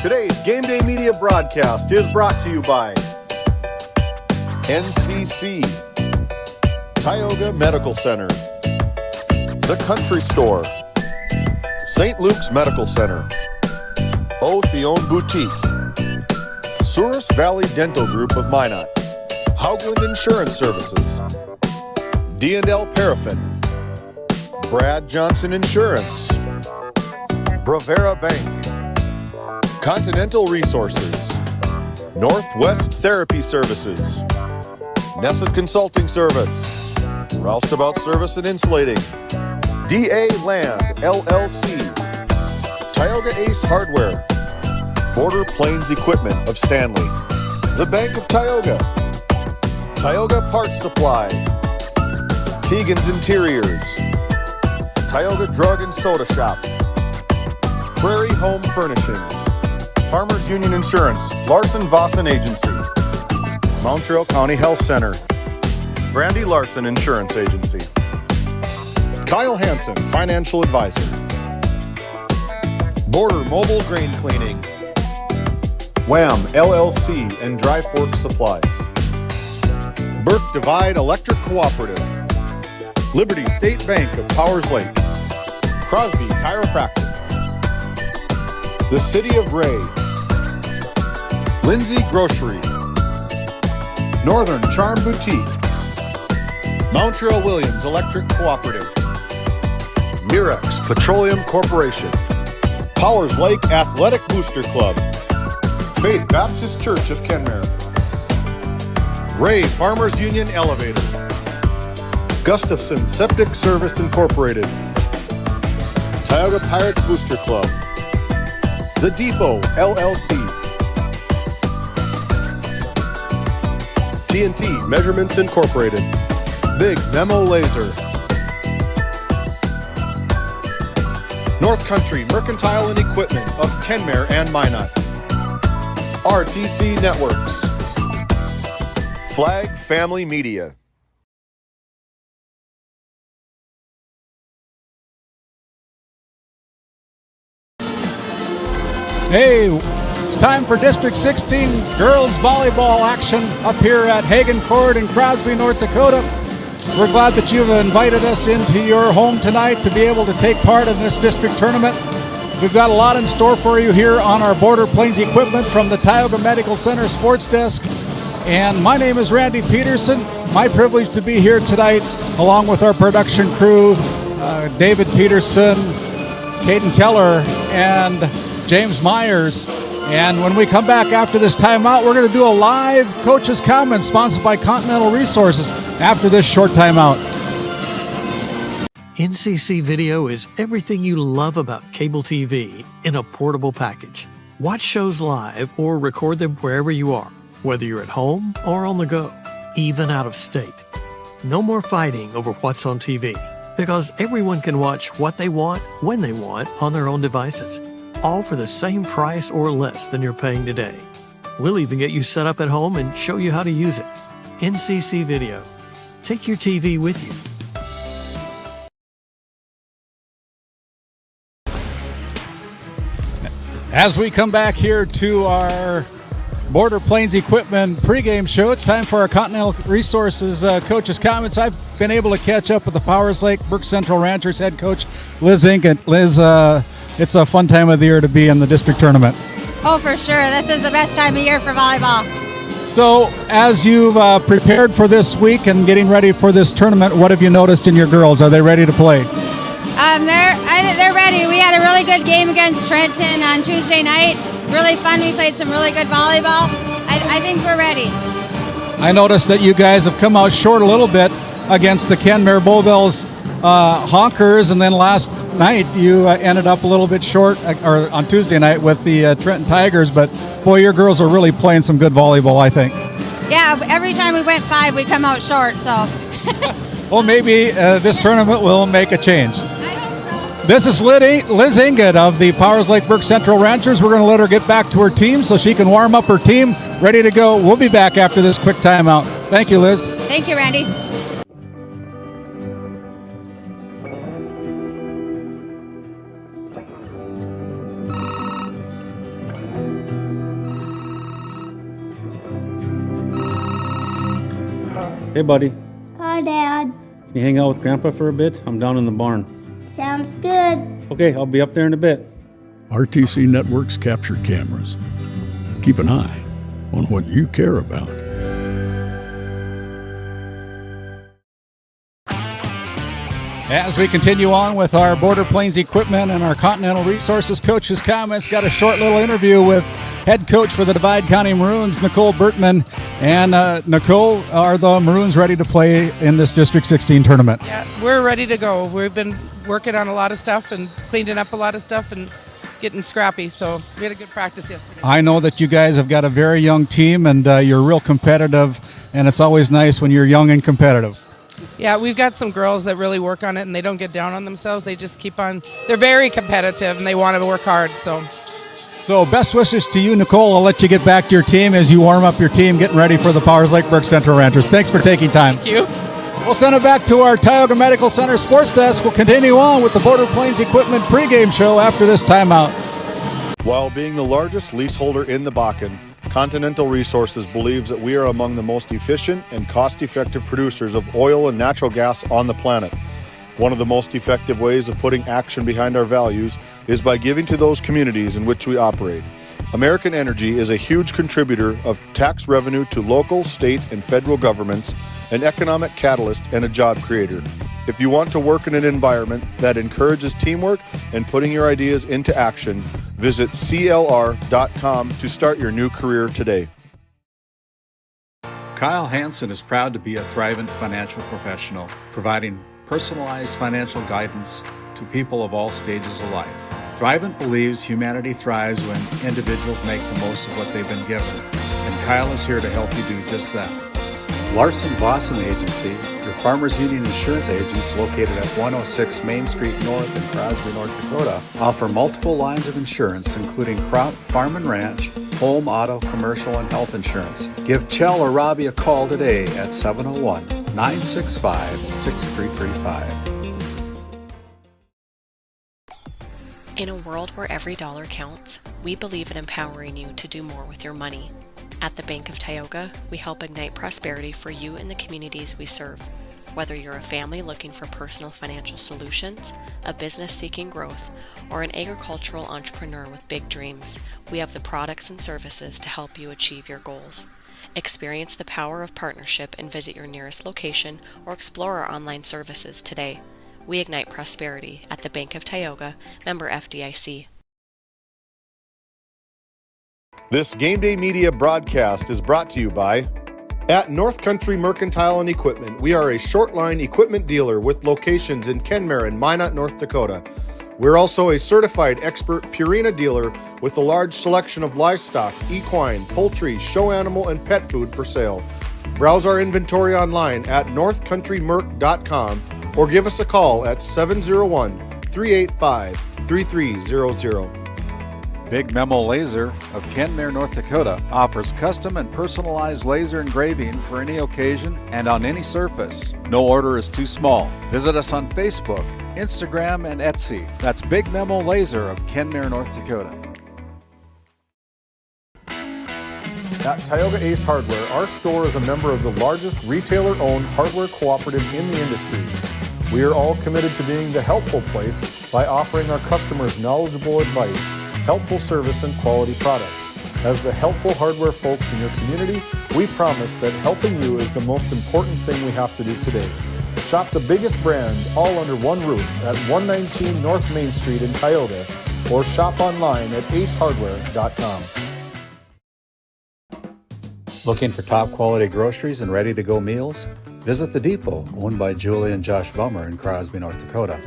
Today's GameDay Media broadcast is brought to you by NCC, Tioga Medical Center, The Country Store, St. Luke's Medical Center, O'Theone Boutique, Souris Valley Dental Group of Minot, Haugland Insurance Services, D&L Paraffin, Brad Johnson Insurance, Bravera Bank, Continental Resources, Northwest Therapy Services, Nesset Consulting Service, Roustabout Service and Insulating, DA Land, LLC, Tioga Ace Hardware, Border Plains Equipment of Stanley, The Bank of Tioga, Tioga Parts Supply, Tegan's Interiors, Tioga Drug and Soda Shop, Prairie Home Furnishings, Farmers Union Insurance, Larson Vossen Agency, Montreal County Health Center, Brandy Larson Insurance Agency, Kyle Hansen, Financial Advisor, Border Mobile Grain Cleaning, Wham LLC and Dry Fork Supply, Burke Divide Electric Cooperative, Liberty State Bank of Powers Lake, Crosby Chiropractic, The City of Ray, Lindsay Grocery, Northern Charm Boutique, Montreal Williams Electric Cooperative, Mirex Petroleum Corporation, Powers Lake Athletic Booster Club, Faith Baptist Church of Kenmare, Ray Farmers Union Elevator, Gustafson Septic Service Incorporated, Tioga Pirates Booster Club, The Depot LLC, TNT Measurements Incorporated, Big Memo Laser, North Country Mercantile and Equipment of Kenmare and Minot, RTC Networks, Flag Family Media. Hey, it's time for District 16 girls volleyball action up here at Hagen Court in Crosby, North Dakota. We're glad that you've invited us into your home tonight to be able to take part in this district tournament. We've got a lot in store for you here on our Border Plains equipment from the Tioga Medical Center Sports Desk. And my name is Randy Peterson. My privilege to be here tonight along with our production crew, David Peterson, Caden Keller, and James Myers. And when we come back after this timeout, we're going to do a live coach's comment sponsored by Continental Resources after this short timeout. NCC Video is everything you love about cable TV in a portable package. Watch shows live or record them wherever you are, whether you're at home or on the go, even out of state. No more fighting over what's on TV, because everyone can watch what they want, when they want, on their own devices, all for the same price or less than you're paying today. We'll even get you set up at home and show you how to use it. NCC Video. Take your TV with you. As we come back here to our Border Plains Equipment pregame show, it's time for our Continental Resources coach's comments. I've been able to catch up with the Powers Lake Burke Central Ranchers head coach, Liz Inc. And Liz, it's a fun time of the year to be in the district tournament. Oh, for sure. This is the best time of year for volleyball. So, as you've prepared for this week and getting ready for this tournament, what have you noticed in your girls? Are they ready to play? They're ready. We had a really good game against Trenton on Tuesday night. Really fun. We played some really good volleyball. I think we're ready. I noticed that you guys have come out short a little bit against the Kenmare Bowbells Honkers, and then last night you ended up a little bit short, or on Tuesday night with the Trenton Tigers. But boy, your girls are really playing some good volleyball, I think. Yeah, every time we went 5, we come out short. So. Well, maybe this tournament will make a change. I hope so. This is Liz Ingot of the Powers Lake Burke Central Ranchers. We're going to let her get back to her team so she can warm up her team, ready to go. We'll be back after this quick timeout. Thank you, Liz. Thank you, Randy. Hey, buddy. Hi, Dad. Can you hang out with Grandpa for a bit? I'm down in the barn. Sounds good. Okay, I'll be up there in a bit. RTC Networks capture cameras. Keep an eye on what you care about. As we continue on with our Border Plains equipment and our Continental Resources coach's comments, got a short little interview with head coach for the Divide County Maroons, Nicole Bertman. And Nicole, are the Maroons ready to play in this District 16 tournament? Yeah, we're ready to go. We've been working on a lot of stuff and cleaning up a lot of stuff and getting scrappy. So we had a good practice yesterday. I know that you guys have got a very young team, and you're real competitive, and it's always nice when you're young and competitive. Yeah, we've got some girls that really work on it, and they don't get down on themselves. They just keep on. They're very competitive, and they want to work hard. So best wishes to you, Nicole. I'll let you get back to your team as you warm up your team, getting ready for the Powers Lake Burke Central Ranchers. Thanks for taking time. Thank you. We'll send it back to our Tioga Medical Center sports desk. We'll continue on with the Border Plains Equipment pregame show after this timeout. While being the largest leaseholder in the Bakken, Continental Resources believes that we are among the most efficient and cost-effective producers of oil and natural gas on the planet. One of the most effective ways of putting action behind our values is by giving to those communities in which we operate. American Energy is a huge contributor of tax revenue to local, state, and federal governments, an economic catalyst, and a job creator. If you want to work in an environment that encourages teamwork and putting your ideas into action, visit CLR.com to start your new career today. Kyle Hansen is proud to be a Thrivent financial professional, providing personalized financial guidance to people of all stages of life. Thrivent believes humanity thrives when individuals make the most of what they've been given, and Kyle is here to help you do just that. Larson Boston Agency, your Farmers Union insurance agents located at 106 Main Street North in Crosby, North Dakota, offer multiple lines of insurance, including crop, farm and ranch, home, auto, commercial, and health insurance. Give Chell or Robbie a call today at 701-965-6335. In a world where every dollar counts, we believe in empowering you to do more with your money. At the Bank of Tioga, we help ignite prosperity for you and the communities we serve. Whether you're a family looking for personal financial solutions, a business seeking growth, or an agricultural entrepreneur with big dreams, we have the products and services to help you achieve your goals. Experience the power of partnership and visit your nearest location or explore our online services today. We ignite prosperity at the Bank of Tioga, member FDIC. This GameDay Media broadcast is brought to you by At North Country Mercantile and Equipment. We are a short line equipment dealer with locations in Kenmare and Minot, North Dakota. We're also a certified expert Purina dealer with a large selection of livestock, equine, poultry, show animal, and pet food for sale. Browse our inventory online at northcountrymerc.com or give us a call at 701-385-3300. Big Memo Laser of Kenmare, North Dakota offers custom and personalized laser engraving for any occasion and on any surface. No order is too small. Visit us on Facebook, Instagram, and Etsy. That's Big Memo Laser of Kenmare, North Dakota. At Tioga Ace Hardware, our store is a member of the largest retailer-owned hardware cooperative in the industry. We are all committed to being the helpful place by offering our customers knowledgeable advice, helpful service, and quality products. As the helpful hardware folks in your community, we promise that helping you is the most important thing we have to do today. Shop the biggest brands all under one roof at 119 North Main Street in Tioga, or shop online at acehardware.com. Looking for top quality groceries and ready to go meals? Visit The Depot, owned by Julie and Josh Bummer in Crosby, North Dakota.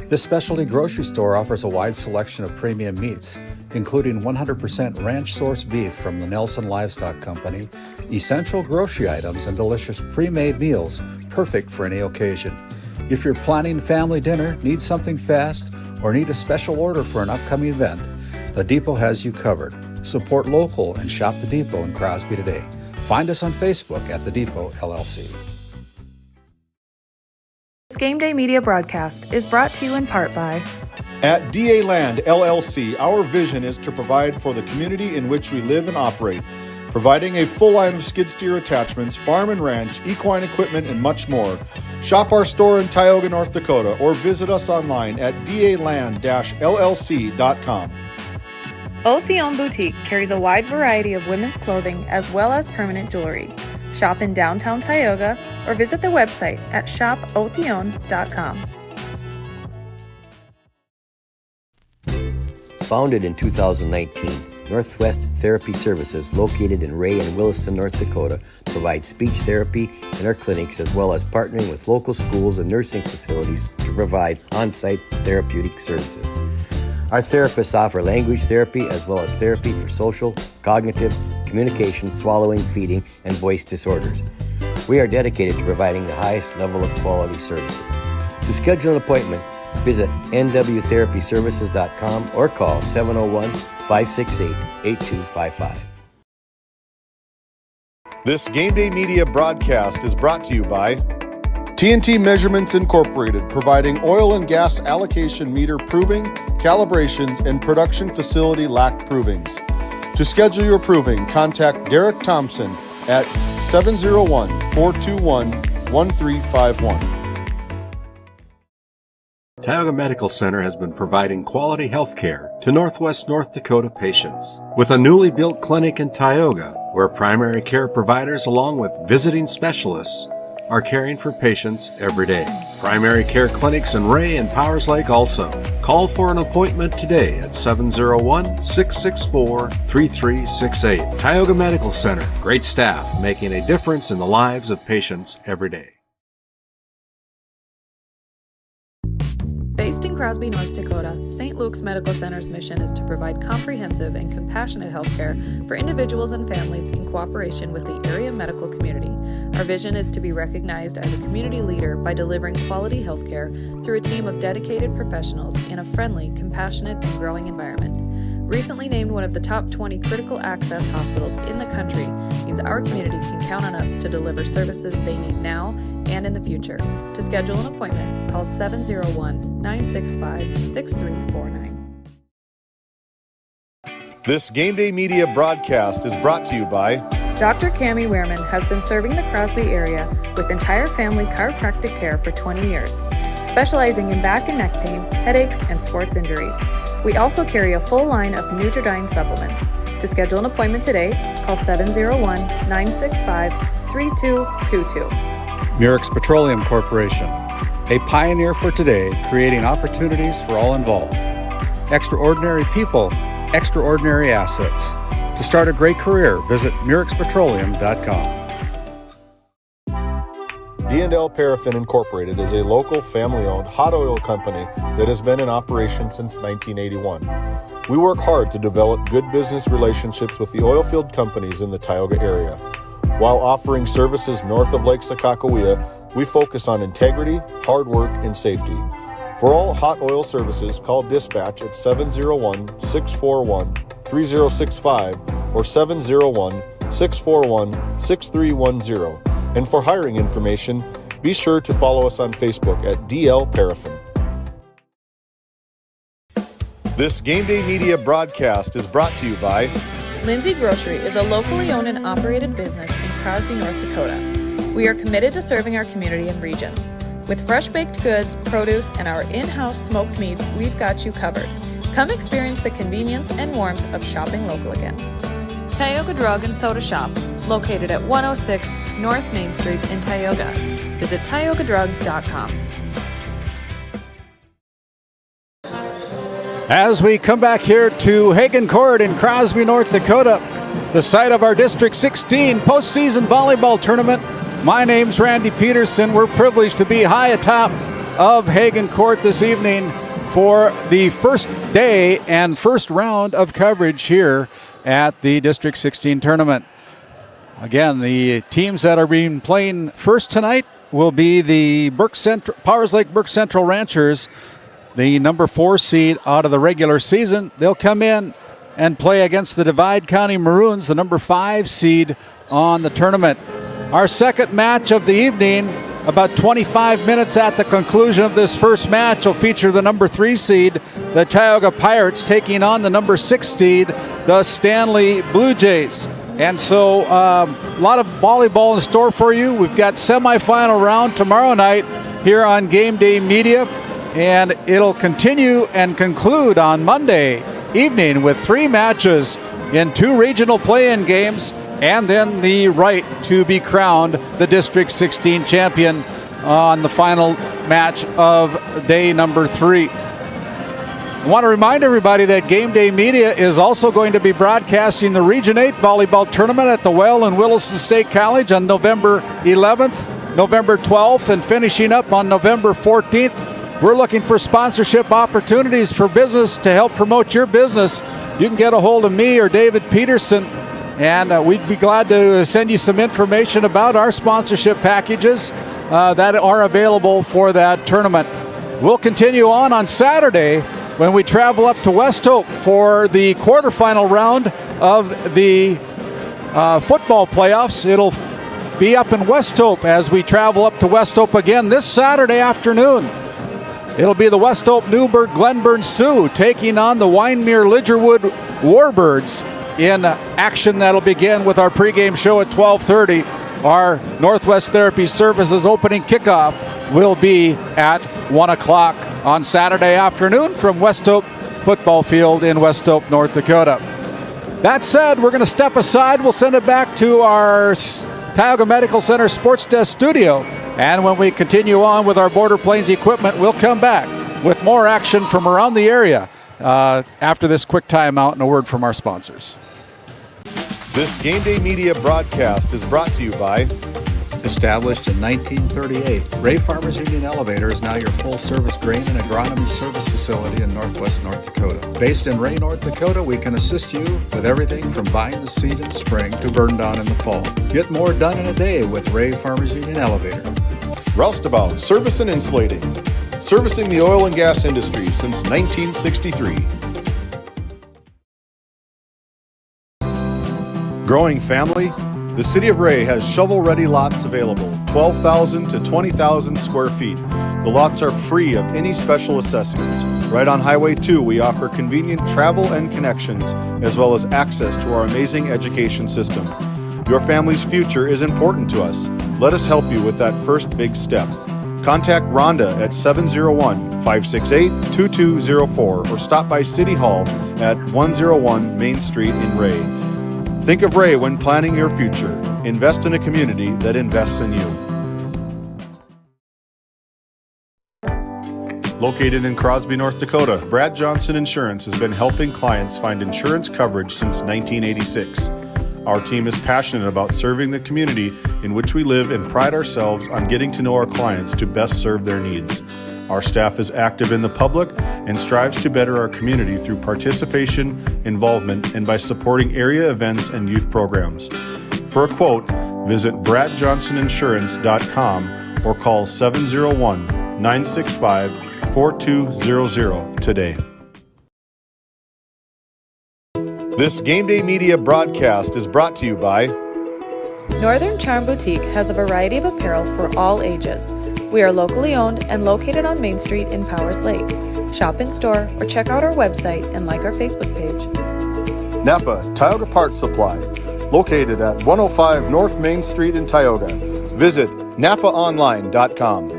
This specialty grocery store offers a wide selection of premium meats, including 100% ranch-sourced beef from the Nelson Livestock Company, essential grocery items, and delicious pre-made meals, perfect for any occasion. If you're planning family dinner, need something fast, or need a special order for an upcoming event, The Depot has you covered. Support local and shop The Depot in Crosby today. Find us on Facebook at The Depot LLC. This GameDay Media broadcast is brought to you in part by At DA Land LLC, our vision is to provide for the community in which we live and operate, providing a full line of skid steer attachments, farm and ranch, equine equipment, and much more. Shop our store in Tioga, North Dakota, or visit us online at daland-llc.com. Othion Boutique carries a wide variety of women's clothing as well as permanent jewelry. Shop in downtown Tioga or visit their website at shopothion.com. Founded in 2019, Northwest Therapy Services, located in Ray and Williston, North Dakota, provides speech therapy in our clinics as well as partnering with local schools and nursing facilities to provide on-site therapeutic services. Our therapists offer language therapy as well as therapy for social, cognitive, communication, swallowing, feeding, and voice disorders. We are dedicated to providing the highest level of quality services. To schedule an appointment, visit nwtherapyservices.com or call 701-568-8255. This GameDay Media broadcast is brought to you by TNT Measurements Incorporated, providing oil and gas allocation meter proving, calibrations, and production facility lack provings. To schedule your proving, contact Derek Thompson at 701-421-1351. Tioga Medical Center has been providing quality health care to Northwest North Dakota patients. With a newly built clinic in Tioga, where primary care providers along with visiting specialists are caring for patients every day. Primary care clinics in Ray and Powers Lake also. Call for an appointment today at 701-664-3368. Tioga Medical Center. Great staff making a difference in the lives of patients every day. Based in Crosby, North Dakota, St. Luke's Medical Center's mission is to provide comprehensive and compassionate health care for individuals and families in cooperation with the area medical community. Our vision is to be recognized as a community leader by delivering quality health care through a team of dedicated professionals in a friendly, compassionate, and growing environment. Recently named one of the top 20 critical access hospitals in the country means our community can count on us to deliver services they need now and in the future. To schedule an appointment, call 701-965-6349. This GameDay Media broadcast is brought to you by Dr. Cammie Wehrman has been serving the Crosby area with entire family chiropractic care for 20 years, specializing in back and neck pain, headaches, and sports injuries. We also carry a full line of Nutridyne supplements. To schedule an appointment today, call 701-965-3222. Murex Petroleum Corporation, a pioneer for today, creating opportunities for all involved. Extraordinary people, extraordinary assets. To start a great career, visit murexpetroleum.com. D&L Paraffin Incorporated is a local family-owned hot oil company that has been in operation since 1981. We work hard to develop good business relationships with the oilfield companies in the Tioga area. While offering services north of Lake Sakakawea, we focus on integrity, hard work, and safety. For all hot oil services, call dispatch at 701-641-3065 or 701-641-6310. And for hiring information, be sure to follow us on Facebook at DL Paraffin. This GameDay Media broadcast is brought to you by Lindsay Grocery is a locally owned and operated business in Crosby, North Dakota. We are committed to serving our community and region. With fresh baked goods, produce, and our in-house smoked meats, we've got you covered. Come experience the convenience and warmth of shopping local again. Tioga Drug and Soda Shop, located at 106 North Main Street in Tioga. Visit tiogadrug.com. As we come back here to Hagen Court in Crosby, North Dakota, the site of our District 16 postseason volleyball tournament, my name's Randy Peterson. We're privileged to be high atop of Hagen Court this evening for the first day and first round of coverage here at the District 16 tournament. Again, the teams that are being playing first tonight will be the Powers Lake Burke Central Ranchers, the number 4 seed out of the regular season. They'll come in and play against the Divide County Maroons, the number 5 seed on the tournament. Our second match of the evening, about 25 minutes at the conclusion of this first match, will feature the number 3 seed, the Tioga Pirates, taking on the number 6 seed, the Stanley Blue Jays. And so a lot of volleyball in store for you. We've got semifinal round tomorrow night here on GameDay Media, and it'll continue and conclude on Monday evening with 3 matches in 2 regional play-in games, and then the right to be crowned the District 16 champion on the final match of day number 3. I want to remind everybody that GameDay Media is also going to be broadcasting the Region 8 Volleyball Tournament at the Well and Williston State College on November 11th, November 12th, and finishing up on November 14th. We're looking for sponsorship opportunities for business to help promote your business. You can get a hold of me or David Peterson, and we'd be glad to send you some information about our sponsorship packages that are available for that tournament. We'll continue on Saturday when we travel up to West Hope for the quarterfinal round of the football playoffs. It'll be up in West Hope as we travel up to West Hope again this Saturday afternoon. It'll be the West Hope Newburgh Glenburn Sioux taking on the Winemere Lidgerwood Warbirds in action that'll begin with our pregame show at 12:30. Our Northwest Therapy Services opening kickoff will be at 1 o'clock on Saturday afternoon from West Hope Football Field in West Hope, North Dakota. That said, we're going to step aside. We'll send it back to our Tioga Medical Center Sports Desk studio. And when we continue on with our Border Plains equipment, we'll come back with more action from around the area after this quick timeout and a word from our sponsors. This GameDay Media broadcast is brought to you by... Established in 1938, Ray Farmers Union Elevator is now your full-service grain and agronomy service facility in Northwest North Dakota. Based in Ray, North Dakota, we can assist you with everything from buying the seed in spring to burn down in the fall. Get more done in a day with Ray Farmers Union Elevator. Roustabout Service and Insulating, servicing the oil and gas industry since 1963. Growing family? The City of Ray has shovel-ready lots available, 12,000 to 20,000 square feet. The lots are free of any special assessments. Right on Highway 2, we offer convenient travel and connections, as well as access to our amazing education system. Your family's future is important to us. Let us help you with that first big step. Contact Rhonda at 701-568-2204 or stop by City Hall at 101 Main Street in Ray. Think of Ray when planning your future. Invest in a community that invests in you. Located in Crosby, North Dakota, Brad Johnson Insurance has been helping clients find insurance coverage since 1986. Our team is passionate about serving the community in which we live and pride ourselves on getting to know our clients to best serve their needs. Our staff is active in the public and strives to better our community through participation, involvement, and by supporting area events and youth programs. For a quote, visit bradjohnsoninsurance.com or call 701-965-4200 today. This GameDay Media broadcast is brought to you by Northern Charm Boutique has a variety of apparel for all ages. We are locally owned and located on Main Street in Powers Lake. Shop in store or check out our website and like our Facebook page. Napa Tioga Parts Supply, located at 105 North Main Street in Tioga. Visit napaonline.com.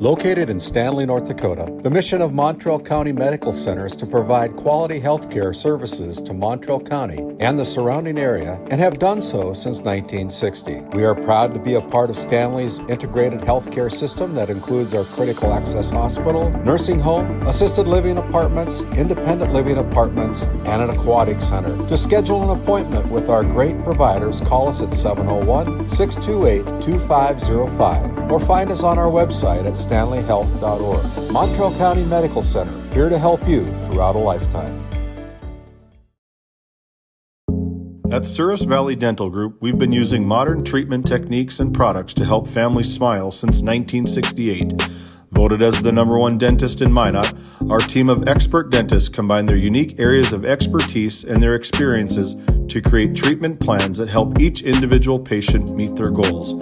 Located in Stanley, North Dakota, the mission of Montreal County Medical Center is to provide quality health care services to Montreal County and the surrounding area, and have done so since 1960. We are proud to be a part of Stanley's integrated healthcare system that includes our critical access hospital, nursing home, assisted living apartments, independent living apartments, and an aquatic center. To schedule an appointment with our great providers, call us at 701-628-2505 or find us on our website at stanleyhealth.org. Montreal County Medical Center, here to help you throughout a lifetime. At Souris Valley Dental Group, we've been using modern treatment techniques and products to help families smile since 1968. Voted as the #1 dentist in Minot, our team of expert dentists combine their unique areas of expertise and their experiences to create treatment plans that help each individual patient meet their goals.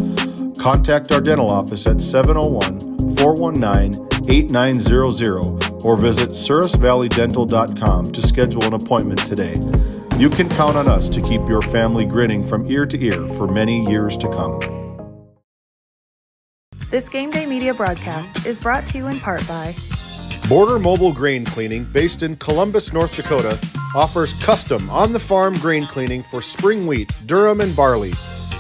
Contact our dental office at 701-419-8900 or visit sourisvalleydental.com to schedule an appointment today. You can count on us to keep your family grinning from ear to ear for many years to come. This GameDay Media broadcast is brought to you in part by Border Mobile Grain Cleaning, based in Columbus, North Dakota, offers custom on-the-farm grain cleaning for spring wheat, durum, and barley.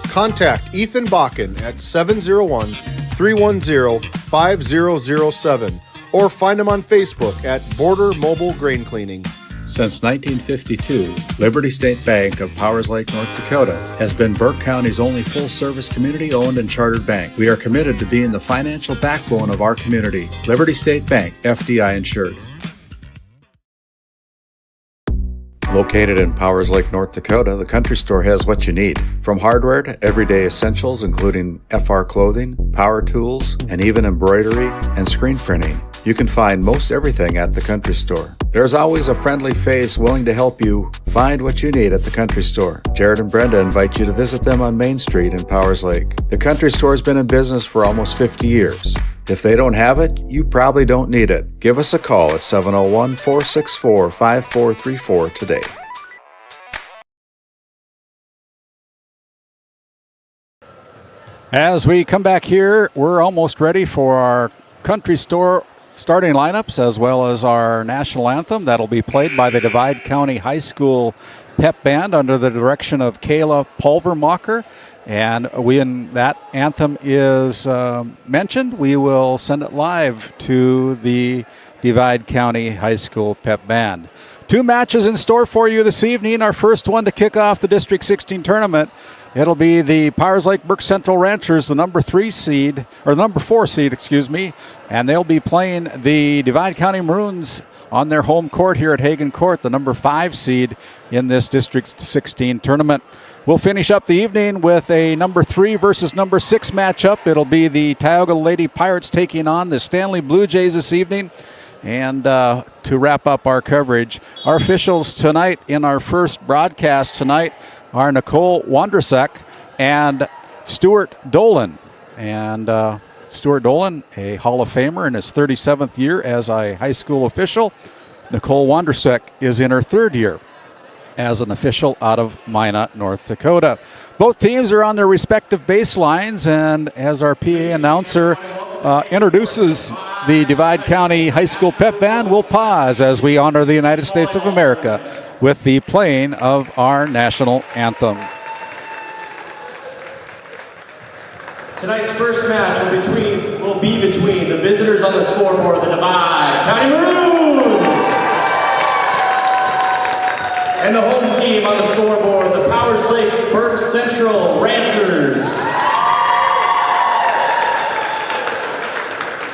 Contact Ethan Bakken at 701-310-5007 or find him on Facebook at Border Mobile Grain Cleaning. Since 1952, Liberty State Bank of Powers Lake, North Dakota has been Burke County's only full-service community-owned and chartered bank. We are committed to being the financial backbone of our community. Liberty State Bank, FDI insured. Located in Powers Lake, North Dakota, the Country Store has what you need. From hardware to everyday essentials, including FR clothing, power tools, and even embroidery and screen printing. You can find most everything at the Country Store. There's always a friendly face willing to help you find what you need at the Country Store. Jared and Brenda invite you to visit them on Main Street in Powers Lake. The Country Store has been in business for almost 50 years. If they don't have it, you probably don't need it. Give us a call at 701-464-5434 today. As we come back here, we're almost ready for our Country Store starting lineups as well as our national anthem that'll be played by the Divide County High School Pep Band under the direction of Kayla Pulvermacher. And when that anthem is mentioned, we will send it live to the Divide County High School Pep Band. 2 matches in store for you this evening. Our first one to kick off the District 16 tournament. It'll be the Powers Lake Burke Central Ranchers, the number 4 seed, and they'll be playing the Divide County Maroons on their home court here at Hagen Court, the number 5 seed in this District 16 tournament. We'll finish up the evening with a number 3 versus number 6 matchup. It'll be the Tioga Lady Pirates taking on the Stanley Blue Jays this evening. And to wrap up our coverage, our officials tonight in our first broadcast tonight are Nicole Wondrasek and Stuart Dolan. And Stuart Dolan, a Hall of Famer in his 37th year as a high school official. Nicole Wondrasek is in her 3rd year as an official out of Minot, North Dakota. Both teams are on their respective baselines, and as our PA announcer introduces the Divide County High School Pep Band, we'll pause as we honor the United States of America with the playing of our national anthem. Tonight's first match will be between the visitors on the scoreboard, the Divide County Maroons, and the home team on the scoreboard, the Powers Lake Burke Central Ranchers.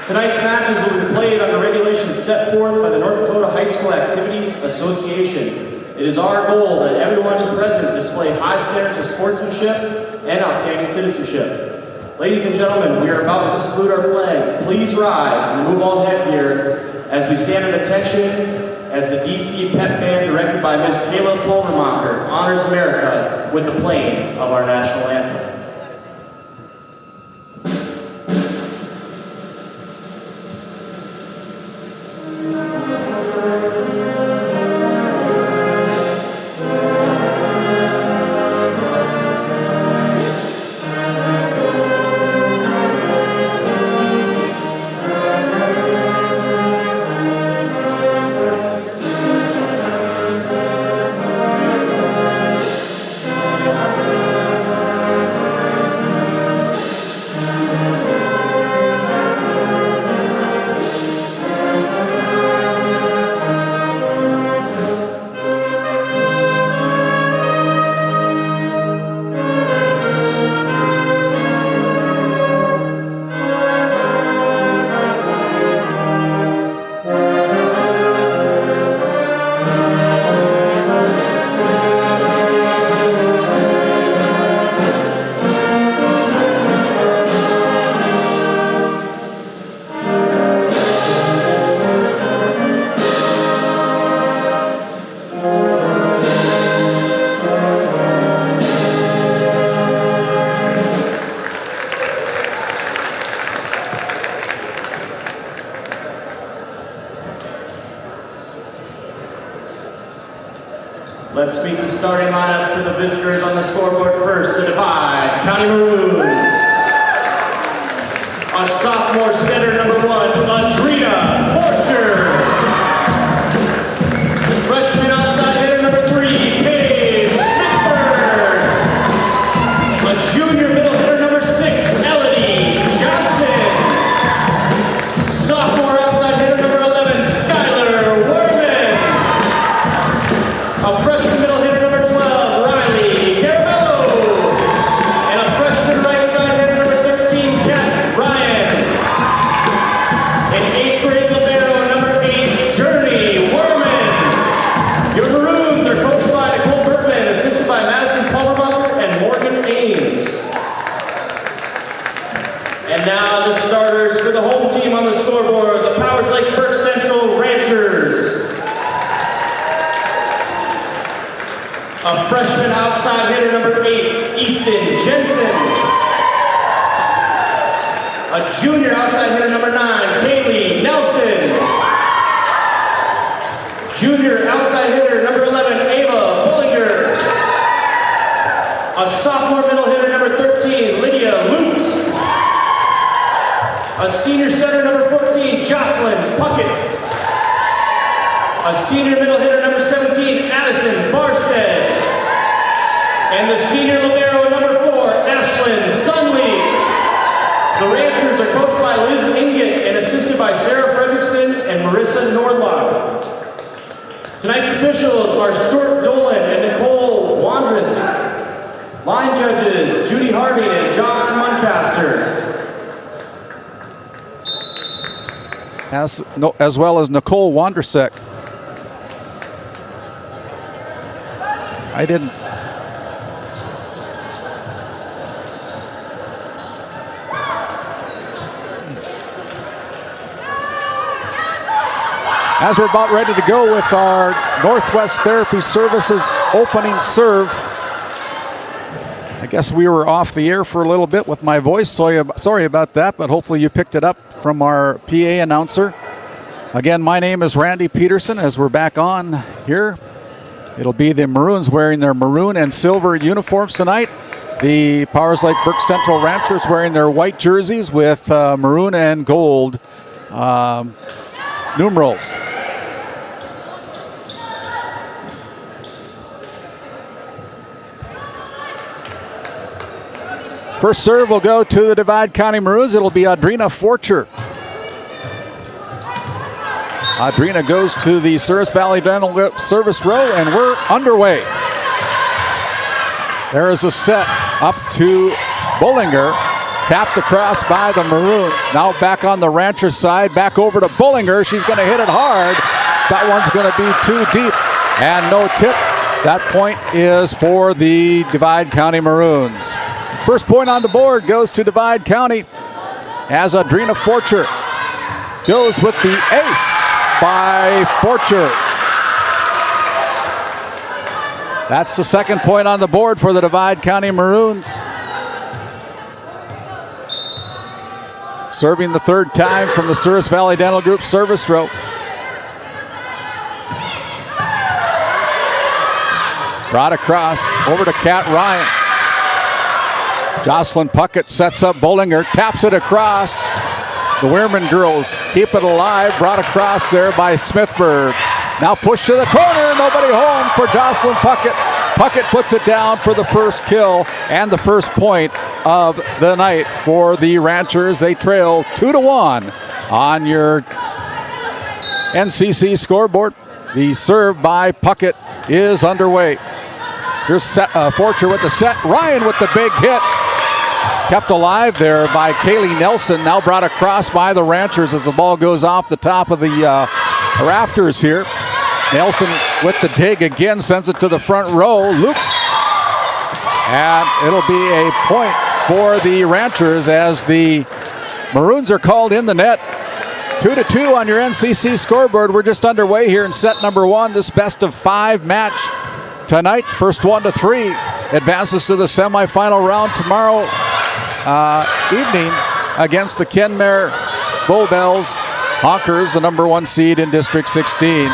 Tonight's matches will be played under regulations set forth by the North Dakota High School Activities Association. It is our goal that everyone present display high standards of sportsmanship and outstanding citizenship. Ladies and gentlemen, we are about to salute our flag. Please rise and remove all headgear as we stand at attention as the DC Pep Band, directed by Miss Kayla Pulvermacher, honors America with the playing of our national anthem. Let's meet the starting lineup for the visitors on the scoreboard first. The Divide County Maroons. A sophomore center, number 1, Adrina Forcher. Freshman outside hitter, number 3, Paige Smithberg. A junior middle hitter, number 6, Elodie Johnson. Sophomore outside hitter, number 11, Skylar Werman. A freshman middle hitter, number 12, Riley Caramello. And a freshman right side hitter, number 13, Kat Ryan. An 8th grade libero, number 8, Journey Werman. Your Maroons are coached by Nicole Burke, assisted by Madison Palmerbucker and Morgan Ames. And now the starters for the home team on the scoreboard, the Powers Lake Burke Central Ranchers. A freshman outside hitter, number 8, Easton Jensen. A junior outside hitter, number 9, Kaylee Nelson. Junior outside hitter, number 11, Ava Bullinger. A sophomore middle hitter, number 13, Lydia Lukes. A senior center, number 14, Jocelyn Puckett. A senior middle hitter, number 17, Addison Barstead. And the senior libero, number 4, Ashlyn Sunley. The Ranchers are coached by Liz Inget and assisted by Sarah Fredrickson and Marissa Nordloff. Tonight's officials are Stuart Dolan and Nicole Wandrus. Line judges, Judy Harding and John Muncaster. As well as Nicole Wondrasek. I didn't. As we're about ready to go with our Northwest Therapy Services opening serve. I guess we were off the air for a little bit with my voice. Sorry about that, but hopefully you picked it up from our PA announcer. Again, my name is Randy Peterson. As we're back on here, it'll be the Maroons wearing their maroon and silver uniforms tonight. The Powers Lake Burke Central Ranchers wearing their white jerseys with maroon and gold numerals. First serve will go to the Divide County Maroons. It'll be Adrina Forcher. Adrina goes to the Service Valley Dental service row, and we're underway. There is a set up to Bullinger. Tapped across by the Maroons. Now back on the Rancher side. Back over to Bullinger. She's going to hit it hard. That one's going to be too deep. And no tip. That point is for the Divide County Maroons. First point on the board goes to Divide County as Adrina Forcher goes with the ace by Forcher. That's the second point on the board for the Divide County Maroons. Serving the third time from the Service Valley Dental Group service row. Brought across over to Kat Ryan. Jocelyn Puckett sets up Bullinger, taps it across. The Weirman girls keep it alive, brought across there by Smithberg. Now push to the corner, nobody home for Jocelyn Puckett. Puckett puts it down for the first kill and the first point of the night for the Ranchers. They trail 2-1 on your NCC scoreboard. The serve by Puckett is underway. Here's Forcher with the set. Ryan with the big hit. Kept alive there by Kaylee Nelson. Now brought across by the Ranchers as the ball goes off the top of the rafters here. Nelson with the dig again, sends it to the front row. Lukes. And it'll be a point for the Ranchers as the Maroons are called in the net. 2-2 on your NCC scoreboard. We're just underway here in set number 1. This best of 5 match tonight. First 1-3 advances to the semifinal round tomorrow evening against the Kenmare Bullbells Honkers, the number 1 seed in District 16.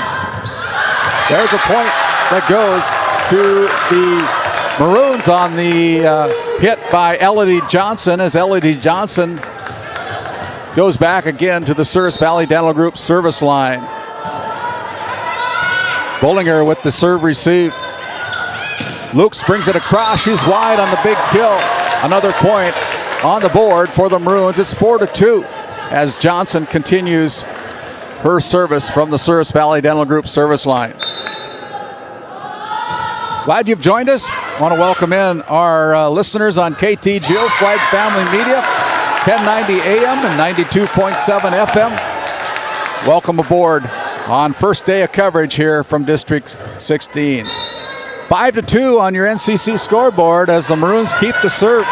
There's a point that goes to the Maroons on the hit by Elodie Johnson, as Elodie Johnson goes back again to the Service Valley Dental Group service line. Bullinger with the serve receive. Lukes brings it across. She's wide on the big kill. Another point on the board for the Maroons. It's 4-2 as Johnson continues her service from the Service Valley Dental Group service line. Glad you've joined us. Want to welcome in our listeners on KTGO, Flag Family Media, 1090 AM and 92.7 FM. Welcome aboard on first day of coverage here from District 16. 5-2 on your NCC scoreboard as the Maroons keep the serve.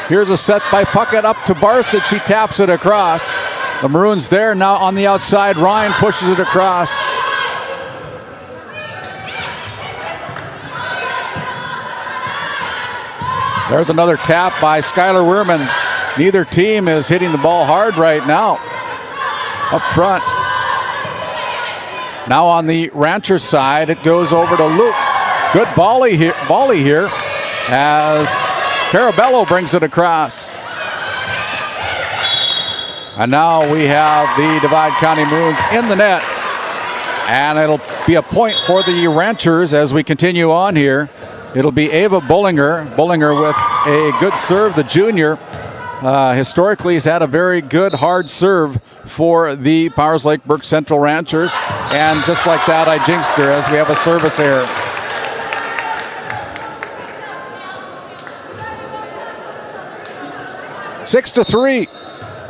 Here's a set by Puckett up to Barstead. She taps it across. The Maroons there now on the outside. Ryan pushes it across. There's another tap by Skylar Wehrman. Neither team is hitting the ball hard right now. Up front. Now on the Rancher side, it goes over to Lukes. Good volley here as Carabello brings it across. And now we have the Divide County Maroons in the net. And it'll be a point for the Ranchers as we continue on here. It'll be Ava Bullinger. Bullinger with a good serve, the junior. Historically, he's had a very good hard serve for the Powers Lake Burke Central Ranchers. And just like that, I jinxed her as we have a service error. Six to 3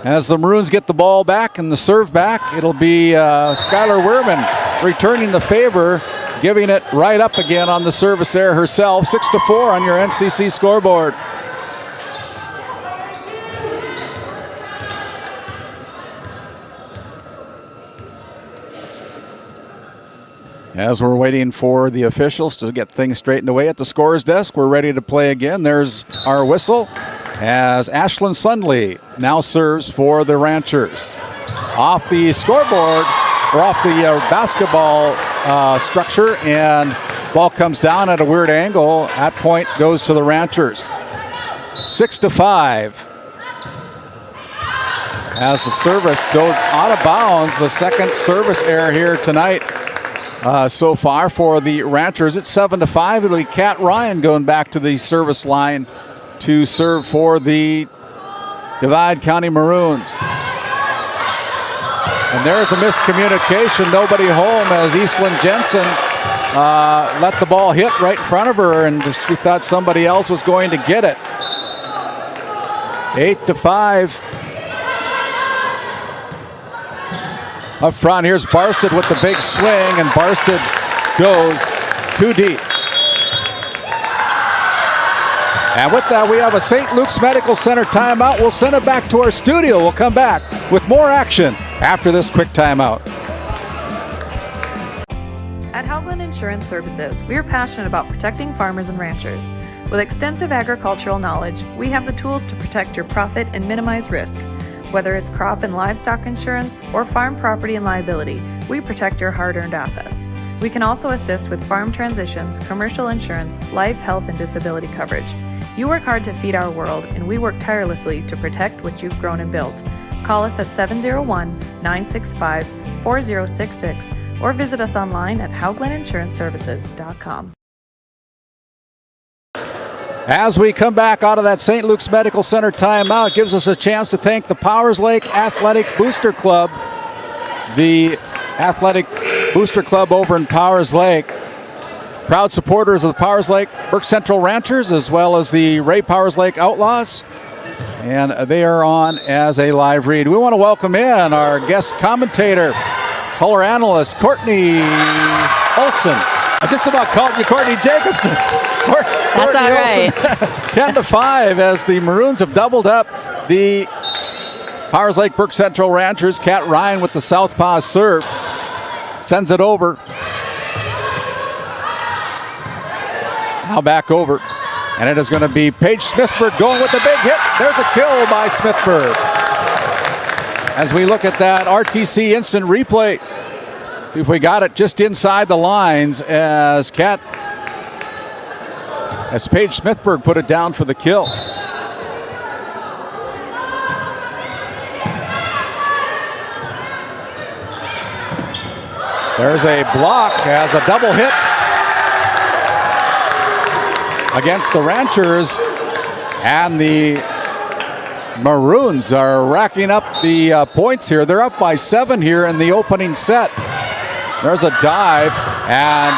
as the Maroons get the ball back and the serve back. It'll be Skylar Wehrman returning the favor, giving it right up again on the service error herself. 6-4 on your NCC scoreboard. As we're waiting for the officials to get things straightened away at the scorer's desk, we're ready to play again. There's our whistle as Ashlyn Sundley now serves for the Ranchers. Off the scoreboard, or off the basketball structure, and ball comes down at a weird angle. That point goes to the Ranchers. 6-5. As the service goes out of bounds, the second service error here tonight. So far for the Ranchers. It's 7-5. It'll be Kat Ryan going back to the service line to serve for the Divide County Maroons. And there's a miscommunication. Nobody home as Eastland Jensen let the ball hit right in front of her, and she thought somebody else was going to get it. 8-5. Up front, here's Barstead with the big swing, and Barstead goes too deep. And with that, we have a St. Luke's Medical Center timeout. We'll send it back to our studio. We'll come back with more action after this quick timeout. At Haugland Insurance Services, we are passionate about protecting farmers and ranchers. With extensive agricultural knowledge, we have the tools to protect your profit and minimize risk. Whether it's crop and livestock insurance or farm property and liability, we protect your hard-earned assets. We can also assist with farm transitions, commercial insurance, life, health, and disability coverage. You work hard to feed our world, and we work tirelessly to protect what you've grown and built. Call us at 701-965-4066 or visit us online at hauglandinsuranceservices.com. As we come back out of that St. Luke's Medical Center timeout, it gives us a chance to thank the Powers Lake Athletic Booster Club, the athletic booster club over in Powers Lake. Proud supporters of the Powers Lake Burke Central Ranchers as well as the Ray Powers Lake Outlaws. And they are on as a live read. We want to welcome in our guest commentator, color analyst, Courtney Olson. I just about called you Courtney Jacobson. That's all right. 10-5 as the Maroons have doubled up the Powers Lake Burke Central Ranchers. Kat Ryan with the southpaw serve. Sends it over. Now back over. And it is going to be Paige Smithberg going with the big hit. There's a kill by Smithberg. As we look at that RTC instant replay. See if we got it just inside the lines as Kat as Paige Smithberg put it down for the kill. There's a block as a double hit against the Ranchers, and the Maroons are racking up the points here. They're up by 7 here in the opening set. There's a dive, and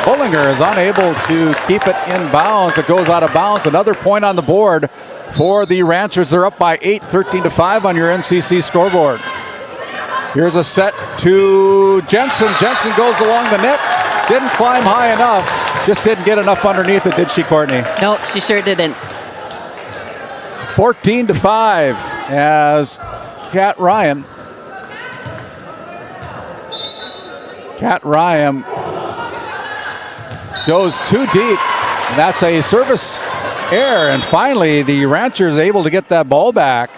Bullinger is unable to keep it in bounds. It goes out of bounds. Another point on the board for the Ranchers. They're up by 8, 13-5 on your NCC scoreboard. Here's a set to Jensen. Jensen goes along the net. Didn't climb high enough. Just didn't get enough underneath it, did she, Courtney? Nope, she sure didn't. 14-5 as Kat Ryan goes too deep. That's a service error, and finally the Ranchers able to get that ball back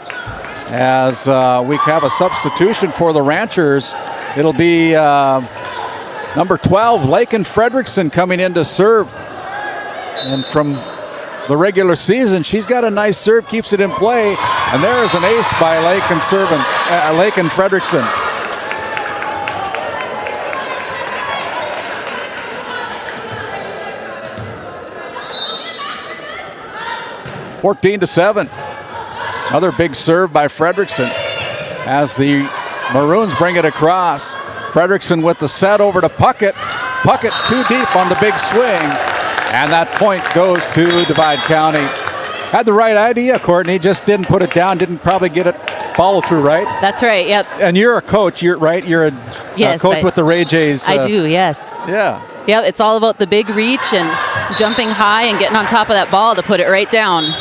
as we have a substitution for the Ranchers. It'll be number 12, Laken Fredrickson, coming in to serve. And from the regular season, she's got a nice serve, keeps it in play, and there is an ace by Laken Fredrickson. (14-7). Another big serve by Fredrickson as the Maroons bring it across. Fredrickson with the set over to Puckett. Puckett too deep on the big swing, and that point goes to Divide County. Had the right idea, Courtney, just didn't put it down, didn't probably get it follow through right. That's right, yep. And you're a coach, you're right? You're a coach with the Ray Jays. I do, yes. Yeah. Yep, it's all about the big reach and jumping high and getting on top of that ball to put it right down.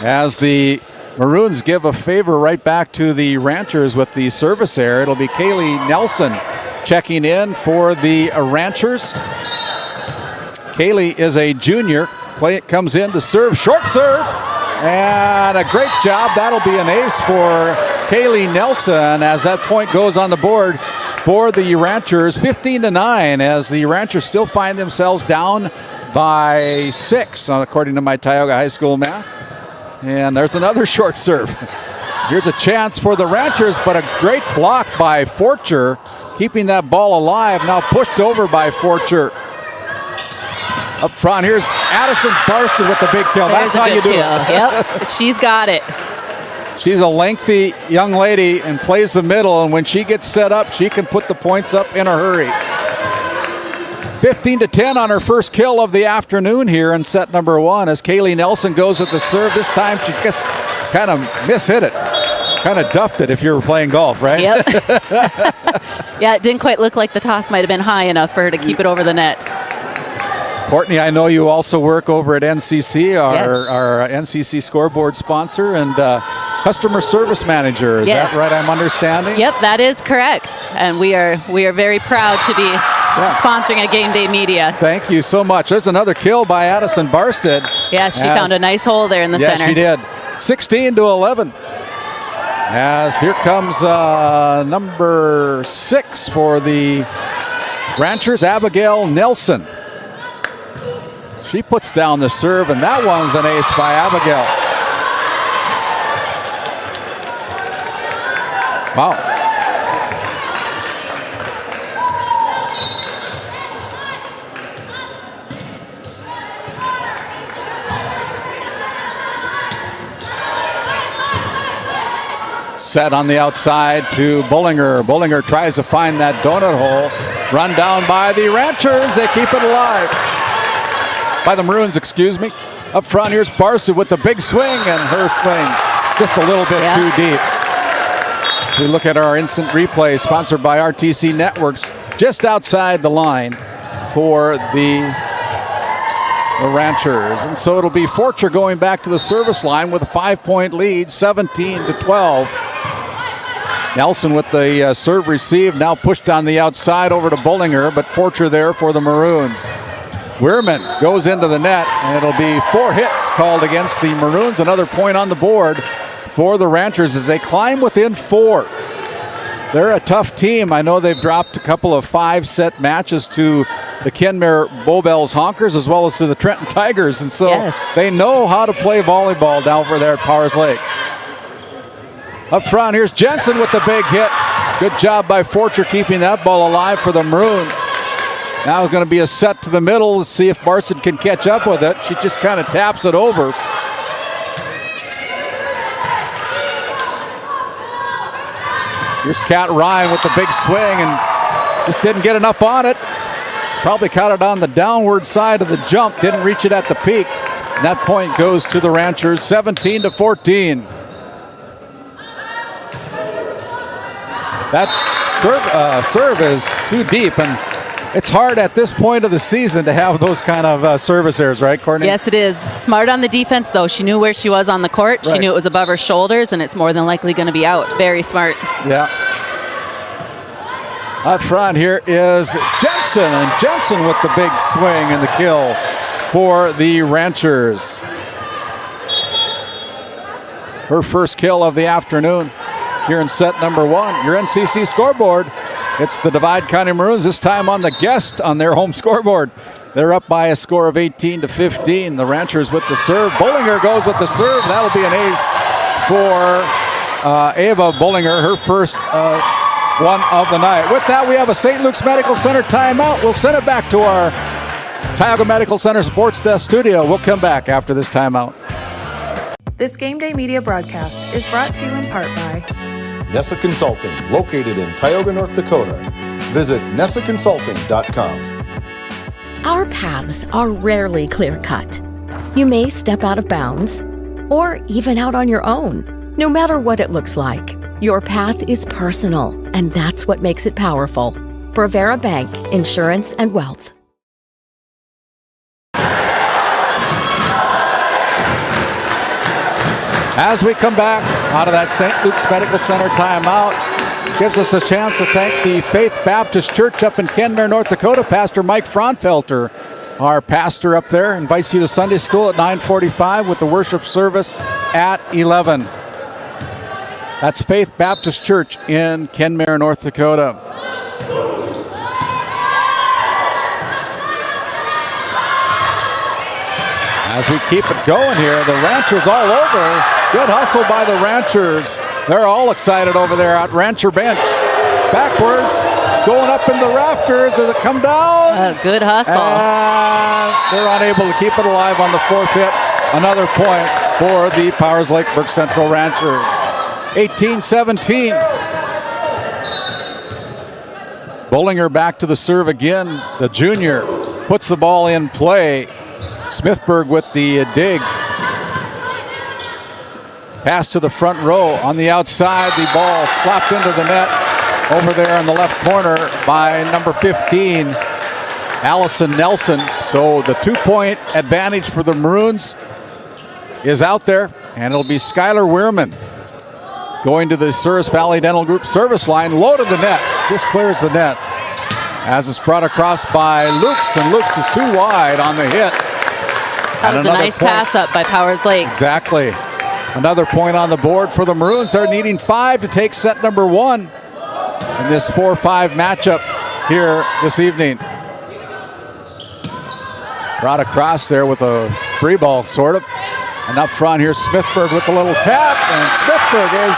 As the Maroons give a favor right back to the Ranchers with the service error, it'll be Kaylee Nelson checking in for the Ranchers. Kaylee is a junior. Comes in to serve, short serve, and a great job. That'll be an ace for Kaylee Nelson as that point goes on the board for the Ranchers. 15-9 as the Ranchers still find themselves down by 6, according to my Tioga High School math. And there's another short serve. Here's a chance for the Ranchers, but a great block by Forcher, keeping that ball alive. Now pushed over by Forcher. Up front, here's Addison Barston with the big kill. There's That's how you do it. Yep, she's got it. She's a lengthy young lady and plays the middle, and when she gets set up, she can put the points up in a hurry. 15-10 on her first kill of the afternoon here in set number 1 as Kaylee Nelson goes with the serve. This time she just kind of mishit it. Kind of duffed it if you were playing golf, right? Yep. Yeah, it didn't quite look like the toss might have been high enough for her to keep it over the net. Courtney, I know you also work over at NCC, Yes. our NCC scoreboard sponsor and customer service manager. Is Yes. that right? I'm understanding? Yep, that is correct. And we are very proud to be sponsoring a GameDay Media. Thank you so much. There's another kill by Addison Barsted. Yeah, she found a nice hole there in the center. Yeah, she did. 16-11. As here comes number 6 for the Ranchers, Abigail Nelson. She puts down the serve, and that one's an ace by Abigail. Wow. Set on the outside to Bullinger. Bullinger tries to find that donut hole. Run down by the Ranchers. They keep it alive. By the Maroons, excuse me. Up front, here's Barsu with the big swing, and her swing just a little bit too deep. So we look at our instant replay, sponsored by RTC Networks, just outside the line for the Ranchers. And so it'll be Forcher going back to the service line with a 5-point lead, 17-12. Nelson with the serve received, now pushed on the outside over to Bullinger, but Forcher there for the Maroons. Weirman goes into the net, and it'll be 4 hits called against the Maroons. Another point on the board for the Ranchers as they climb within 4. they're a tough team. I know they've dropped a couple of 5-set matches to the Kenmare Bowbells Honkers as well as to the Trenton Tigers, and so they know how to play volleyball down over there at Powers Lake. Up front, here's Jensen with the big hit. Good job by Forcher keeping that ball alive for the Maroons. Now it's going to be a set to the middle to see if Barson can catch up with it. She just kind of taps it over. Here's Kat Ryan with the big swing and just didn't get enough on it. Probably caught it on the downward side of the jump, didn't reach it at the peak. And that point goes to the Ranchers, 17-14. That serve is too deep, and it's hard at this point of the season to have those kind of service errors, right, Courtney? Yes, it is. Smart on the defense, though. She knew where she was on the court. She knew it was above her shoulders, and it's more than likely going to be out. Very smart. Yeah. Up front here is Jensen, and Jensen with the big swing and the kill for the Ranchers. Her first kill of the afternoon here in set number 1. Your NCC scoreboard. It's the Divide County Maroons, this time on the guest on their home scoreboard. They're up by a score of 18-15. The Ranchers with the serve. Bollinger goes with the serve. That'll be an ace for Ava Bollinger, her first one of the night. With that, we have a St. Luke's Medical Center timeout. We'll send it back to our Tioga Medical Center Sports Desk studio. We'll come back after this timeout. This GameDay Media broadcast is brought to you in part by Nessa Consulting, located in Tioga, North Dakota. Visit nessaconsulting.com. Our paths are rarely clear-cut. You may step out of bounds, or even out on your own. No matter what it looks like, your path is personal, and that's what makes it powerful. Bravera Bank, Insurance and Wealth. As we come back out of that St. Luke's Medical Center timeout, gives us a chance to thank the Faith Baptist Church up in Kenmare, North Dakota. Pastor Mike Fraunfelter, our pastor up there, invites you to Sunday school at 9:45 with the worship service at 11. That's Faith Baptist Church in Kenmare, North Dakota. As we keep it going here, the Ranchers all over. Good hustle by the Ranchers. They're all excited over there at Rancher bench. Backwards. It's going up in the rafters. Does it come down? Good hustle. And they're unable to keep it alive on the fourth hit. Another point for the Powers Lake Burke Central Ranchers. 18-17. Bollinger back to the serve again. The junior puts the ball in play. Smithburg with the dig. Pass to the front row. On the outside, the ball slapped into the net over there in the left corner by number 15, Allison Nelson. So the 2-point advantage for the Maroons is out there, and it'll be Skylar Weirman going to the Souris Valley Dental Group service line. Low to the net. Just clears the net as it's brought across by Lukes, and Lukes is too wide on the hit. That was a nice pass up by Powers Lake. Exactly. Another point on the board for the Maroons. They're needing 5 to take set number 1 in this 4-5 matchup here this evening. Brought across there with a free ball, sort of. And up front here's Smithburg with a little tap, and Smithburg is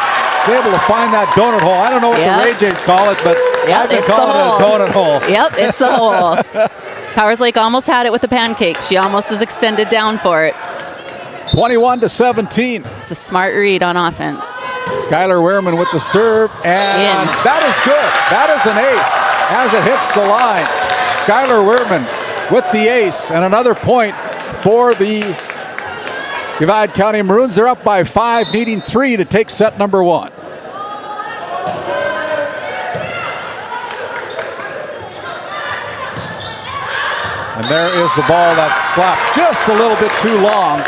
able to find that donut hole. I don't know what the Ray Jays call it, but I've been calling it a donut hole. Yep, it's the hole. Powers Lake almost had it with the pancake. She almost was extended down for it. 21-17. It's a smart read on offense. Skylar Weirman with the serve, and that is good. That is an ace as it hits the line. Skylar Weirman with the ace, and another point for the Divide County Maroons. They're up by 5, needing 3 to take set number 1. And there is the ball that's slapped just a little bit too long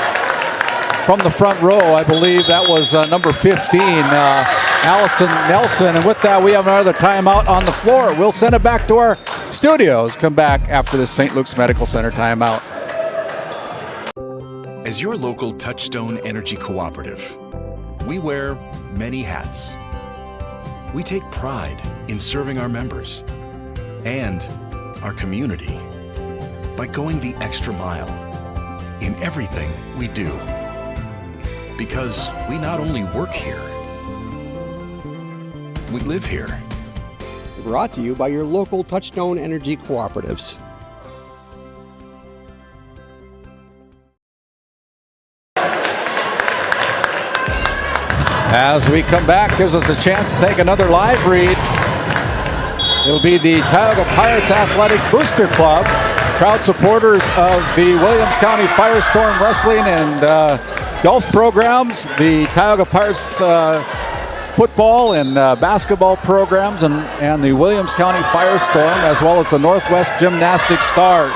from the front row. I believe that was number 15, Allison Nelson. And with that, we have another timeout on the floor. We'll send it back to our studios. Come back after this St. Luke's Medical Center timeout. As your local Touchstone Energy Cooperative, we wear many hats. We take pride in serving our members and our community by going the extra mile in everything we do. Because we not only work here, we live here. Brought to you by your local Touchstone Energy Cooperatives. As we come back, gives us a chance to take another live read. It'll be the Tioga Pirates Athletic Booster Club, proud supporters of the Williams County Firestorm Wrestling and golf programs, the Tioga Pirates football and basketball programs, and the Williams County Firestorm, as well as the Northwest Gymnastics Stars.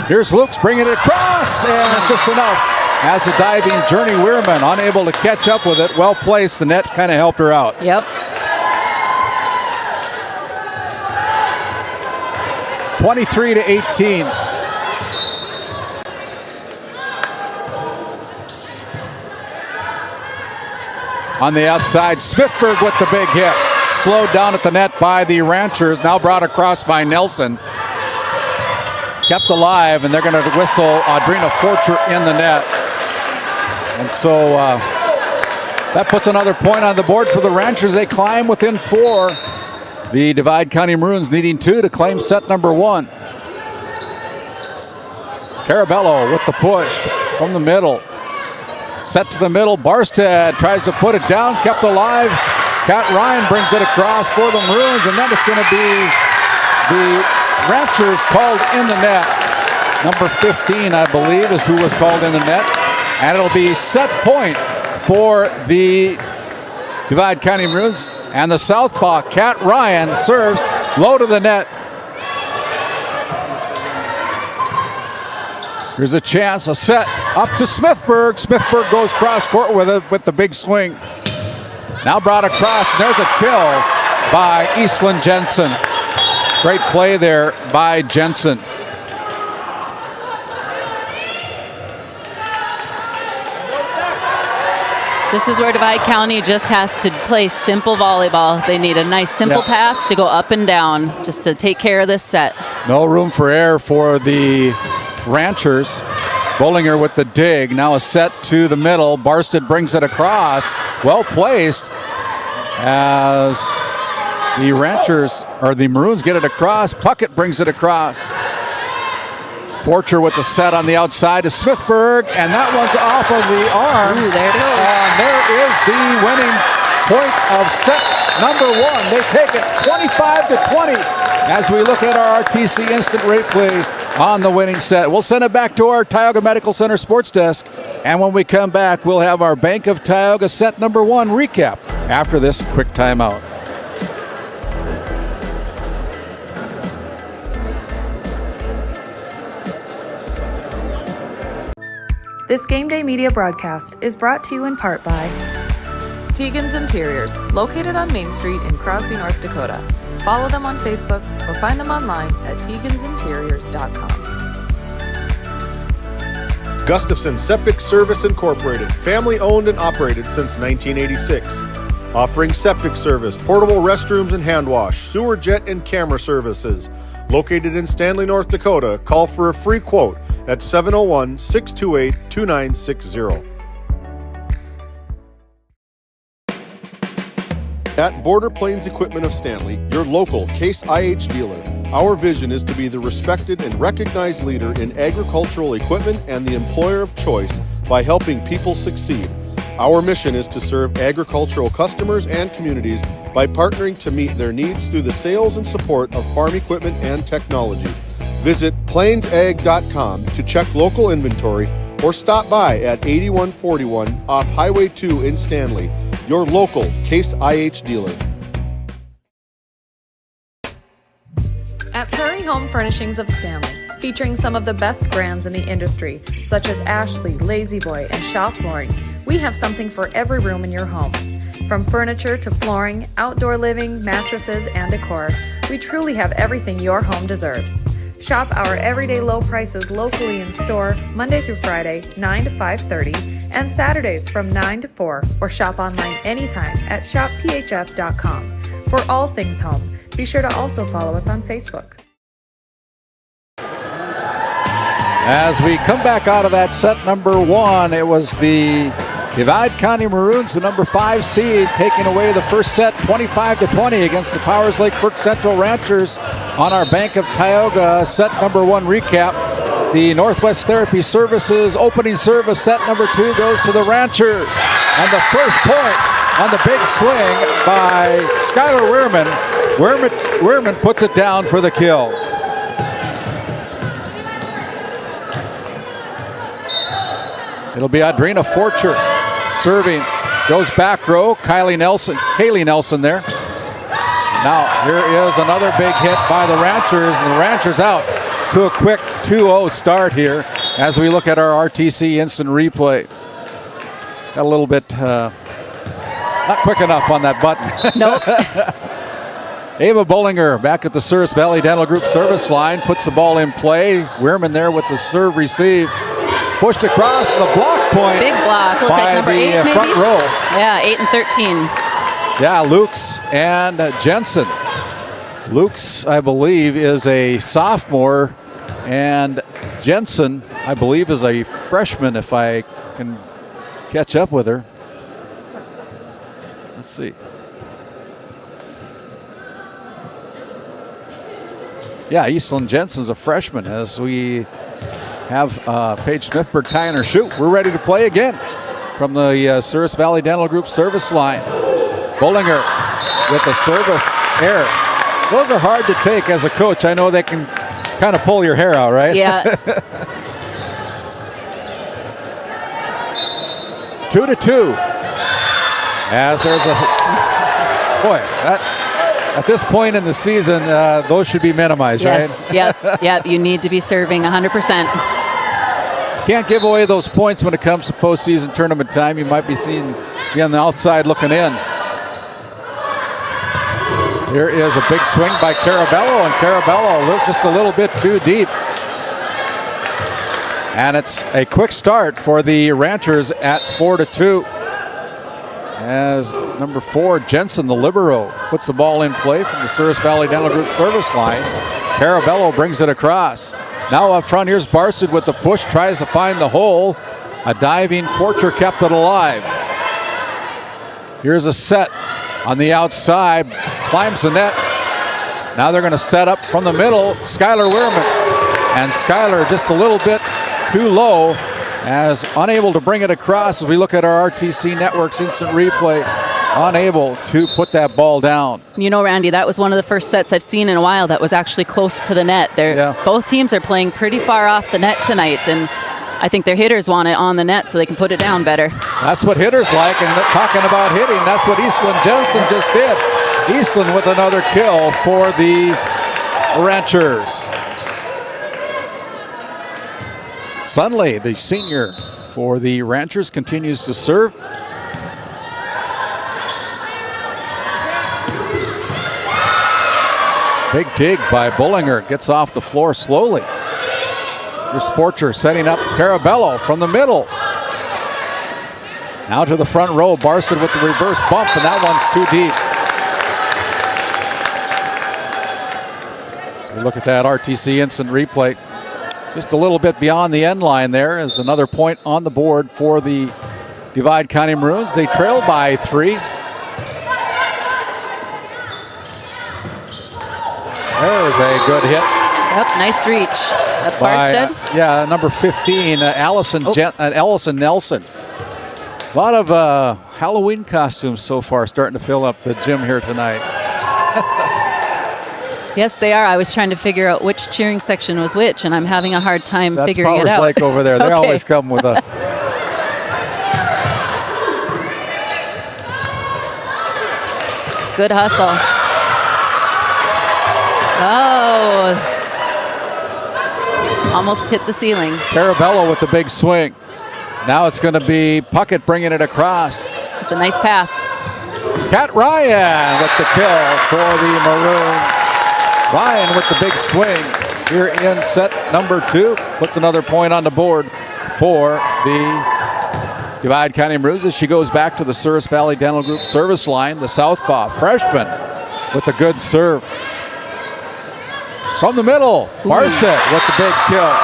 Here's Luke's bringing it across, and just enough. As the diving Journey Weirman, unable to catch up with it, well placed. The net kind of helped her out. Yep. 23-18. On the outside, Smithburg with the big hit. Slowed down at the net by the Ranchers, now brought across by Nelson. Kept alive, and they're going to whistle Audrina Forcher in the net. And so that puts another point on the board for the Ranchers. They climb within 4. The Divide County Maroons needing 2 to claim set number 1. Carabello with the push from the middle. Set to the middle. Barstead tries to put it down, kept alive. Kat Ryan brings it across for the Maroons, and then it's going to be the Ranchers called in the net. Number 15, I believe, is who was called in the net. And it'll be set point for the Divide County Maroons. And the southpaw, Kat Ryan, serves low to the net. Here's a chance, a set up to Smithburg. Smithburg goes cross court with it with the big swing. Now brought across, and there's a kill by Eastland Jensen. Great play there by Jensen. This is where Divide County just has to play simple volleyball. They need a nice simple pass to go up and down just to take care of this set. No room for error for the Ranchers. Bollinger with the dig. Now a set to the middle. Barstead brings it across. Well placed as the Ranchers, or the Maroons, get it across. Puckett brings it across. Forcher with the set on the outside to Smithburg, and that one's off of the arms. Ooh, there it goes. And there is the winning point of set number 1. They take it 25-20 as we look at our RTC instant replay on the winning set. We'll send it back to our Tioga Medical Center sports desk, and when we come back, we'll have our Bank of Tioga set number 1 recap after this quick timeout. This Game Day Media broadcast is brought to you in part by Tegan's Interiors, located on Main Street in Crosby, North Dakota. Follow them on Facebook or find them online at tegansinteriors.com. Gustafson Septic Service Incorporated, family owned and operated since 1986. Offering septic service, portable restrooms and hand wash, sewer jet and camera services. Located in Stanley, North Dakota, call for a free quote at 701-628-2960. At Border Plains Equipment of Stanley, your local Case IH dealer, our vision is to be the respected and recognized leader in agricultural equipment and the employer of choice by helping people succeed. Our mission is to serve agricultural customers and communities by partnering to meet their needs through the sales and support of farm equipment and technology. Visit plainsag.com to check local inventory or stop by at 8141 off Highway 2 in Stanley, your local Case IH dealer. At Prairie Home Furnishings of Stanley, featuring some of the best brands in the industry, such as Ashley, Lazy Boy, and Shaw Flooring, we have something for every room in your home. From furniture to flooring, outdoor living, mattresses, and decor, we truly have everything your home deserves. Shop our everyday low prices locally in store Monday through Friday, 9 to 5:30, and Saturdays from 9 to 4, or shop online anytime at shopphf.com. For all things home, be sure to also follow us on Facebook. As we come back out of that set number 1, it was the Divide County Maroons, the number 5 seed, taking away the first set 25-20 against the Powers Lake Burke Central Ranchers on our Bank of Tioga set number 1 recap. The Northwest Therapy Services opening service set number 2 goes to the Ranchers. And the first point on the big swing by Skylar Wehrman. Wehrman puts it down for the kill. It'll be Audrina Forcher serving. Goes back row. Kaylee Nelson there. Now here is another big hit by the Ranchers, and the Ranchers out to a quick 2-0 start here as we look at our RTC instant replay. Got a little bit not quick enough on that button. Nope. Ava Bollinger back at the Souris Valley Dental Group service line, puts the ball in play. Wehrman there with the serve receive. Pushed across the block point. Big block. Look by like number 8 the maybe? front row. Yeah, 8 and 13. Yeah, Lukes and Jensen. Lukes, I believe, is a sophomore, and Jensen, I believe, is a freshman, if I can catch up with her. Let's see. Yeah, Eastlyn Jensen's a freshman, as we have Paige Smithberg tying her shoot. We're ready to play again from the Souris Valley Dental Group service line. Bollinger with the service error. Those are hard to take as a coach. I know they can kind of pull your hair out, right? Yeah. 2-2. As there's a boy, at this point in the season, those should be minimized, yes, right? Yep. You need to be serving 100%. Can't give away those points when it comes to postseason tournament time. You might be on the outside looking in. Here is a big swing by Carabello, and Carabello just a little bit too deep. And it's a quick start for the Ranchers at 4-2. As number 4, Jensen, the libero, puts the ball in play from the Souris Valley Dental Group service line. Carabello brings it across. Now up front, here's Barsted with the push, tries to find the hole. A diving Forcher kept it alive. Here's a set on the outside, climbs the net. Now they're going to set up from the middle, Skylar Wehrman. And Skylar just a little bit too low, as unable to bring it across as we look at our RTC Network's instant replay. Unable to put that ball down. You know, Randy, that was one of the first sets I've seen in a while that was actually close to the net. Both teams are playing pretty far off the net tonight, and I think their hitters want it on the net so they can put it down better. That's what hitters like, and talking about hitting, that's what Eastlyn Jensen just did. Eastlyn with another kill for the Ranchers. Sunley, the senior for the Ranchers, continues to serve. Big dig by Bollinger, gets off the floor slowly. Here's Forcher setting up Carabello from the middle. Now to the front row, Barsted with the reverse bump, and that one's too deep. So we look at that RTC instant replay. Just a little bit beyond the end line there is another point on the board for the Divide County Maroons. They trail by 3. There's a good hit. Yep, nice reach. That Barsted. Number 15, Allison Nelson. A lot of Halloween costumes so far starting to fill up the gym here tonight. Yes, they are. I was trying to figure out which cheering section was which, and I'm having a hard time figuring it out. That's Powers Lake over there. They always come with a... Good hustle. Oh. Almost hit the ceiling. Carabello with the big swing. Now it's going to be Puckett bringing it across. It's a nice pass. Kat Ryan with the kill for the Maroons. Ryan with the big swing here in set number 2. Puts another point on the board for the Divide County Maroons as she goes back to the Souris Valley Dental Group service line. The southpaw freshman with a good serve. From the middle, Barstead with the big kill.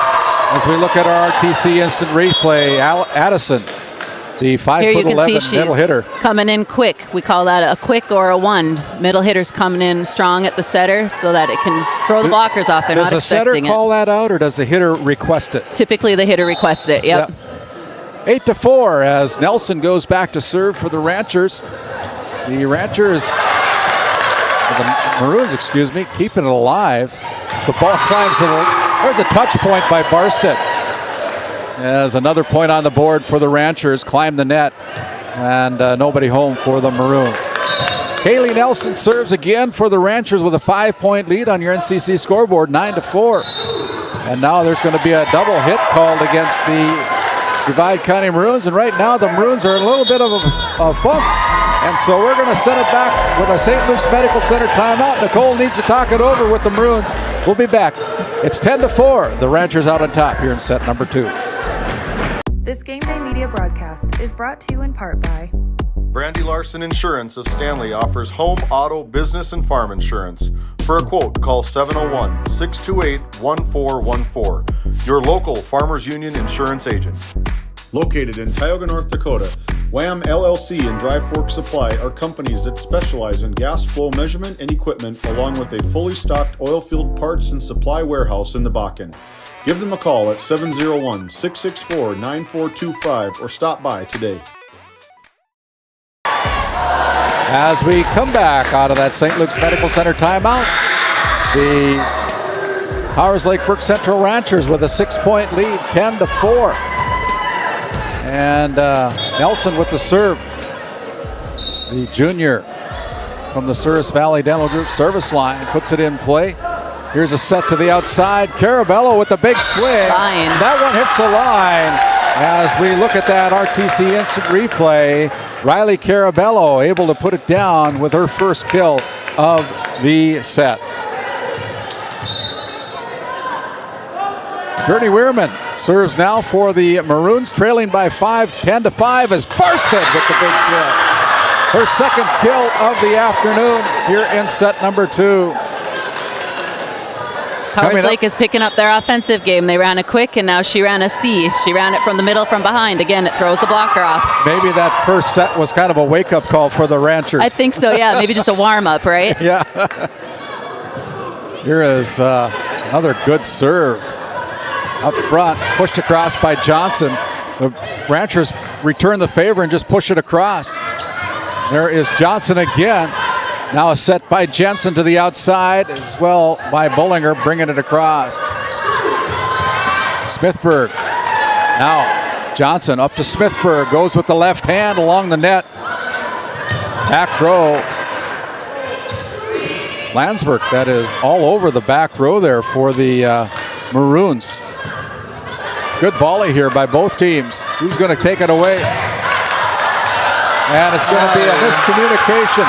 As we look at our RTC instant replay, Addison, the 5'11" middle hitter. Coming in quick. We call that a quick or a 1. Middle hitter's coming in strong at the setter so that it can throw the blockers off. They're not expecting it. Does the setter call that out, or does the hitter request it? Typically the hitter requests it, yep. 8-4 as Nelson goes back to serve for the Ranchers. The Maroons, keeping it alive. As the ball climbs, there's a touch point by Barstead. As another point on the board for the Ranchers, climb the net, and nobody home for the Maroons. Kaylee Nelson serves again for the Ranchers with a 5-point lead on your NCC scoreboard, 9-4. And now there's going to be a double hit called against the Divide County Maroons, and right now the Maroons are in a little bit of a funk. And so we're going to send it back with a St. Luke's Medical Center timeout. Nicole needs to talk it over with the Maroons. We'll be back. It's 10-4. The Ranchers out on top here in set number 2. This GameDay Media broadcast is brought to you in part by Brandy Larson Insurance of Stanley offers home, auto, business, and farm insurance. For a quote, call 701-628-1414. Your local Farmers Union insurance agent. Located in Tioga, North Dakota, Wham LLC and Dry Fork Supply are companies that specialize in gas flow measurement and equipment, along with a fully stocked oil-filled parts and supply warehouse in the Bakken. Give them a call at 701-664-9425 or stop by today. As we come back out of that St. Luke's Medical Center timeout, the Powers Lake Burke Central Ranchers with a 6-point lead, 10-4. And Nelson with the serve. The junior from the Souris Valley Dental Group service line puts it in play. Here's a set to the outside. Carabello with the big swing. That one hits the line. As we look at that RTC instant replay, Riley Carabello able to put it down with her first kill of the set. Brittany Weirman serves now for the Maroons, trailing by 5, 10-5 as Barstead with the big kill. Her second kill of the afternoon here in set number 2. Powers Lake is picking up their offensive game. They ran a quick, and now she ran a C. She ran it from the middle, from behind. Again, it throws the blocker off. Maybe that first set was kind of a wake-up call for the Ranchers. I think so, yeah. Maybe just a warm-up, right? Yeah. Here is another good serve. Up front, pushed across by Johnson. The Ranchers return the favor and just push it across. There is Johnson again. Now a set by Jensen to the outside, as well by Bullinger, bringing it across. Smithburg. Now Johnson up to Smithburg, goes with the left hand along the net. Back row. Landsberg, that is all over the back row there for the Maroons. Good volley here by both teams. Who's going to take it away? And it's going to be a miscommunication.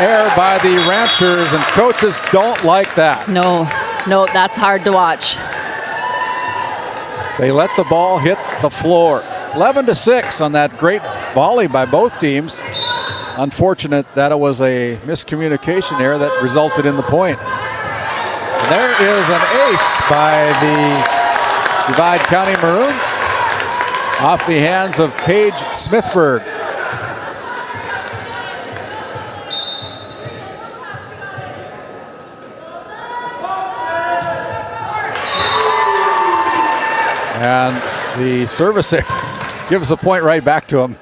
Error by the Ranchers, and coaches don't like that. No, that's hard to watch. They let the ball hit the floor. 11-6 on that great volley by both teams. Unfortunate that it was a miscommunication error that resulted in the point. And there is an ace by the Divide County Maroons off the hands of Paige Smithburg. And the service gives a point right back to him.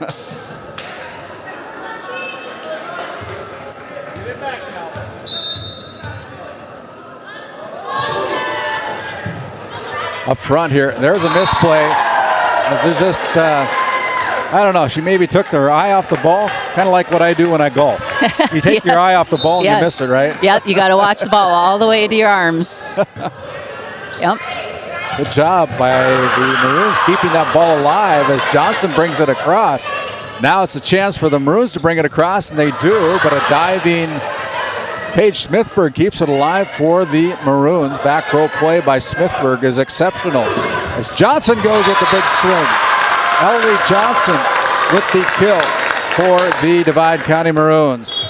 Up front here, there's a misplay. There's just, I don't know, she maybe took her eye off the ball, kind of like what I do when I golf. You take your eye off the ball and you miss it, right? Yep, you got to watch the ball all the way to your arms. Yep. Good job by the Maroons keeping that ball alive as Johnson brings it across. Now it's a chance for the Maroons to bring it across, and they do, but a diving Paige Smithberg keeps it alive for the Maroons. Back row play by Smithberg is exceptional. As Johnson goes with the big swing. Ellery Johnson with the kill for the Divide County Maroons.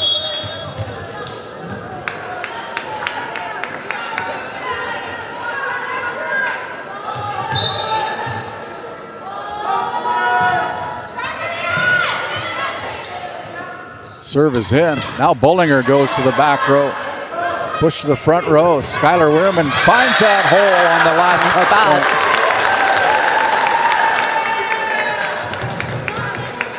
Serve is in. Now Bollinger goes to the back row. Push to the front row. Skylar Wehrman finds that hole on the last touchdown.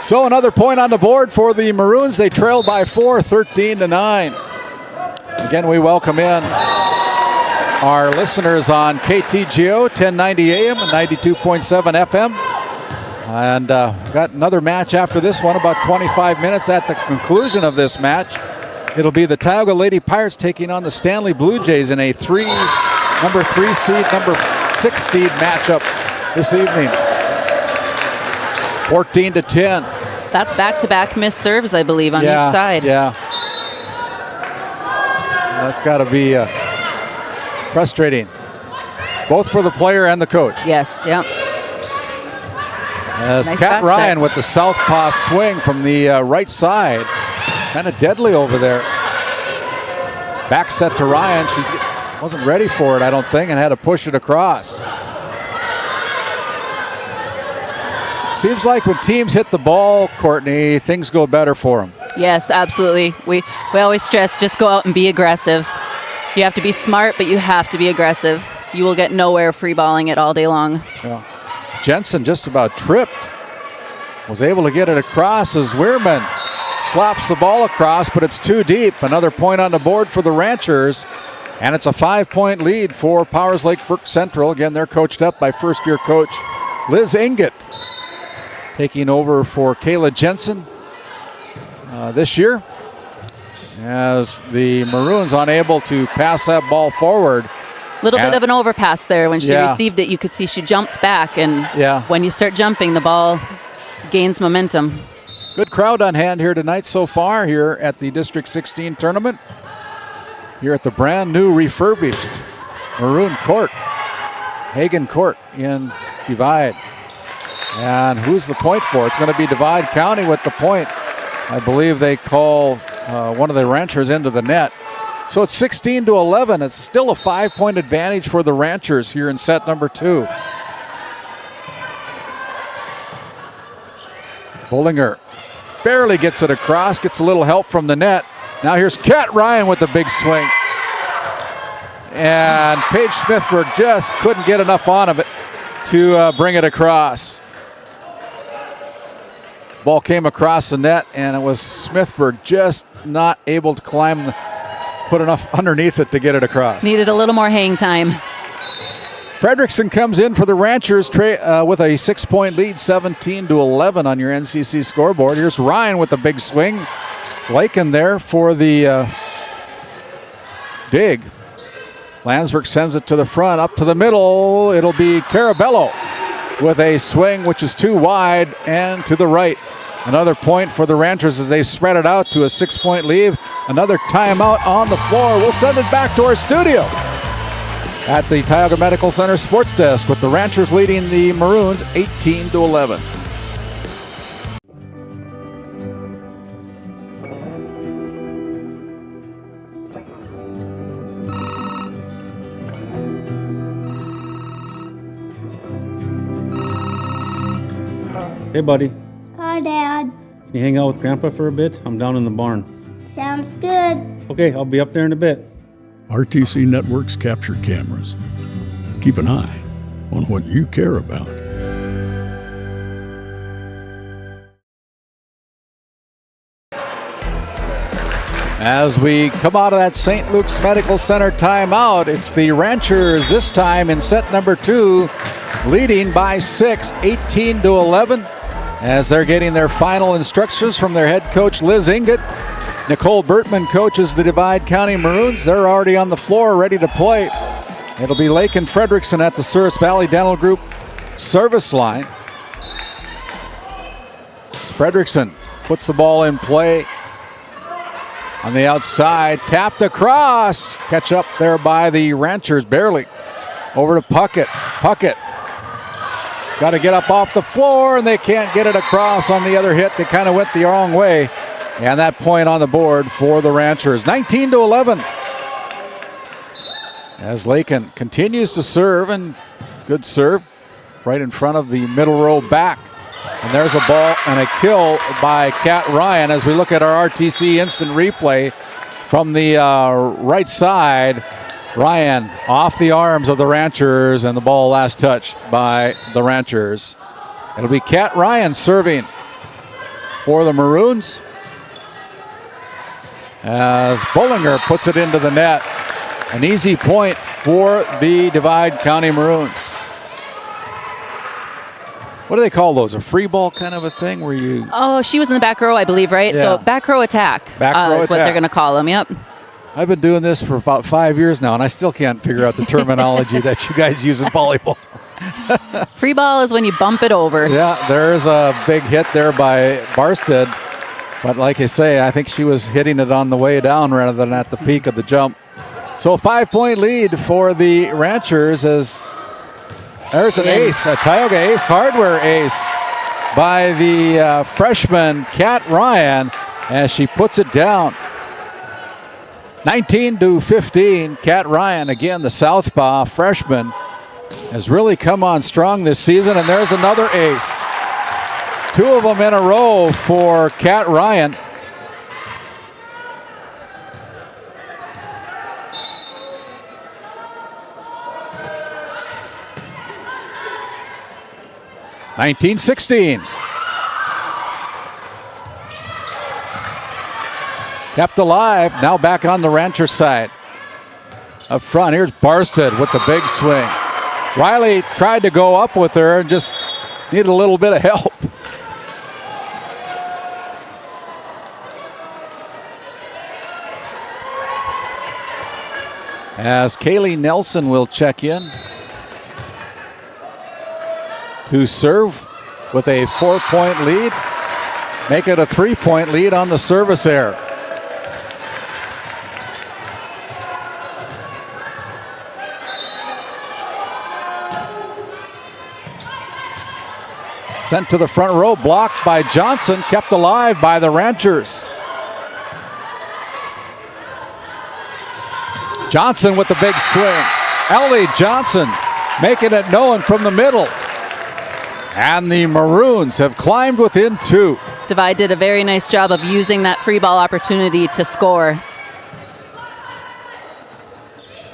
So another point on the board for the Maroons. They trailed by 4, 13-9. Again, we welcome in our listeners on KTGO 1090 AM and 92.7 FM. And got another match after this one, about 25 minutes at the conclusion of this match. It'll be the Tioga Lady Pirates taking on the Stanley Blue Jays in a number 3 seed, number 6 seed matchup this evening. 14-10. That's back-to-back missed serves, I believe, on each side. Yeah. That's got to be frustrating, both for the player and the coach. Yes, yep. As Nice Kat back Ryan set. with the southpaw swing from the right side. Kind of deadly over there. Back set to Ryan. She wasn't ready for it, I don't think, and had to push it across. Seems like when teams hit the ball, Courtney, things go better for them. Yes, absolutely. We always stress, just go out and be aggressive. You have to be smart, but you have to be aggressive. You will get nowhere free balling it all day long. Yeah. Jensen just about tripped. Was able to get it across as Wehrman slaps the ball across, but it's too deep. Another point on the board for the Ranchers, and it's a 5-point lead for Powers Lake Burke Central. Again, they're coached up by first-year coach Liz Inget, taking over for Kayla Jensen this year, as the Maroons unable to pass that ball forward. Little bit of an overpass there. When she Yeah. received it, you could see she jumped back, and Yeah. when you start jumping, the ball gains momentum. Good crowd on hand here tonight so far here at the District 16 tournament. Here at the brand new refurbished Maroon Court, Hagen Court in Divide. And who's the point for? It's going to be Divide County with the point. I believe they call one of the Ranchers into the net. So it's 16-11. It's still a 5-point advantage for the Ranchers here in set number 2. Bollinger barely gets it across, gets a little help from the net. Now here's Kat Ryan with the big swing. And Paige Smithberg just couldn't get enough on of it to bring it across. Ball came across the net, and it was Smithberg just not able to put enough underneath it to get it across. Needed a little more hang time. Fredrickson comes in for the Ranchers with a 6-point lead, 17-11 on your NCC scoreboard. Here's Ryan with the big swing. Lakin there for the dig. Landsberg sends it to the front, up to the middle. It'll be Carabello with a swing which is too wide and to the right. Another point for the Ranchers as they spread it out to a 6-point lead. Another timeout on the floor. We'll send it back to our studio at the Tioga Medical Center Sports Desk with the Ranchers leading the Maroons 18-11. Hey, buddy. Hi, Dad. Can you hang out with Grandpa for a bit? I'm down in the barn. Sounds good. Okay, I'll be up there in a bit. RTC Networks capture cameras. Keep an eye on what you care about. As we come out of that St. Luke's Medical Center timeout, it's the Ranchers this time in set number 2, leading by 6, 18-11, as they're getting their final instructions from their head coach Liz Inget. Nicole Bertman coaches the Divide County Maroons. They're already on the floor ready to play. It'll be Lakin Fredrickson at the Souris Valley Dental Group service line. Fredrickson puts the ball in play. On the outside, tapped across. Catch up there by the Ranchers, barely. Over to Puckett. Puckett got to get up off the floor, and they can't get it across on the other hit. They kind of went the wrong way. And that point on the board for the Ranchers, 19-11. As Lakin continues to serve, and good serve right in front of the middle row back. And there's a ball and a kill by Kat Ryan as we look at our RTC instant replay from the right side. Ryan off the arms of the Ranchers, and the ball last touched by the Ranchers. It'll be Kat Ryan serving for the Maroons as Bullinger puts it into the net. An easy point for the Divide County Maroons. What do they call those? A free ball kind of a thing where you... Oh, she was in the back row, I believe, right? Yeah. So back row attack Back row is what attack. they're going to call them, yep. I've been doing this for about 5 years now, and I still can't figure out the terminology that you guys use in volleyball. Free ball is when you bump it over. Yeah, there's a big hit there by Barstead. But like I say, I think she was hitting it on the way down rather than at the peak of the jump. So a 5-point lead for the Ranchers as there's an ace, a Tioga ace, hardware ace by the freshman Kat Ryan as she puts it down. 19-15, Kat Ryan, again the southpaw freshman, has really come on strong this season, and there's another ace. 2 of them in a row for Kat Ryan. (19-16). Kept alive, now back on the Rancher side. Up front, here's Barstead with the big swing. Riley tried to go up with her and just needed a little bit of help. As Kaylee Nelson will check in to serve with a 4-point lead. Make it a 3-point lead on the service error. Sent to the front row, blocked by Johnson, kept alive by the Ranchers. Johnson with the big swing. Ellie Johnson making it known from the middle. And the Maroons have climbed within 2. Divide did a very nice job of using that free ball opportunity to score.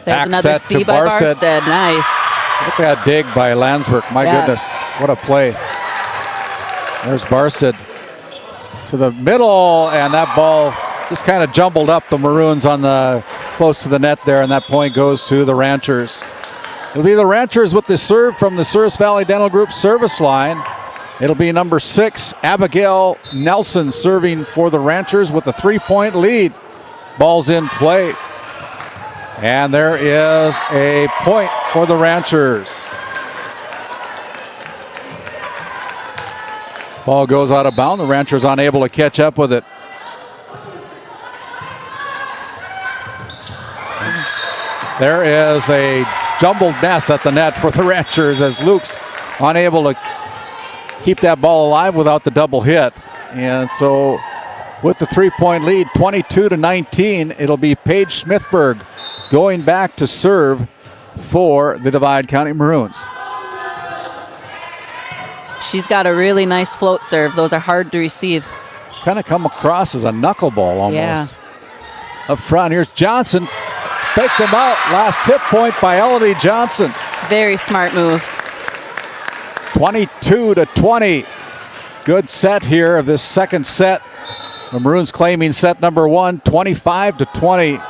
There's Back another set C to by Barstead. Barstead. Nice. Look at that dig by Landsberg. My goodness, what a play. There's Barstead to the middle, and that ball just kind of jumbled up the Maroons on the close to the net there, and that point goes to the Ranchers. It'll be the Ranchers with the serve from the Souris Valley Dental Group service line. It'll be number 6, Abigail Nelson, serving for the Ranchers with a 3-point lead. Ball's in play. And there is a point for the Ranchers. Ball goes out of bounds. The Ranchers unable to catch up with it. There is a jumbled mess at the net for the Ranchers as Luke's unable to keep that ball alive without the double hit. And so with the 3-point lead, 22-19, it'll be Paige Smithberg going back to serve for the Divide County Maroons. She's got a really nice float serve. Those are hard to receive. Kind of come across as a knuckleball almost. Yeah. Up front, here's Johnson. Faked them out. Last tip point by Elodie Johnson. Very smart move. 22-20. Good set here of this second set. The Maroons claiming set number 1, 25-20.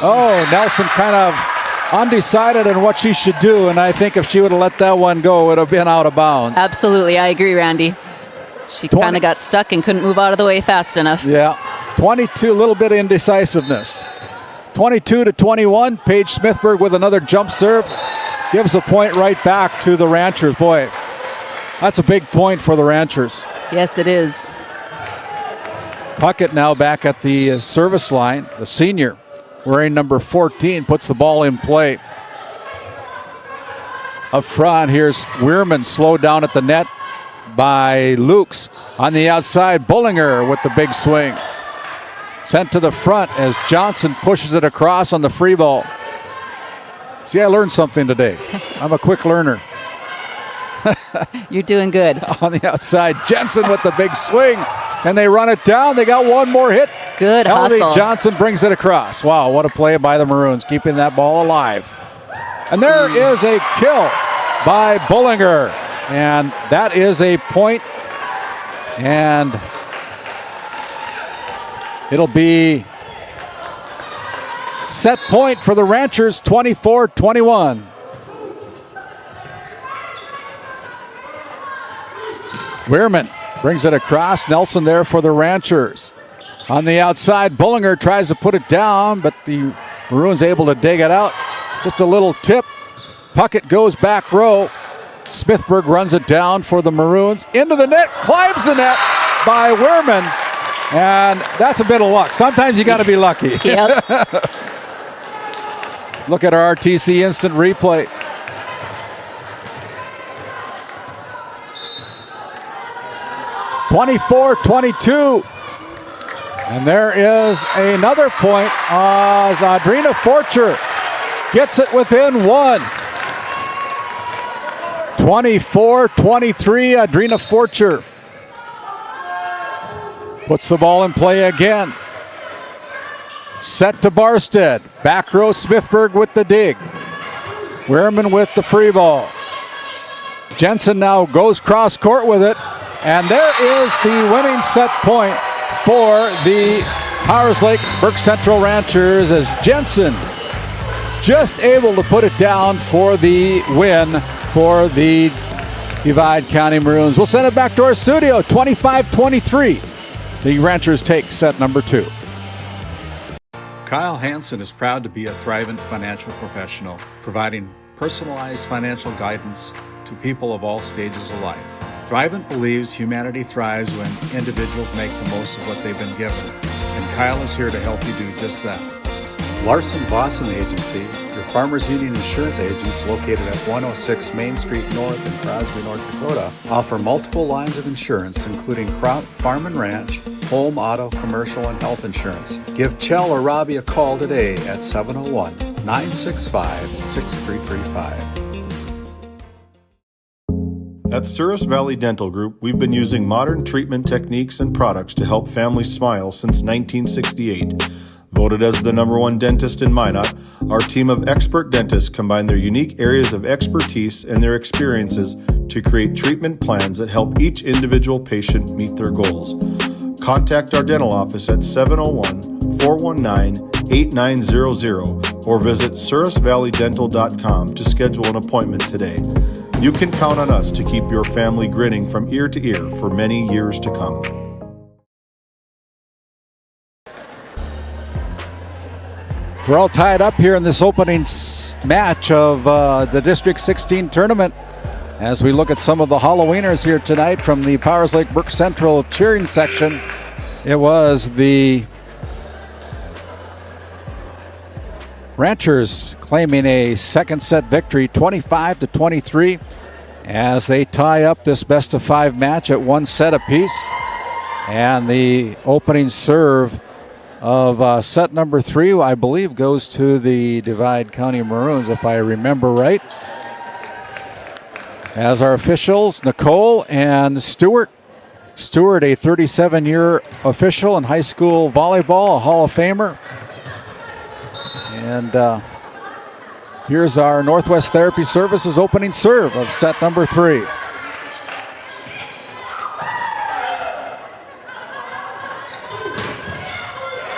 Oh, Nelson kind of undecided on what she should do, and I think if she would have let that one go, it would have been out of bounds. Absolutely, I agree, Randy. She kind of got stuck and couldn't move out of the way fast enough. Yeah, 22, a little bit of indecisiveness. 22-21, Paige Smithberg with another jump serve. Gives a point right back to the Ranchers. Boy, that's a big point for the Ranchers. Yes, it is. Puckett now back at the service line. The senior, wearing number 14, puts the ball in play. Up front, here's Weirman, slowed down at the net by Lukes. On the outside, Bullinger with the big swing. Sent to the front as Johnson pushes it across on the free ball. See, I learned something today. I'm a quick learner. You're doing good. On the outside, Jensen with the big swing, and they run it down. They got one more hit. Good Ellie hustle. Johnson brings it across. Wow, what a play by the Maroons, keeping that ball alive. And there is a kill by Bullinger, and that is a point, and it'll be set point for the Ranchers, 24-21. Weirman brings it across. Nelson there for the Ranchers. On the outside, Bullinger tries to put it down, but the Maroons able to dig it out. Just a little tip. Puckett goes back row. Smithburg runs it down for the Maroons. Into the net, climbs the net by Weirman. And that's a bit of luck. Sometimes you got to be lucky. Yep. Look at our RTC instant replay. (24-22). And there is another point as Adrina Forcher gets it within one. 24-23, Adrina Forcher puts the ball in play again. Set to Barstead. Back row, Smithburg with the dig. Weirman with the free ball. Jensen now goes cross court with it. And there is the winning set point for the Powers Lake Burke Central Ranchers as Jensen just able to put it down for the win for the Divide County Maroons. We'll send it back to our studio, 25-23. The Ranchers take set number 2. Kyle Hansen is proud to be a thrivent financial professional, providing personalized financial guidance to people of all stages of life. Thrivent believes humanity thrives when individuals make the most of what they've been given, and Kyle is here to help you do just that. Larson Boston Agency, your Farmers Union insurance agents located at 106 Main Street North in Crosby, North Dakota, offer multiple lines of insurance, including crop, farm and ranch, home, auto, commercial, and health insurance. Give Chell or Robbie a call today at 701-965-6335. At Souris Valley Dental Group, we've been using modern treatment techniques and products to help families smile since 1968. Voted as the #1 dentist in Minot, our team of expert dentists combine their unique areas of expertise and their experiences to create treatment plans that help each individual patient meet their goals. Contact our dental office at 701-419-8900 or visit sourisvalleydental.com to schedule an appointment today. You can count on us to keep your family grinning from ear to ear for many years to come. We're all tied up here in this opening match of the District 16 tournament as we look at some of the Halloweeners here tonight from the Powers Lake Burke Central cheering section. It was the Ranchers claiming a second set victory, 25-23, as they tie up this best of 5 match at 1 set apiece. And the opening serve of set number 3, I believe, goes to the Divide County Maroons, if I remember right. As our officials, Nicole and Stewart. Stewart, a 37-year official in high school volleyball, a Hall of Famer. And here's our Northwest Therapy Services opening serve of set number 3.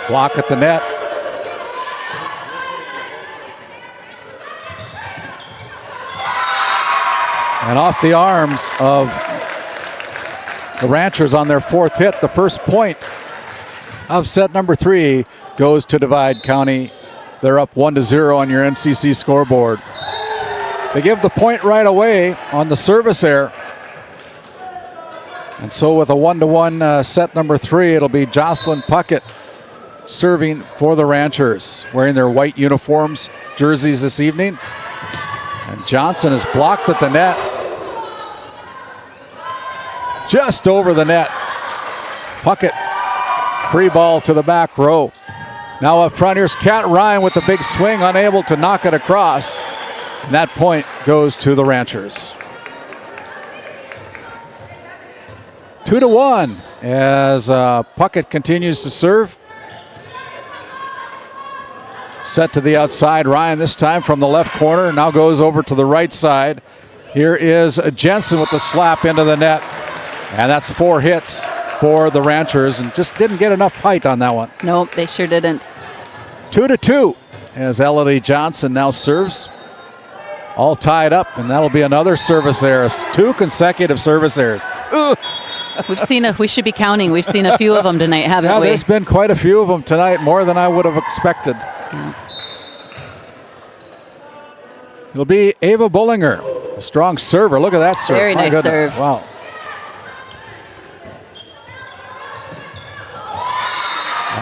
Block at the net. And off the arms of the Ranchers on their 4th hit, the first point of set number 3 goes to Divide County. They're up 1-0 on your NCC scoreboard. They give the point right away on the service error. And so with a 1-1 set number 3, it'll be Jocelyn Puckett serving for the Ranchers, wearing their white uniforms, jerseys this evening. And Johnson is blocked at the net. Just over the net. Puckett, free ball to the back row. Now up front, here's Kat Ryan with the big swing, unable to knock it across. And that point goes to the Ranchers. 2-1 as Puckett continues to serve. Set to the outside, Ryan this time from the left corner, now goes over to the right side. Here is Jensen with the slap into the net. And that's 4 hits for the Ranchers, and just didn't get enough height on that one. Nope, they sure didn't. 2-2 as Elodie Johnson now serves. All tied up, and that'll be another service error. 2 consecutive service errors. Ugh. We should be counting. We've seen a few of them tonight, haven't we? There's been quite a few of them tonight, more than I would have expected. Yeah. It'll be Ava Bullinger, a strong server. Look at that serve. Very My nice goodness. serve. Wow.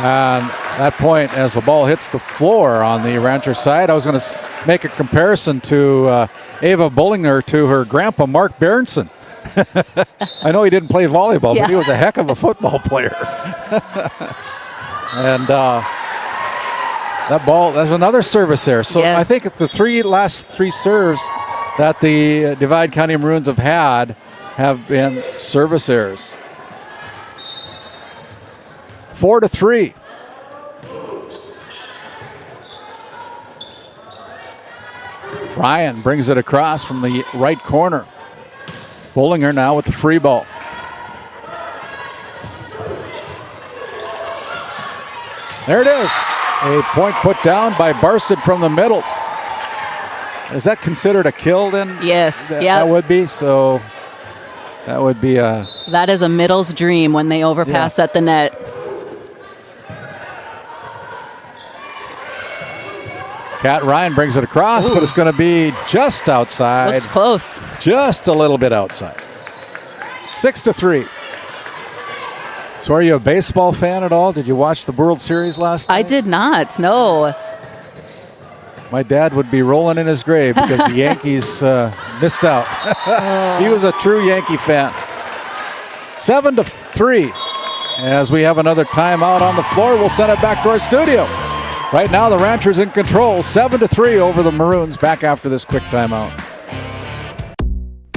And that point, as the ball hits the floor on the Rancher side, I was going to make a comparison to Ava Bullinger to her grandpa, Mark Berenson. I know he didn't play volleyball, but he was a heck of a football player. And that ball, that's another service there. So I think the last three serves that the Divide County Maroons have been service errors. 4-3. Ryan brings it across from the right corner. Bullinger now with the free ball. There it is. A point put down by Barsted from the middle. Is that considered a kill then? Yes. That would be. So that would be a... That is a middle's dream when they overpass at the net. Kat Ryan brings it across, but it's going to be just outside. Looks close. Just a little bit outside. 6-3. So are you a baseball fan at all? Did you watch the World Series last night? I did not, no. My dad would be rolling in his grave because the Yankees missed out. He was a true Yankee fan. 7-3. As we have another timeout on the floor, we'll send it back to our studio. Right now, the Ranchers in control, 7-3 over the Maroons. Back after this quick timeout.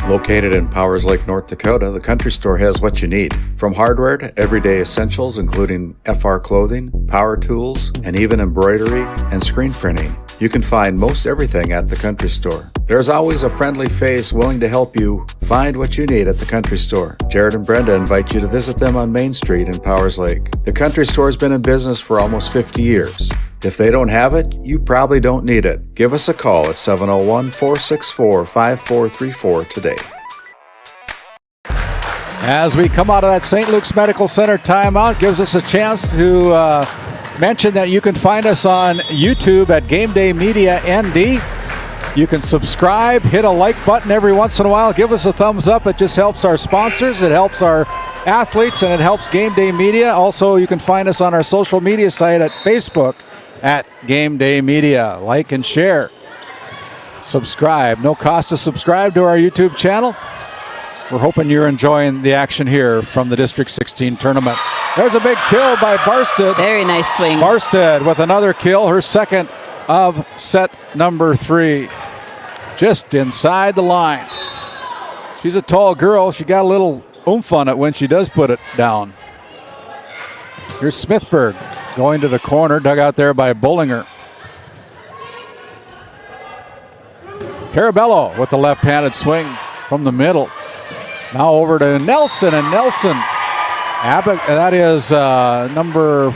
Located in Powers Lake, North Dakota, the Country Store has what you need. From hardware to everyday essentials, including FR clothing, power tools, and even embroidery and screen printing. You can find most everything at the Country Store. There's always a friendly face willing to help you find what you need at the Country Store. Jared and Brenda invite you to visit them on Main Street in Powers Lake. The Country Store has been in business for almost 50 years. If they don't have it, you probably don't need it. Give us a call at 701-464-5434 today. As we come out of that St. Luke's Medical Center timeout, gives us a chance to mention that you can find us on YouTube at GameDay Media ND. You can subscribe, hit a like button every once in a while, give us a thumbs up. It just helps our sponsors, it helps our athletes, and it helps GameDay Media. Also, you can find us on our social media site at Facebook at GameDay Media. Like and share. Subscribe. No cost to subscribe to our YouTube channel. We're hoping you're enjoying the action here from the District 16 tournament. There's a big kill by Barsted. Very nice swing. Barsted with another kill, her second of set number 3. Just inside the line. She's a tall girl. She got a little oomph on it when she does put it down. Here's Smithburg going to the corner, dug out there by Bullinger. Carabello with the left-handed swing from the middle. Now over to Nelson, and Nelson, that is number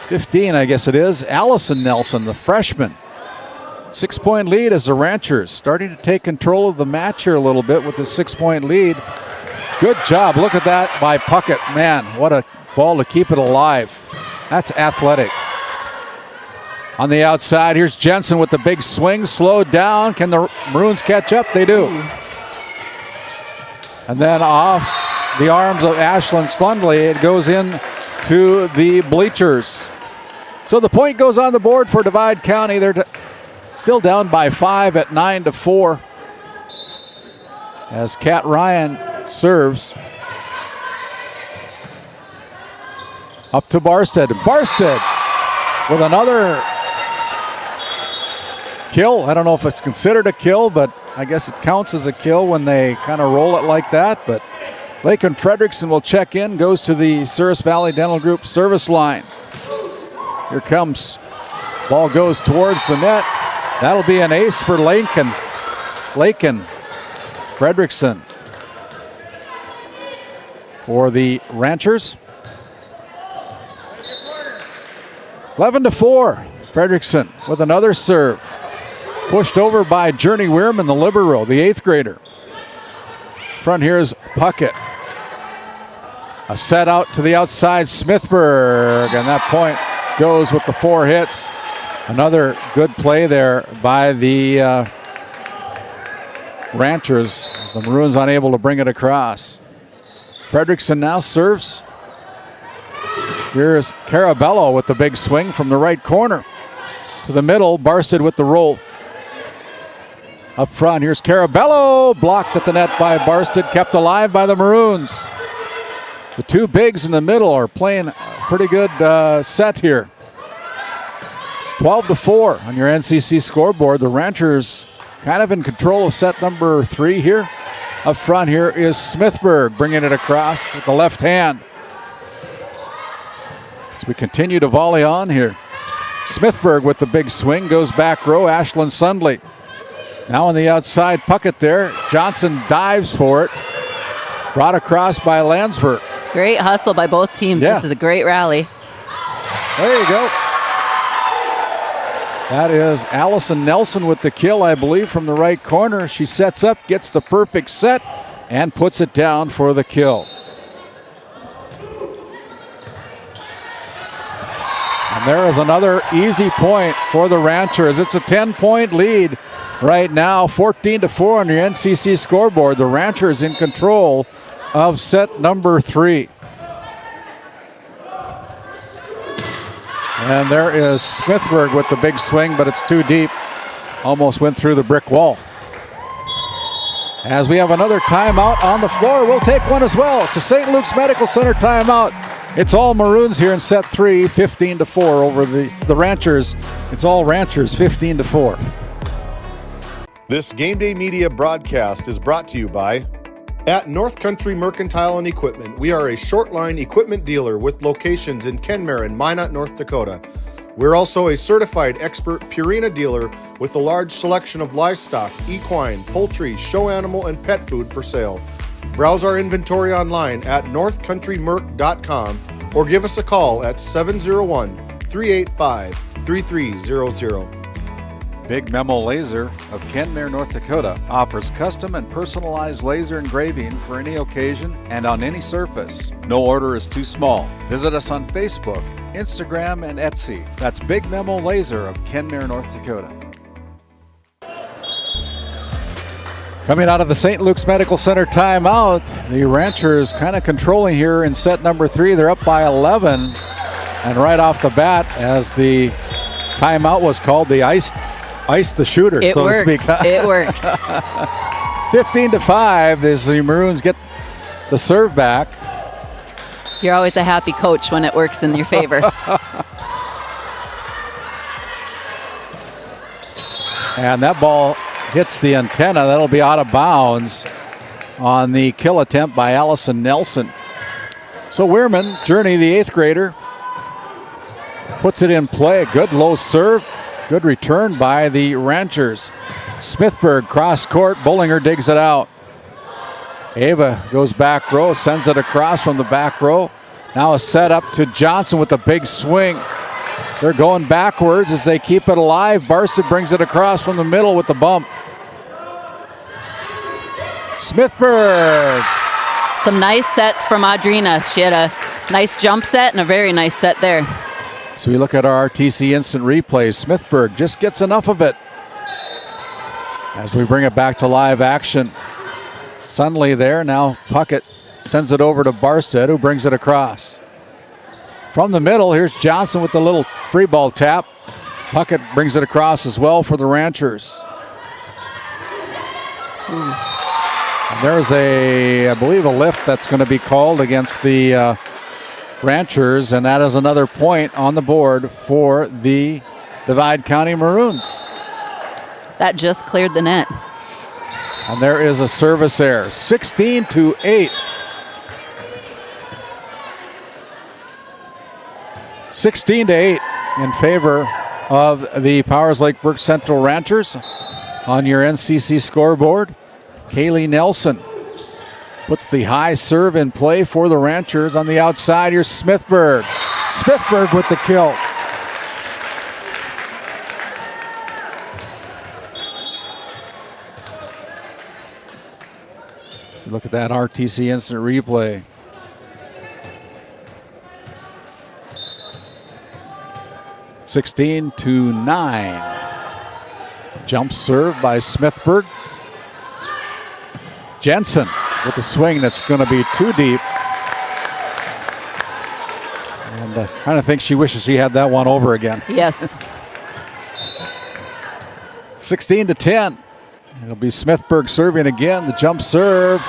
15, I guess it is. Allison Nelson, the freshman. 6-point lead as the Ranchers starting to take control of the match here a little bit with the 6-point lead. Good job. Look at that by Puckett. Man, what a ball to keep it alive. That's athletic. On the outside, here's Jensen with the big swing. Slowed down. Can the Maroons catch up? They do. And then off the arms of Ashlyn Stanley, it goes in to the bleachers. So the point goes on the board for Divide County. They're still down by 5 at 9-4. As Kat Ryan serves. Up to Barstead. Barstead with another kill. I don't know if it's considered a kill, but I guess it counts as a kill when they kind of roll it like that. But Lakin Fredrickson will check in, goes to the Souris Valley Dental Group service line. Here comes. Ball goes towards the net. That'll be an ace for Lakin Fredrickson for the Ranchers. 11-4. Fredrickson with another serve. Pushed over by Journey Weirman, the libero, the 8th grader. Front here is Puckett. A set out to the outside, Smithburg, and that point goes with the 4 hits. Another good play there by the Ranchers, as the Maroons unable to bring it across. Fredrickson now serves. Here's Carabello with the big swing from the right corner. To the middle, Barstead with the roll. Up front, here's Carabello, blocked at the net by Barstead, kept alive by the Maroons. The two bigs in the middle are playing a pretty good set here. 12-4 on your NCC scoreboard. The Ranchers kind of in control of set number 3 here. Up front here is Smithburg bringing it across with the left hand. As we continue to volley on here. Smithburg with the big swing, goes back row, Ashlyn Sundley. Now on the outside, Puckett there. Johnson dives for it. Brought across by Lansford. Great hustle by both teams. Yeah. This is a great rally. There you go. That is Allison Nelson with the kill, I believe, from the right corner. She sets up, gets the perfect set, and puts it down for the kill. And there is another easy point for the Ranchers. It's a 10-point lead right now, 14-4 on your NCC scoreboard. The Ranchers in control of set number 3. And there is Smithburg with the big swing, but it's too deep. Almost went through the brick wall. As we have another timeout on the floor, we'll take one as well. It's a St. Luke's Medical Center timeout. It's all Maroons here in set 3, 15-4 over the Ranchers. It's all Ranchers, 15-4. This GameDay Media broadcast is brought to you by at North Country Mercantile and Equipment. We are a short line equipment dealer with locations in Kenmare and Minot, North Dakota. We're also a certified expert Purina dealer with a large selection of livestock, equine, poultry, show animal, and pet food for sale. Browse our inventory online at northcountrymerc.com or give us a call at 701-385-3300. Big Memo Laser of Kenmare, North Dakota offers custom and personalized laser engraving for any occasion and on any surface. No order is too small. Visit us on Facebook, Instagram, and Etsy. That's Big Memo Laser of Kenmare, North Dakota. Coming out of the St. Luke's Medical Center timeout, the Ranchers kind of controlling here in set number 3. They're up by 11. And right off the bat, as the timeout was called, the ice the shooter, it so worked. to speak. It worked. 15-5 as the Maroons get the serve back. You're always a happy coach when it works in your favor. And that ball hits the antenna. That'll be out of bounds on the kill attempt by Allison Nelson. So Weirman, Journey, the 8th grader, puts it in play. Good low serve. Good return by the Ranchers. Smithburg cross court. Bullinger digs it out. Ava goes back row, sends it across from the back row. Now a set up to Johnson with a big swing. They're going backwards as they keep it alive. Barstead brings it across from the middle with the bump. Smithburg. Some nice sets from Audrina. She had a nice jump set and a very nice set there. So we look at our RTC instant replay. Smithburg just gets enough of it as we bring it back to live action. Stanley there. Now Puckett sends it over to Barstead, who brings it across. From the middle, here's Johnson with the little free ball tap. Puckett brings it across as well for the Ranchers. And there's I believe a lift that's going to be called against the Ranchers, and that is another point on the board for the Divide County Maroons. That just cleared the net. And there is a service error. 16-8. 16-8 in favor of the Powers Lake Burke Central Ranchers. On your NCC scoreboard, Kaylee Nelson puts the high serve in play for the Ranchers. On the outside, here's Smithburg. Smithburg with the kill. Look at that RTC instant replay. (16-9). Jump serve by Smithburg. Jensen with a swing that's going to be too deep. And I kind of think she wishes she had that one over again. Yes. 16-10. It'll be Smithburg serving again. The jump serve.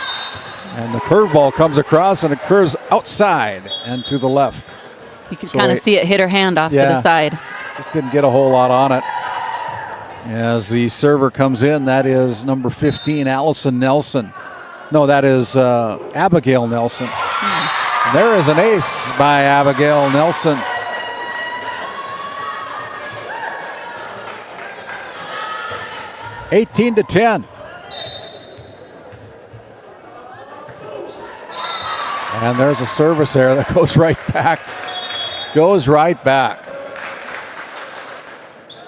And the curveball comes across and it curves outside and to the left. You can kind of see it hit her hand off to the side. Just didn't get a whole lot on it. As the server comes in, that is number 15, Allison Nelson. No, that is Abigail Nelson. There is an ace by Abigail Nelson. (18-10). And there's a service error that goes right back. Goes right back.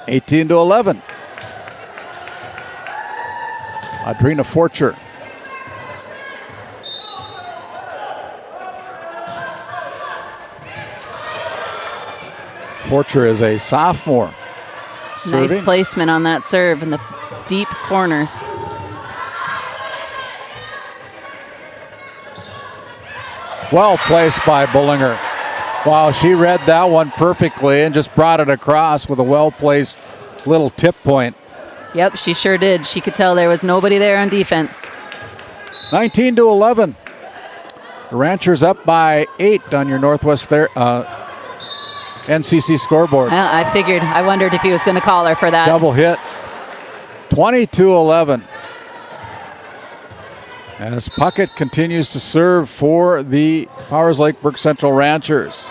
18-11. Adrina Forcher. Forcher is a sophomore. Nice Serving. placement on that serve in the deep corners. Well placed by Bullinger. Wow, she read that one perfectly and just brought it across with a well-placed little tip point. Yep, she sure did. She could tell there was nobody there on defense. 19-11. The Ranchers up by 8 on your Northwest NCC scoreboard. Well, I wondered if he was going to call her for that. Double hit. 22-11. As Puckett continues to serve for the Powers Lake Burke Central Ranchers.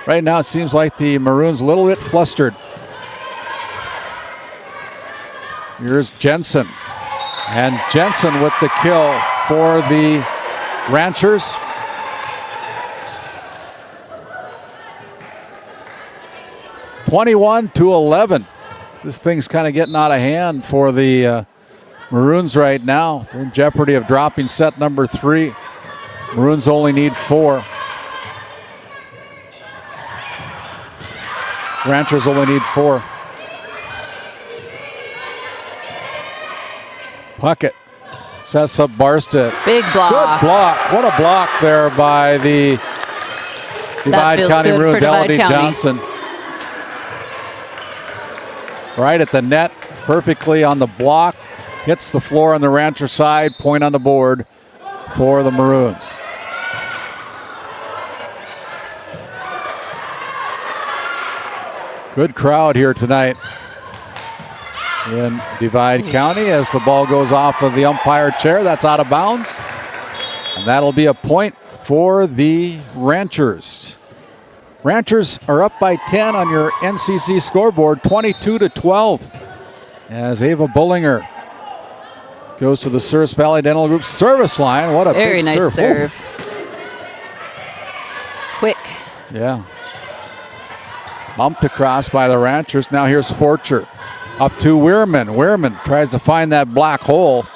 Right now it seems like the Maroons a little bit flustered. Here's Jensen. And Jensen with the kill for the Ranchers. (21-11). This thing's kind of getting out of hand for the Maroons right now. They're in jeopardy of dropping set number 3. Maroons only need 4. Ranchers only need 4. Puckett sets up Barstead. Big block. Good block. What a block there by the Divide County Maroons, Elodie Johnson. Right at the net, perfectly on the block. Hits the floor on the Rancher side. Point on the board for the Maroons. Good crowd here tonight in Divide County as the ball goes off of the umpire chair. That's out of bounds. And that'll be a point for the Ranchers. Ranchers are up by 10 on your NCC scoreboard, 22-12. As Ava Bullinger goes to the Souris Valley Dental Group service line. What a very big nice serve. Quick. Yeah. Bumped across by the Ranchers. Now here's Forcher. Up to Weirman. Weirman tries to find that black hole.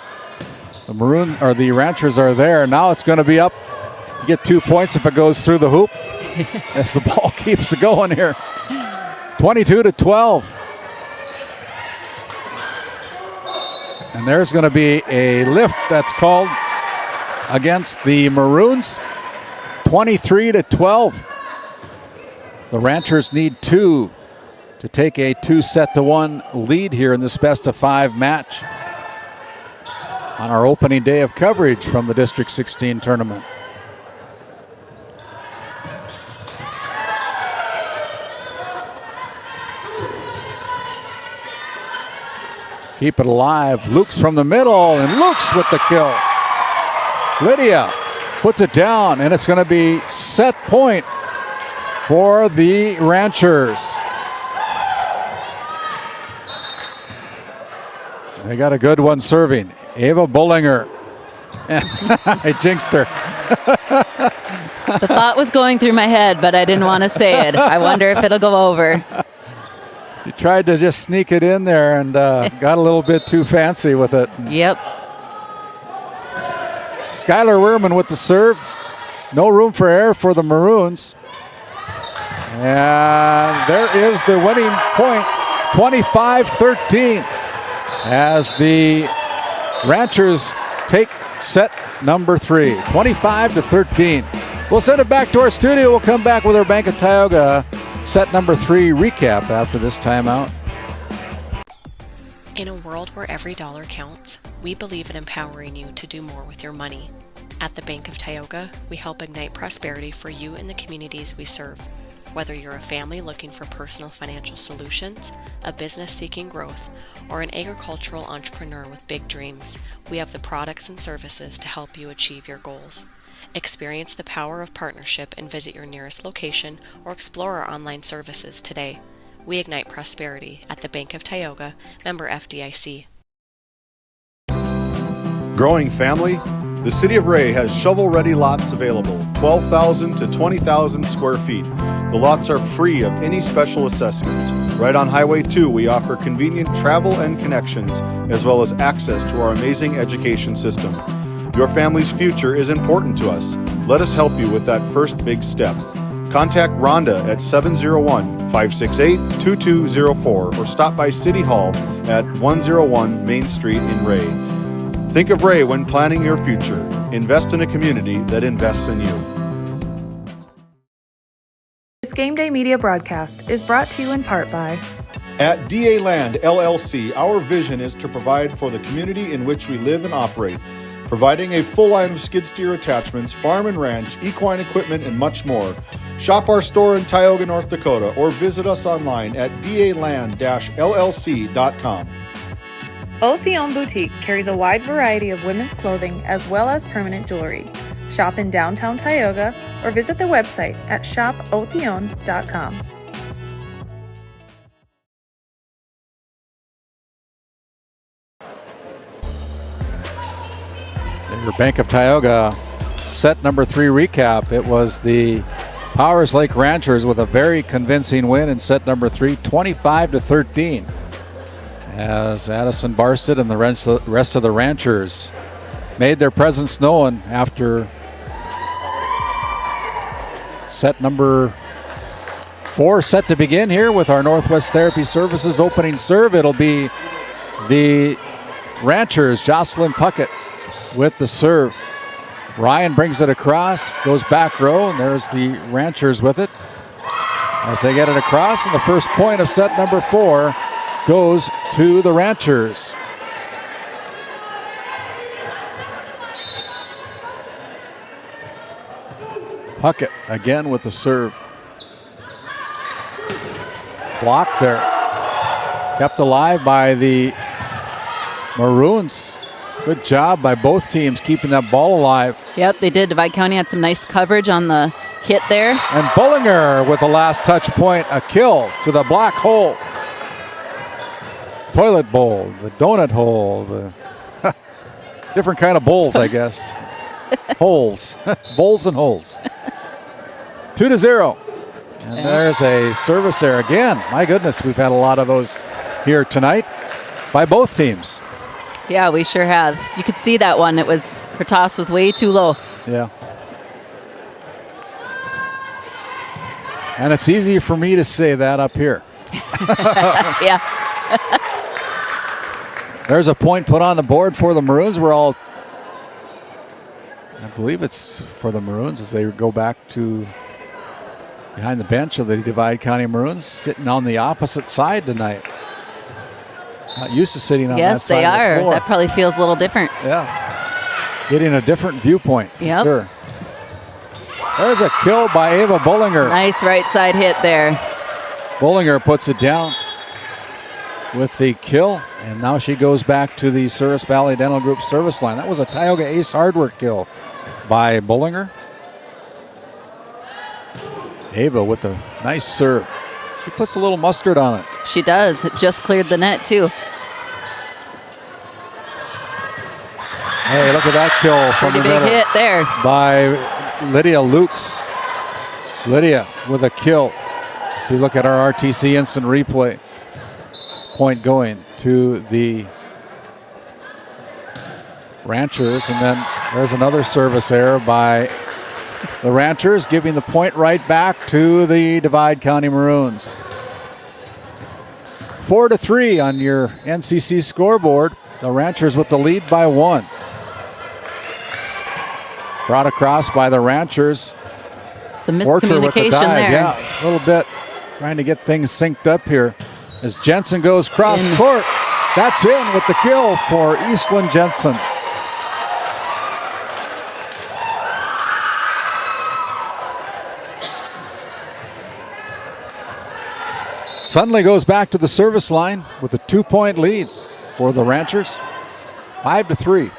The Ranchers are there. Now it's going to be up. You get 2 points if it goes through the hoop. As the ball keeps going here. 22-12. And there's going to be a lift that's called against the Maroons, 23-12. The Ranchers need 2 to take a 2-1 lead here in this best-of-5 match on our opening day of coverage from the District 16 tournament. Keep it alive. Luke's from the middle, and Luke's with the kill. Lydia puts it down, and it's going to be set point for the Ranchers. They got a good one serving. Ava Bullinger. I jinxed her. The thought was going through my head, but I didn't want to say it. I wonder if it'll go over. She tried to just sneak it in there and got a little bit too fancy with it. Yep. Skylar Wehrman with the serve. No room for error for the Maroons. And there is the winning point, 25-13, as the Ranchers take set number 3, 25-13. We'll send it back to our studio. We'll come back with our Bank of Tioga set number 3 recap after this timeout. In a world where every dollar counts, we believe in empowering you to do more with your money. At the Bank of Tioga, we help ignite prosperity for you and the communities we serve. Whether you're a family looking for personal financial solutions, a business seeking growth, or an agricultural entrepreneur with big dreams, we have the products and services to help you achieve your goals. Experience the power of partnership and visit your nearest location or explore our online services today. We ignite prosperity at the Bank of Tioga, member FDIC. Growing family? The City of Ray has shovel-ready lots available, 12,000 to 20,000 square feet. The lots are free of any special assessments. Right on Highway 2, we offer convenient travel and connections, as well as access to our amazing education system. Your family's future is important to us. Let us help you with that first big step. Contact Rhonda at 701-568-2204 or stop by City Hall at 101 Main Street in Ray. Think of Ray when planning your future. Invest in a community that invests in you. This GameDay Media broadcast is brought to you in part by At DA Land LLC, our vision is to provide for the community in which we live and operate, providing a full line of skid steer attachments, farm and ranch, equine equipment, and much more. Shop our store in Tioga, North Dakota, or visit us online at daland-llc.com. Otheon Boutique carries a wide variety of women's clothing as well as permanent jewelry. Shop in downtown Tioga or visit their website at shopotheon.com. Your Bank of Tioga set number 3 recap. It was the Powers Lake Ranchers with a very convincing win in set number 3, 25-13. As Addison Barstead and the rest of the Ranchers made their presence known after set number 4 set to begin here with our Northwest Therapy Services opening serve. It'll be the Ranchers, Jocelyn Puckett with the serve. Ryan brings it across, goes back row, and there's the Ranchers with it as they get it across, and the first point of set number 4 goes to the Ranchers. Puckett again with the serve. Blocked there. Kept alive by the Maroons. Good job by both teams keeping that ball alive. Yep, they did. Divide County had some nice coverage on the hit there. And Bullinger with the last touch point, a kill to the black hole. Toilet bowl, the donut hole, the different kind of bowls, I guess. Holes, bowls and holes. 2-0. And there's a service there again. My goodness, we've had a lot of those here tonight by both teams. Yeah, we sure have. You could see that one. Her toss was way too low. Yeah. And it's easy for me to say that up here. Yeah. There's a point put on the board for the Maroons. We're all believe it's for the Maroons as they go back to behind the bench of the Divide County Maroons, sitting on the opposite side tonight. Not used to sitting on that side. Yes, they of the are. floor. That probably feels a little different. Yeah. Getting a different viewpoint. For Yep. sure. There's a kill by Ava Bullinger. Nice right side hit there. Bullinger puts it down with the kill, and now she goes back to the Service Valley Dental Group service line. That was a Tioga Ace Hardware kill by Bullinger. Ava with a nice serve. She puts a little mustard on it. She does. It just cleared the net, too. Hey, look at that kill from Pretty the big middle hit there. by Lydia Lukes. Lydia with a kill. So we look at our RTC instant replay. Point going to the Ranchers, and then there's another service error by the Ranchers, giving the point right back to the Divide County Maroons. 4-3 on your NCC scoreboard. The Ranchers with the lead by 1. Brought across by the Ranchers. Some Orcher with the miscommunication dive. there. Yeah, a little bit. Trying to get things synced up here as Jensen goes cross court. That's in with the kill for Eastland Jensen. Suddenly goes back to the service line with a 2-point lead for the Ranchers. 5-3.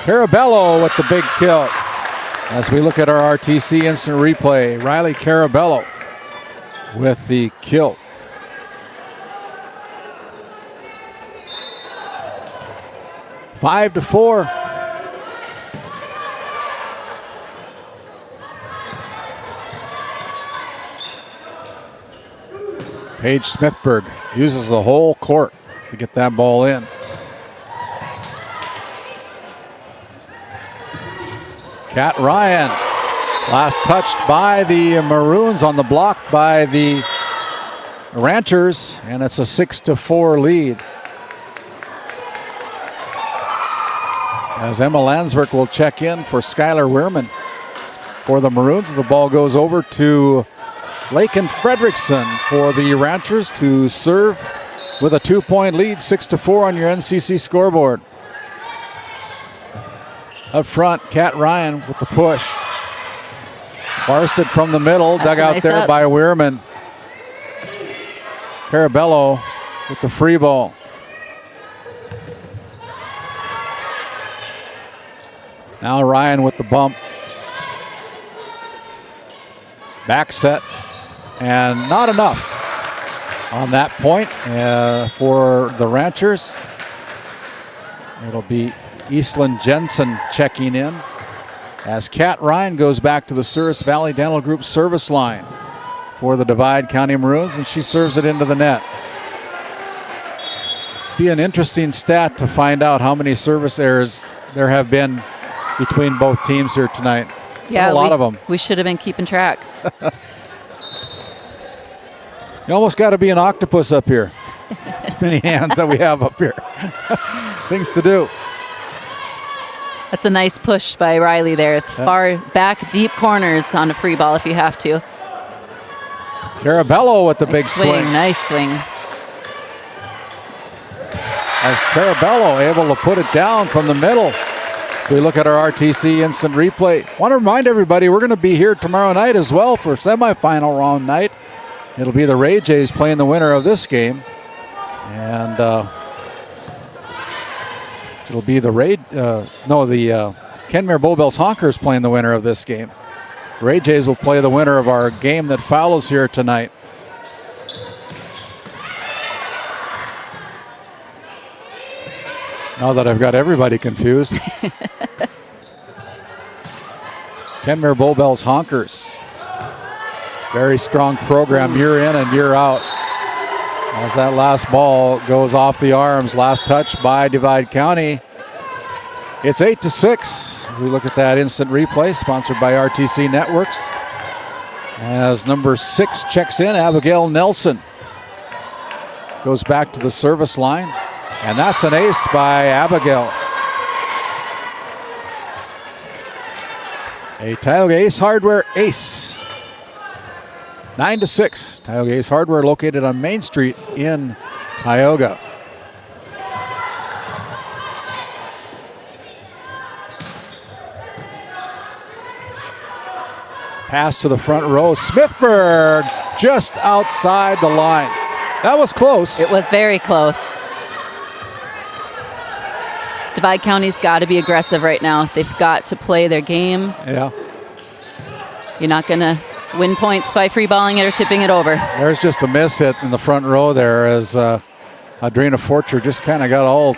Carabello with the big kill. As we look at our RTC instant replay, Riley Carabello with the kill. 5-4. Paige Smithberg uses the whole court to get that ball in. Kat Ryan, last touched by the Maroons on the block by the Ranchers, and it's a 6-4 lead. As Emma Landsberg will check in for Skylar Weirman for the Maroons. The ball goes over to Lakin Fredrickson for the Ranchers to serve with a 2-point lead, 6-4 on your NCC scoreboard. Up front, Kat Ryan with the push. Barsted from the middle, dug out nice there up. by Weirman. Carabello with the free ball. Now Ryan with the bump. Back set. And not enough on that point for the Ranchers. It'll be Eastland Jensen checking in as Kat Ryan goes back to the Service Valley Dental Group service line for the Divide County Maroons, and she serves it into the net. Be an interesting stat to find out how many service errors there have been between both teams here tonight. Yeah, a lot of them. We should have been keeping track. You almost got to be an octopus up here. As many hands that we have up here. Things to do. That's a nice push by Riley there. Far back, deep corners on a free ball if you have to. Carabello with the big swing. Nice swing. As Carabello able to put it down from the middle. So we look at our RTC instant replay. Want to remind everybody we're going to be here tomorrow night as well for semifinal round night. It'll be the Ray Jays playing the winner of this game. And it'll be the Kenmare Bowbells Honkers playing the winner of this game. Ray Jays will play the winner of our game that follows here tonight. Now that I've got everybody confused. Kenmare Bowbells Honkers. Very strong program year in and year out. As that last ball goes off the arms, last touch by Divide County. It's 8-6. We look at that instant replay, sponsored by RTC Networks. As number 6 checks in, Abigail Nelson goes back to the service line. And that's an ace by Abigail. A Tioga Ace Hardware ace. 9-6. Tioga Ace Hardware located on Main Street in Tioga. Pass to the front row. Smithburg just outside the line. That was close. It was very close. Divide County's got to be aggressive right now. They've got to play their game. Yeah. You're not going to win points by free balling it or tipping it over. There's just a miss hit in the front row there as Adrena Forcher just kind of got all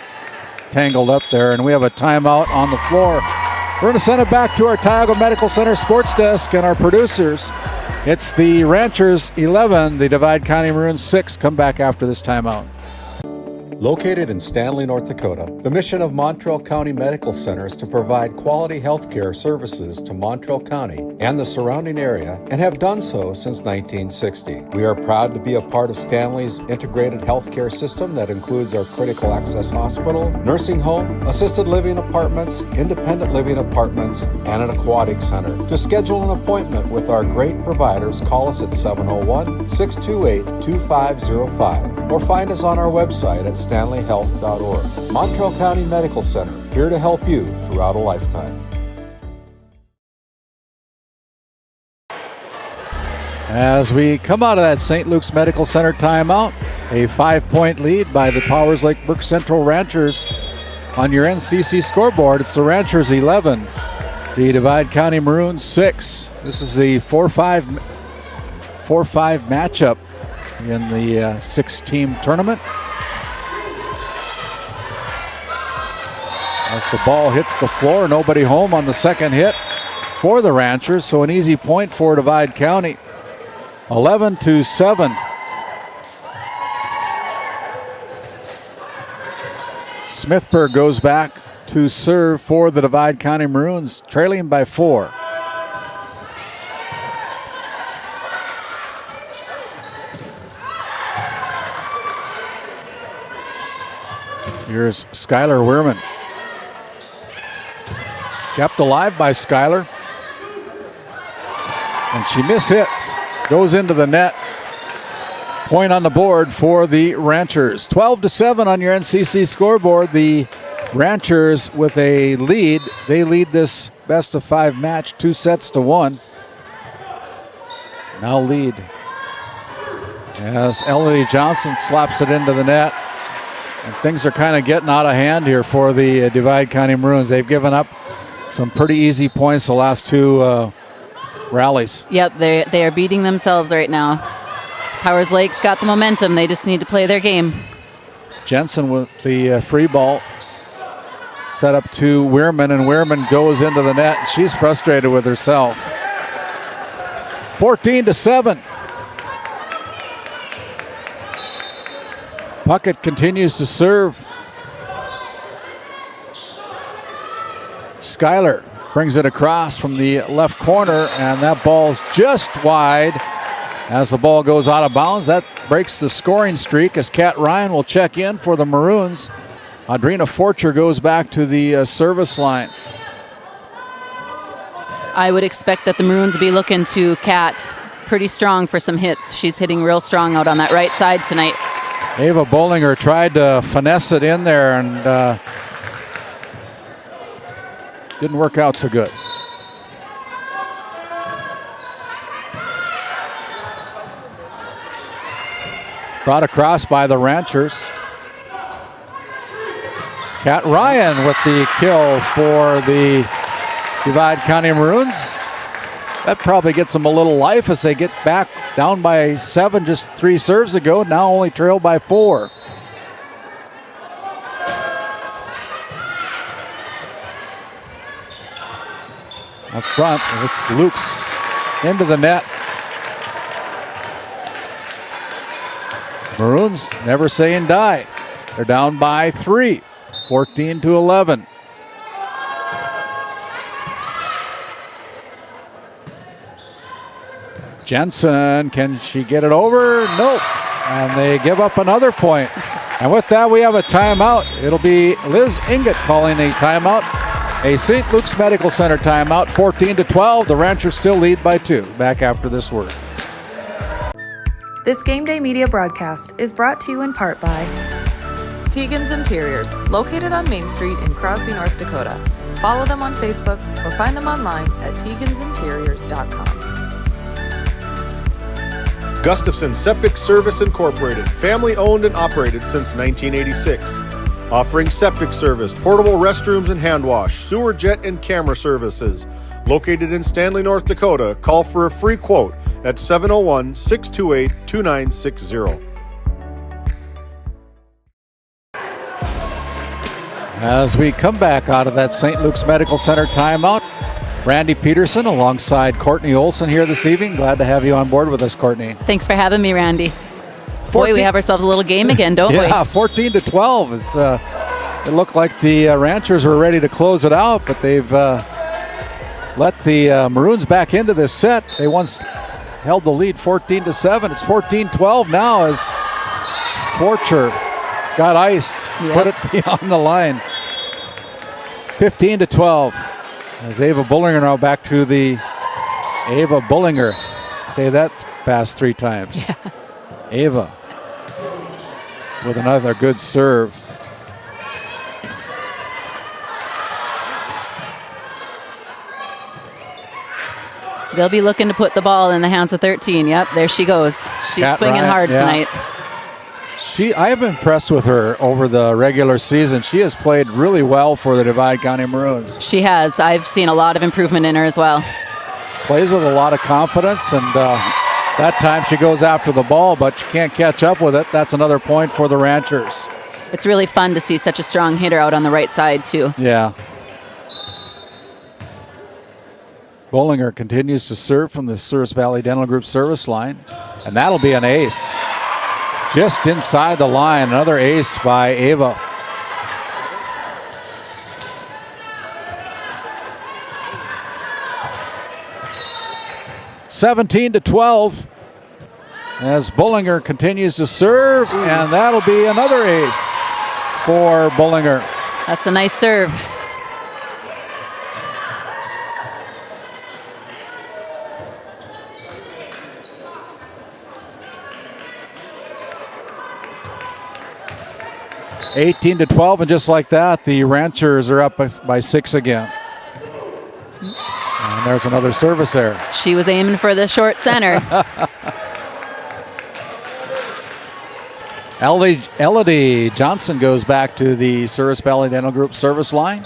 tangled up there, and we have a timeout on the floor. We're going to send it back to our Tioga Medical Center sports desk and our producers. It's the Ranchers 11, the Divide County Maroons 6. Come back after this timeout. Located in Stanley, North Dakota, the mission of Montreal County Medical Center is to provide quality health care services to Montreal County and the surrounding area, and have done so since 1960. We are proud to be a part of Stanley's integrated health care system that includes our critical access hospital, nursing home, assisted living apartments, independent living apartments, and an aquatic center. To schedule an appointment with our great providers, call us at 701-628-2505 or find us on our website at stanleyhealth.org. Montreal County Medical Center, here to help you throughout a lifetime. As we come out of that St. Luke's Medical Center timeout, a 5-point lead by the Powers Lake Burke Central Ranchers on your NCC scoreboard. It's the Ranchers 11, the Divide County Maroons 6. This is the 4-5 matchup in the 6-team tournament. As the ball hits the floor, nobody home on the second hit for the Ranchers, so an easy point for Divide County. 11-7. Smithburg goes back to serve for the Divide County Maroons, trailing by 4. Here's Skylar Wehrman. Kept alive by Skylar. And she mishits. Goes into the net. Point on the board for the Ranchers. 12-7 on your NCC scoreboard. The Ranchers with a lead. They lead this best-of-5 match 2-1. Now lead as Elodie Johnson slaps it into the net. And things are kind of getting out of hand here for the Divide County Maroons. They've given up some pretty easy points the last two rallies. Yep, they are beating themselves right now. Powers Lake's got the momentum. They just need to play their game. Jensen with the free ball. Set up to Wehrman, and Wehrman goes into the net. She's frustrated with herself. 14-7. Puckett continues to serve. Skylar brings it across from the left corner, and that ball's just wide as the ball goes out of bounds. That breaks the scoring streak as Kat Ryan will check in for the Maroons. Adrena Forcher goes back to the service line. I would expect that the Maroons will be looking to Kat pretty strong for some hits. She's hitting real strong out on that right side tonight. Ava Bollinger tried to finesse it in there and didn't work out so good. Brought across by the Ranchers. Kat Ryan with the kill for the Divide County Maroons. That probably gets them a little life as they get back down by 7 just 3 serves ago. Now only trailed by 4. Up front, it's Lukes into the net. Maroons never saying die. They're down by 3, 14-11. Jensen, can she get it over? Nope. And they give up another point. And with that, we have a timeout. It'll be Liz Ingot calling a timeout. A St. Luke's Medical Center timeout, 14-12. The Ranchers still lead by 2. Back after this word. This Game Day Media broadcast is brought to you in part by Tegan's Interiors, located on Main Street in Crosby, North Dakota. Follow them on Facebook or find them online at tegansinteriors.com. Gustafson Septic Service Incorporated, family owned and operated since 1986. Offering septic service, portable restrooms and hand wash, sewer jet and camera services. Located in Stanley, North Dakota, call for a free quote at 701-628-2960. As we come back out of that St. Luke's Medical Center timeout, Randy Peterson alongside Courtney Olson here this evening. Glad to have you on board with us, Courtney. Thanks for having me, Randy. Boy, we have ourselves a little game again, don't we? Yeah, 14-12. It looked like the Ranchers were ready to close it out, but they've let the Maroons back into this set. They once held the lead 14-7. It's 14-12 now as Forcher got iced, put it beyond the line. 15-12. As Ava Bullinger now back to the Ava Bullinger. Say that fast 3 times. Yeah. Ava with another good serve. They'll be looking to put the ball in the hands of 13. Yep, there she goes. She's Kat swinging Ryan, hard tonight. I have been impressed with her over the regular season. She has played really well for the Divide County Maroons. She has. I've seen a lot of improvement in her as well. Plays with a lot of confidence, and that time she goes after the ball, but she can't catch up with it. That's another point for the Ranchers. It's really fun to see such a strong hitter out on the right side, too. Yeah. Bullinger continues to serve from the Souris Valley Dental Group service line, and that'll be an ace. Just inside the line, another ace by Ava. (17-12) as Bullinger continues to serve, and that'll be another ace for Bullinger. That's a nice serve. (18-12), and just like that, the Ranchers are up by 6 again. And there's another service there. She was aiming for the short center. Elodie Johnson goes back to the Souris Valley Dental Group service line.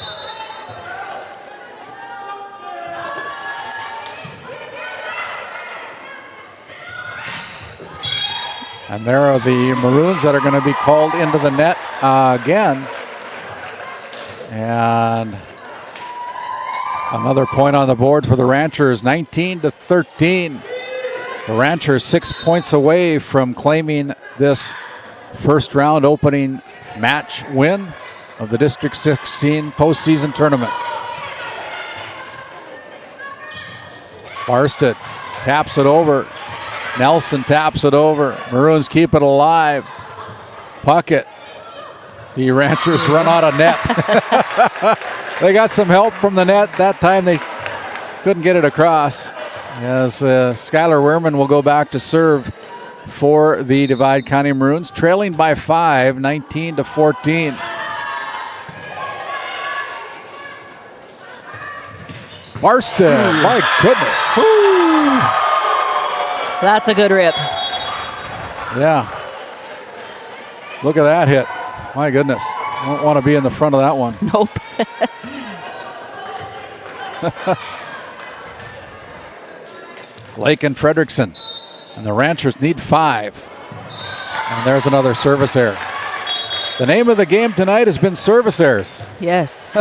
And there are the Maroons that are going to be called into the net again. And another point on the board for the Ranchers, 19-13. The Ranchers 6 points away from claiming this first round opening match win of the District 16 postseason tournament. Barstead taps it over. Nelson taps it over. Maroons keep it alive. Puckett. The Ranchers run out of net. They got some help from the net. That time they couldn't get it across. As Skylar Wehrman will go back to serve for the Divide County Maroons, trailing by 5, 19-14. Barstead, my goodness. Woo. That's a good rip. Yeah. Look at that hit. My goodness. Don't want to be in the front of that one. Nope. Lake and Frederickson. And the Ranchers need 5. And there's another service error. The name of the game tonight has been service errors. Yes.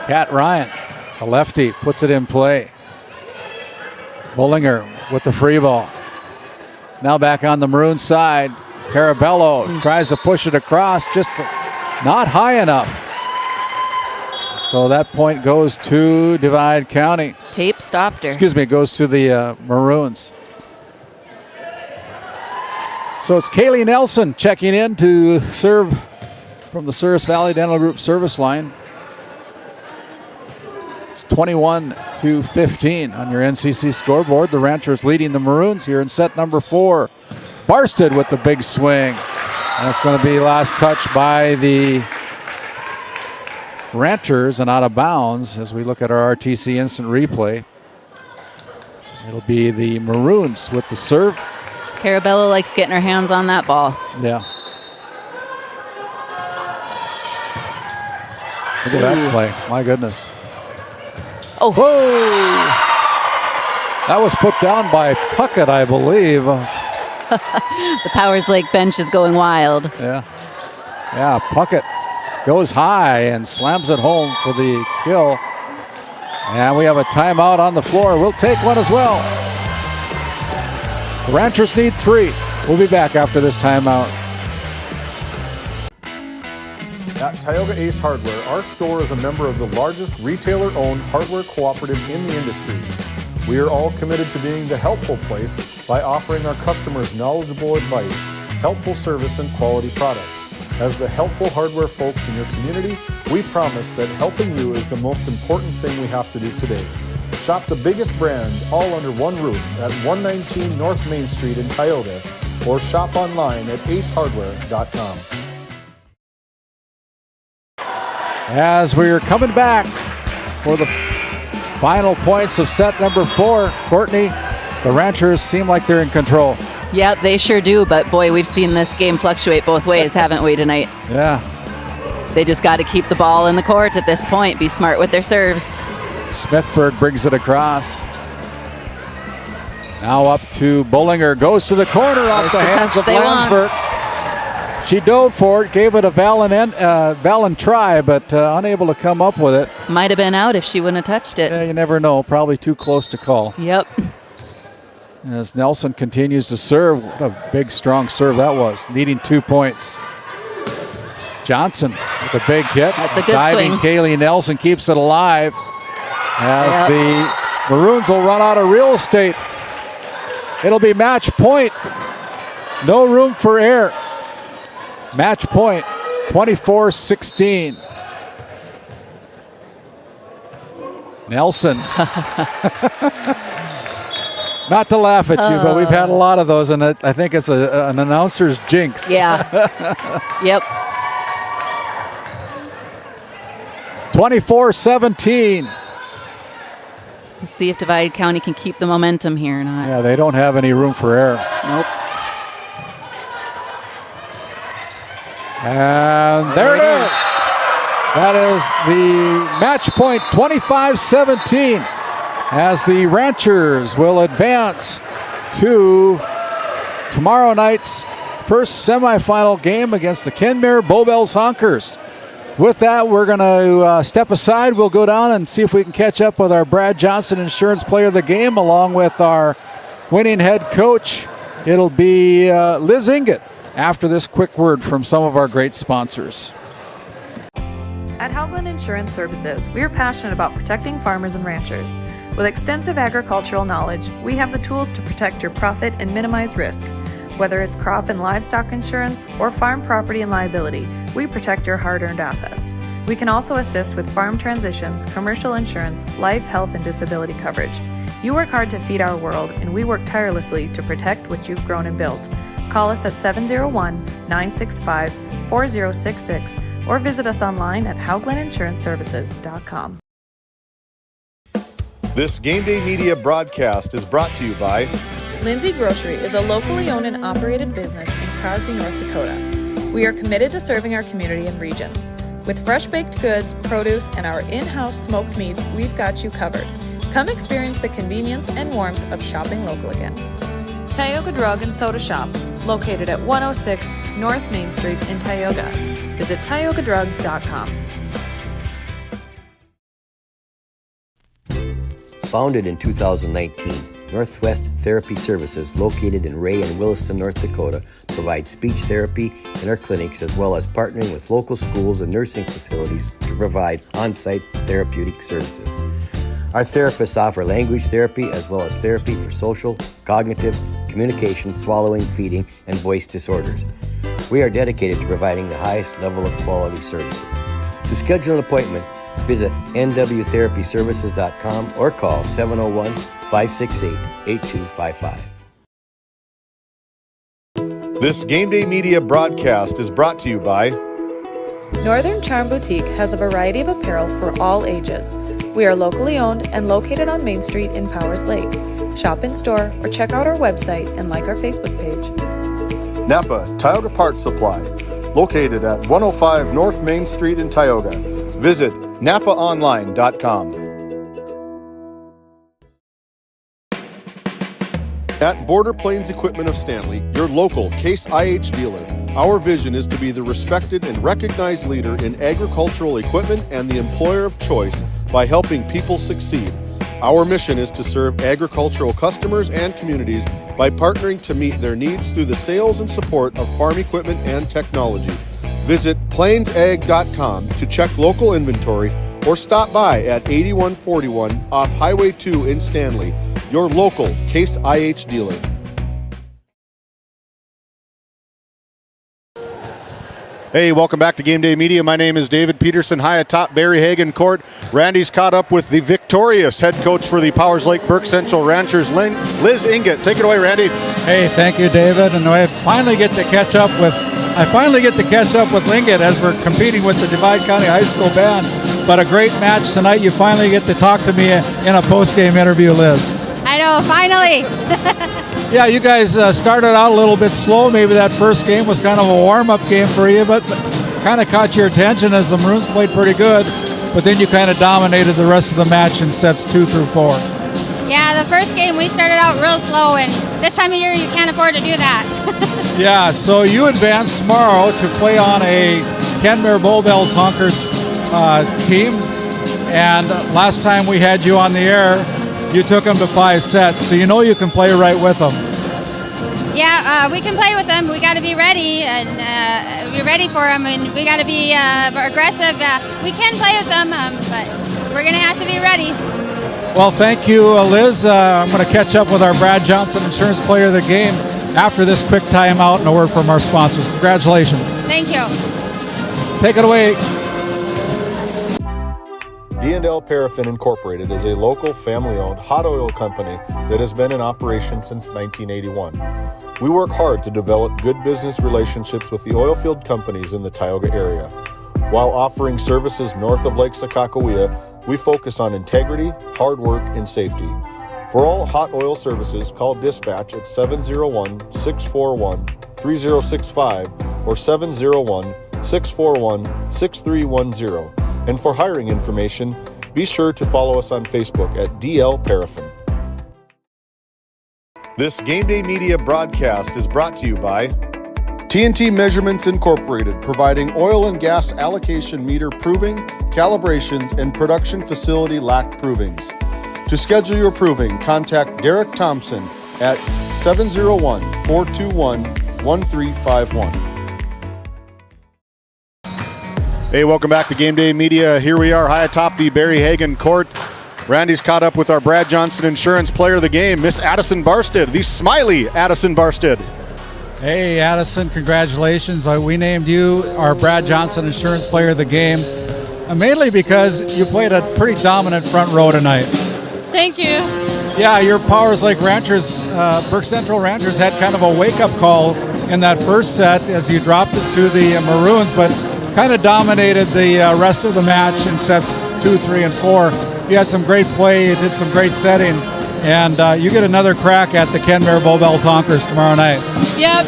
Kat Ryan, a lefty, puts it in play. Bullinger with the free ball. Now back on the Maroon side. Carabello tries to push it across, just not high enough. So that point goes to Divide County. Tape stopped her. Excuse me, it goes to the Maroons. So it's Kaylee Nelson checking in to serve from the Service Valley Dental Group service line. It's 21-15 on your NCC scoreboard. The Ranchers leading the Maroons here in set number 4. Barsted with the big swing. And it's going to be last touch by the Ranchers and out of bounds as we look at our RTC instant replay. It'll be the Maroons with the serve. Carabello likes getting her hands on that ball. Yeah. Look at that play. My goodness. Oh. Whoa! That was put down by Puckett, I believe. The Powers Lake bench is going wild. Yeah. Yeah, Puckett goes high and slams it home for the kill. And we have a timeout on the floor. We'll take one as well. The Ranchers need 3. We'll be back after this timeout. At Tioga Ace Hardware, our store is a member of the largest retailer-owned hardware cooperative in the industry. We are all committed to being the helpful place by offering our customers knowledgeable advice, helpful service, and quality products. As the helpful hardware folks in your community, we promise that helping you is the most important thing we have to do today. Shop the biggest brands all under one roof at 119 North Main Street in Tioga, or shop online at acehardware.com. As we're coming back for the final points of set number 4, Courtney, the Ranchers seem like they're in control. Yep, they sure do, but boy, we've seen this game fluctuate both ways, haven't we, tonight? Yeah. They just got to keep the ball in the court at this point, be smart with their serves. Smithburg brings it across. Now up to Bullinger, goes to the corner off the hands of Landsberg. She dove for it, gave it a valiant try, but unable to come up with it. Might have been out if she wouldn't have touched it. Yeah, you never know. Probably too close to call. Yep. As Nelson continues to serve, what a big, strong serve that was, needing 2 points. Johnson with a big hit. That's a good diving swing. Kaylee Nelson keeps it alive as the Maroons will run out of real estate. It'll be match point. No room for error. Match point, 24-16. Nelson. Not to laugh at you, but we've had a lot of those, and I think it's an announcer's jinx. Yeah. Yep. 24-17. We'll see if Divide County can keep the momentum here or not. Yeah, they don't have any room for error. Nope. And there it is. That is the match point, 25-17, as the Ranchers will advance to tomorrow night's first semifinal game against the Kenmare Bowbells Honkers. With that, we're going to step aside. We'll go down and see if we can catch up with our Brad Johnson Insurance Player of the Game, along with our winning head coach. It'll be Liz Inget after this quick word from some of our great sponsors. At Haugland Insurance Services, we are passionate about protecting farmers and ranchers. With extensive agricultural knowledge, we have the tools to protect your profit and minimize risk. Whether it's crop and livestock insurance or farm property and liability, we protect your hard-earned assets. We can also assist with farm transitions, commercial insurance, life, health, and disability coverage. You work hard to feed our world, and we work tirelessly to protect what you've grown and built. Call us at 701-965-4066 or visit us online at hauglandinsuranceservices.com. This GameDay Media broadcast is brought to you by Lindsay Grocery is a locally owned and operated business in Crosby, North Dakota. We are committed to serving our community and region. With fresh baked goods, produce, and our in-house smoked meats, we've got you covered. Come experience the convenience and warmth of shopping local again. Tioga Drug and Soda Shop, located at 106 North Main Street in Tioga. Visit tiogadrug.com. Founded in 2019, Northwest Therapy Services, located in Ray and Williston, North Dakota, provides speech therapy in our clinics, as well as partnering with local schools and nursing facilities to provide on-site therapeutic services. Our therapists offer language therapy as well as therapy for social, cognitive, communication, swallowing, feeding, and voice disorders. We are dedicated to providing the highest level of quality services. To schedule an appointment, visit nwtherapyservices.com or call 701-568-8255. This Game Day Media broadcast is brought to you by Northern Charm Boutique has a variety of apparel for all ages. We are locally owned and located on Main Street in Powers Lake. Shop in store or check out our website and like our Facebook page. Napa Tioga Parts Supply, located at 105 North Main Street in Tioga. Visit napaonline.com. At Border Plains Equipment of Stanley, your local Case IH dealer, our vision is to be the respected and recognized leader in agricultural equipment and the employer of choice by helping people succeed. Our mission is to serve agricultural customers and communities by partnering to meet their needs through the sales and support of farm equipment and technology. Visit plainsag.com to check local inventory or stop by at 8141 off Highway 2 in Stanley, your local Case IH dealer. Hey, welcome back to Game Day Media. My name is David Peterson, high atop Barry Hagan Court. Randy's caught up with the victorious head coach for the Powers Lake Burke Central Ranchers, Liz Inget. Take it away, Randy. Hey, thank you, David. And I finally get to catch up with Linget as we're competing with the Divide County High School band. But a great match tonight. You finally get to talk to me in a post-game interview, Liz. I know, finally. Yeah, you guys started out a little bit slow. Maybe that first game was kind of a warm-up game for you, but kind of caught your attention as the Maroons played pretty good. But then you kind of dominated the rest of the match in sets 2 through 4. Yeah, the first game we started out real slow, and this time of year you can't afford to do that. Yeah, so you advance tomorrow to play on a Kenmare Bowbells Honkers team, and last time we had you on the air, you took them to 5 sets, so you know you can play right with them. Yeah, we can play with them. We got to be ready and be ready for them, and we got to be aggressive. We can play with them, but we're going to have to be ready. Well, thank you, Liz. I'm going to catch up with our Brad Johnson Insurance Player of the Game after this quick timeout and a word from our sponsors. Congratulations. Thank you. Take it away. D&L Paraffin Incorporated is a local family-owned hot oil company that has been in operation since 1981. We work hard to develop good business relationships with the oilfield companies in the Tioga area. While offering services north of Lake Sakakawea, we focus on integrity, hard work, and safety. For all hot oil services, call dispatch at 701-641-3065 or 701-641-6310. And for hiring information, be sure to follow us on Facebook at DL Paraffin. This Game Day Media broadcast is brought to you by TNT Measurements Incorporated, providing oil and gas allocation meter proving, calibrations, and production facility LAC provings. To schedule your proving, contact Derek Thompson at 701-421-1351. Hey, welcome back to Game Day Media. Here we are high atop the Barry Hagan Court. Randy's caught up with our Brad Johnson Insurance Player of the Game, Miss Addison Barstead, the smiley Addison Barstead. Hey, Addison, congratulations. We named you our Brad Johnson Insurance Player of the Game, mainly because you played a pretty dominant front row tonight. Thank you. Yeah, your Powers Lake Ranchers, Burke Central Ranchers had kind of a wake-up call in that first set as you dropped it to the Maroons, but kind of dominated the rest of the match in sets 2, 3, and 4. You had some great play, you did some great setting, and you get another crack at the Kenmare Bowbells Honkers tomorrow night. Yep.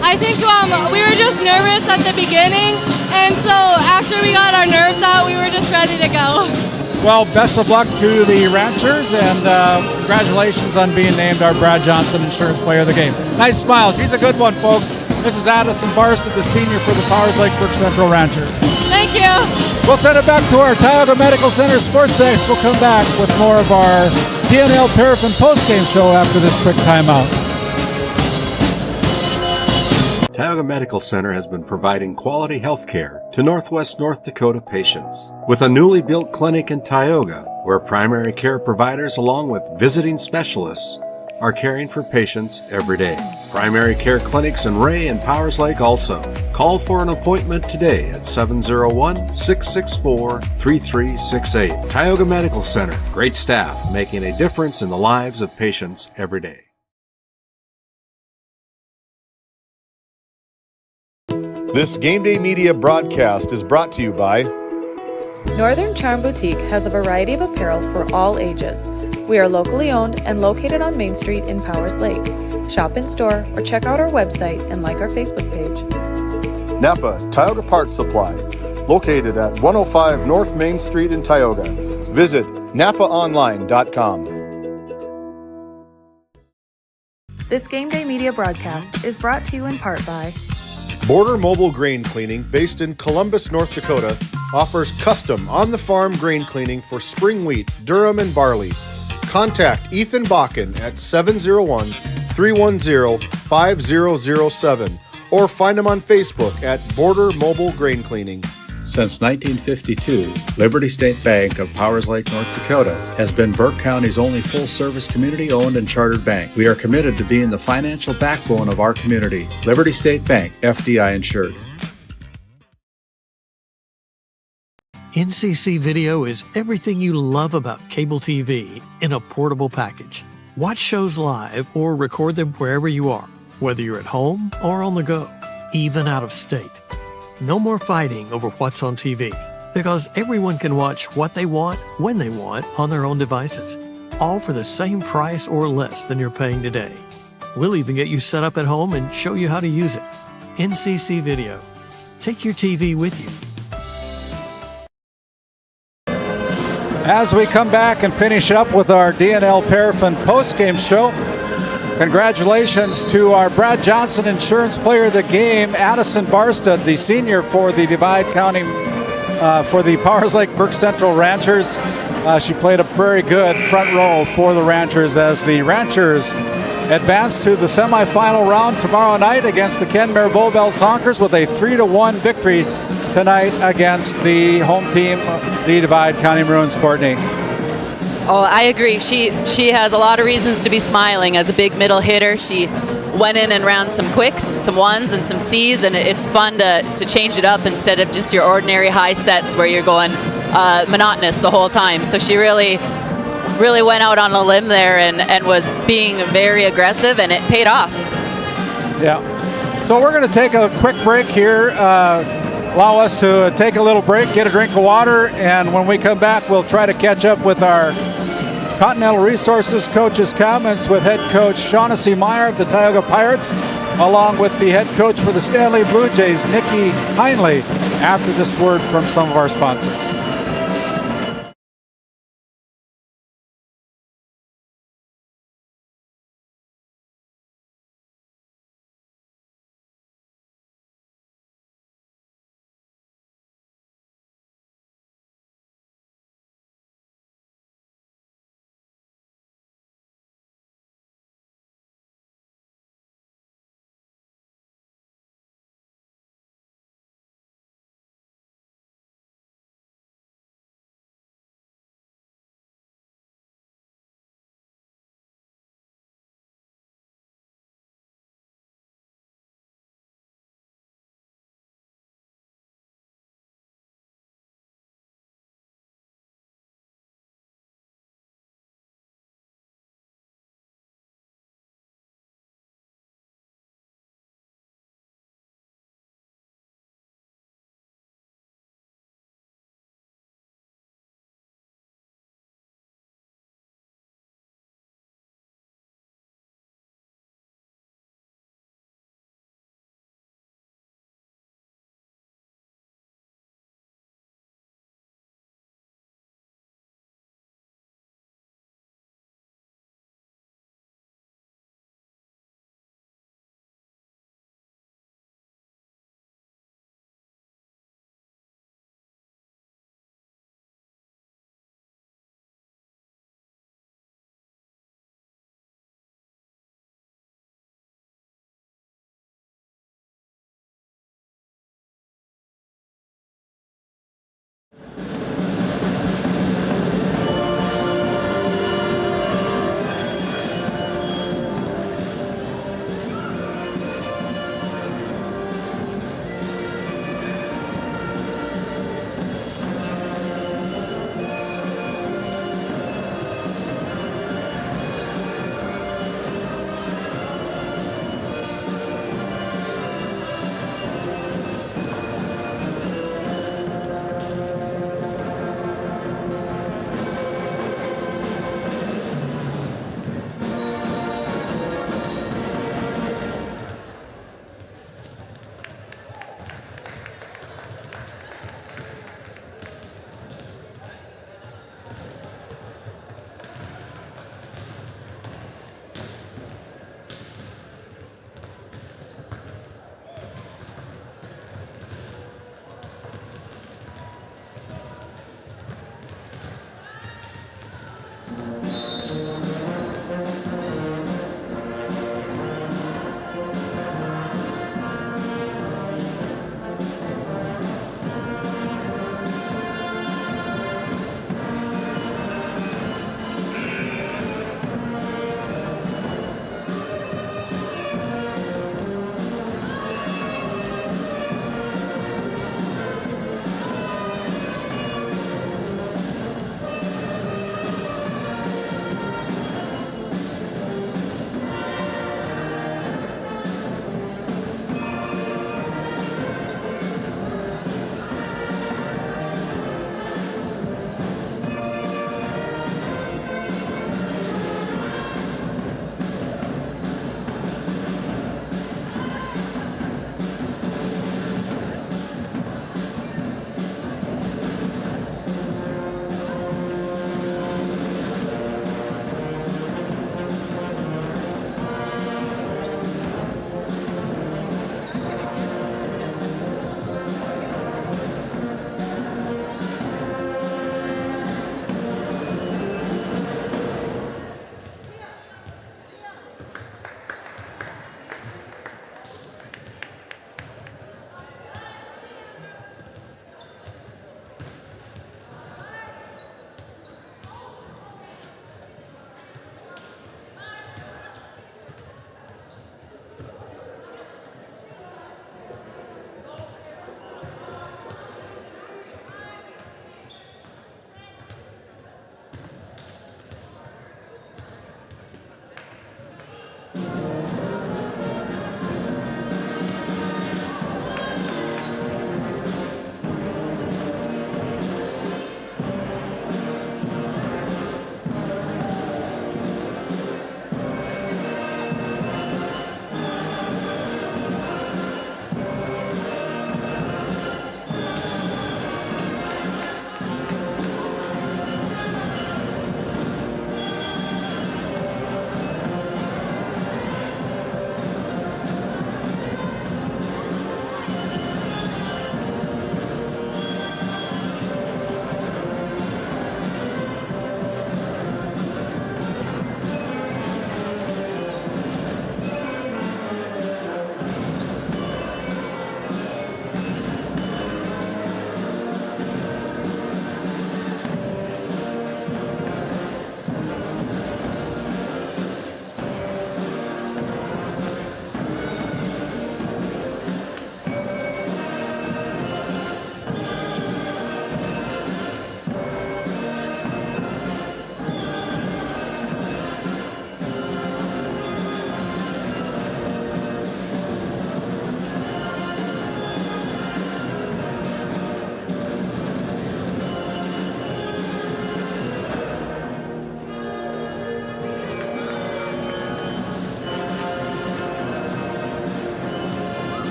I think we were just nervous at the beginning, and so after we got our nerves out, we were just ready to go. Well, best of luck to the Ranchers, and congratulations on being named our Brad Johnson Insurance Player of the Game. Nice smile. She's a good one, folks. This is Addison Barstead, the senior for the Powers Lake Burke Central Ranchers. Thank you. We'll send it back to our Tioga Medical Center Sports Desk. We'll come back with more of our D&L Paraffin postgame show after this quick timeout. Tioga Medical Center has been providing quality health care to Northwest North Dakota patients. With a newly built clinic in Tioga, where primary care providers along with visiting specialists are caring for patients every day. Primary care clinics in Ray and Powers Lake also. Call for an appointment today at 701-664-3368. Tioga Medical Center. Great staff making a difference in the lives of patients every day. This GameDay Media broadcast is brought to you by Northern Charm Boutique has a variety of apparel for all ages. We are locally owned and located on Main Street in Powers Lake. Shop in store or check out our website and like our Facebook page. Napa Tioga Parts Supply, located at 105 North Main Street in Tioga. Visit napaonline.com. This GameDay Media broadcast is brought to you in part by Border Mobile Grain Cleaning, based in Columbus, North Dakota, offers custom on-the-farm grain cleaning for spring wheat, durum, and barley. Contact Ethan Bakken at 701-310-5007 or find him on Facebook at Border Mobile Grain Cleaning. Since 1952, Liberty State Bank of Powers Lake, North Dakota has been Burke County's only full-service community-owned and chartered bank. We are committed to being the financial backbone of our community. Liberty State Bank, FDI insured. NCC Video is everything you love about cable TV in a portable package. Watch shows live or record them wherever you are, whether you're at home or on the go, even out of state. No more fighting over what's on TV, because everyone can watch what they want, when they want, on their own devices, all for the same price or less than you're paying today. We'll even get you set up at home and show you how to use it. NCC Video. Take your TV with you. As we come back and finish up with our DNL Paraffin postgame show, congratulations to our Brad Johnson Insurance Player of the Game, Addison Barstead, the senior for the Divide County, for the Powers Lake Burke Central Ranchers. She played a very good front row for the Ranchers as the Ranchers advance to the semifinal round tomorrow night against the Kenmare Bowbells Honkers with a 3-1 victory tonight against the home team, the Divide County Maroons. Courtney. Oh, I agree. She has a lot of reasons to be smiling as a big middle hitter. She went in and ran some quicks, some ones, and some C's, and it's fun to change it up instead of just your ordinary high sets where you're going monotonous the whole time. So she really went out on a limb there and was being very aggressive, and it paid off. Yeah. So we're going to take a quick break here. Allow us to take a little break, get a drink of water, and when we come back, we'll try to catch up with our Continental Resources coaches' comments with head coach Shaughnessy Meyer of the Tioga Pirates, along with the head coach for the Stanley Blue Jays, Nikki Heinley, after this word from some of our sponsors.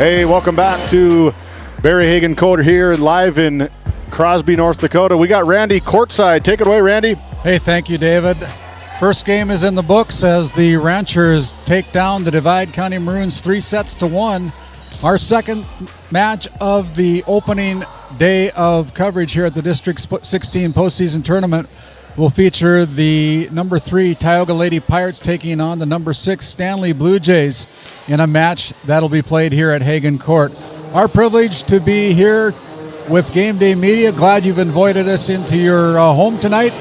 Hey, welcome back to Barry Hagen Coder here live in Crosby, North Dakota. We got Randy courtside. Take it away, Randy. Hey, thank you, David. First game is in the books as the Ranchers take down the Divide County Maroons 3-1. Our second match of the opening day of coverage here at the District 16 postseason tournament will feature the number 3 Tioga Lady Pirates taking on the number 6 Stanley Blue Jays in a match that'll be played here at Hagen Court. Our privilege to be here with GameDay Media. Glad you've invited us into your home tonight.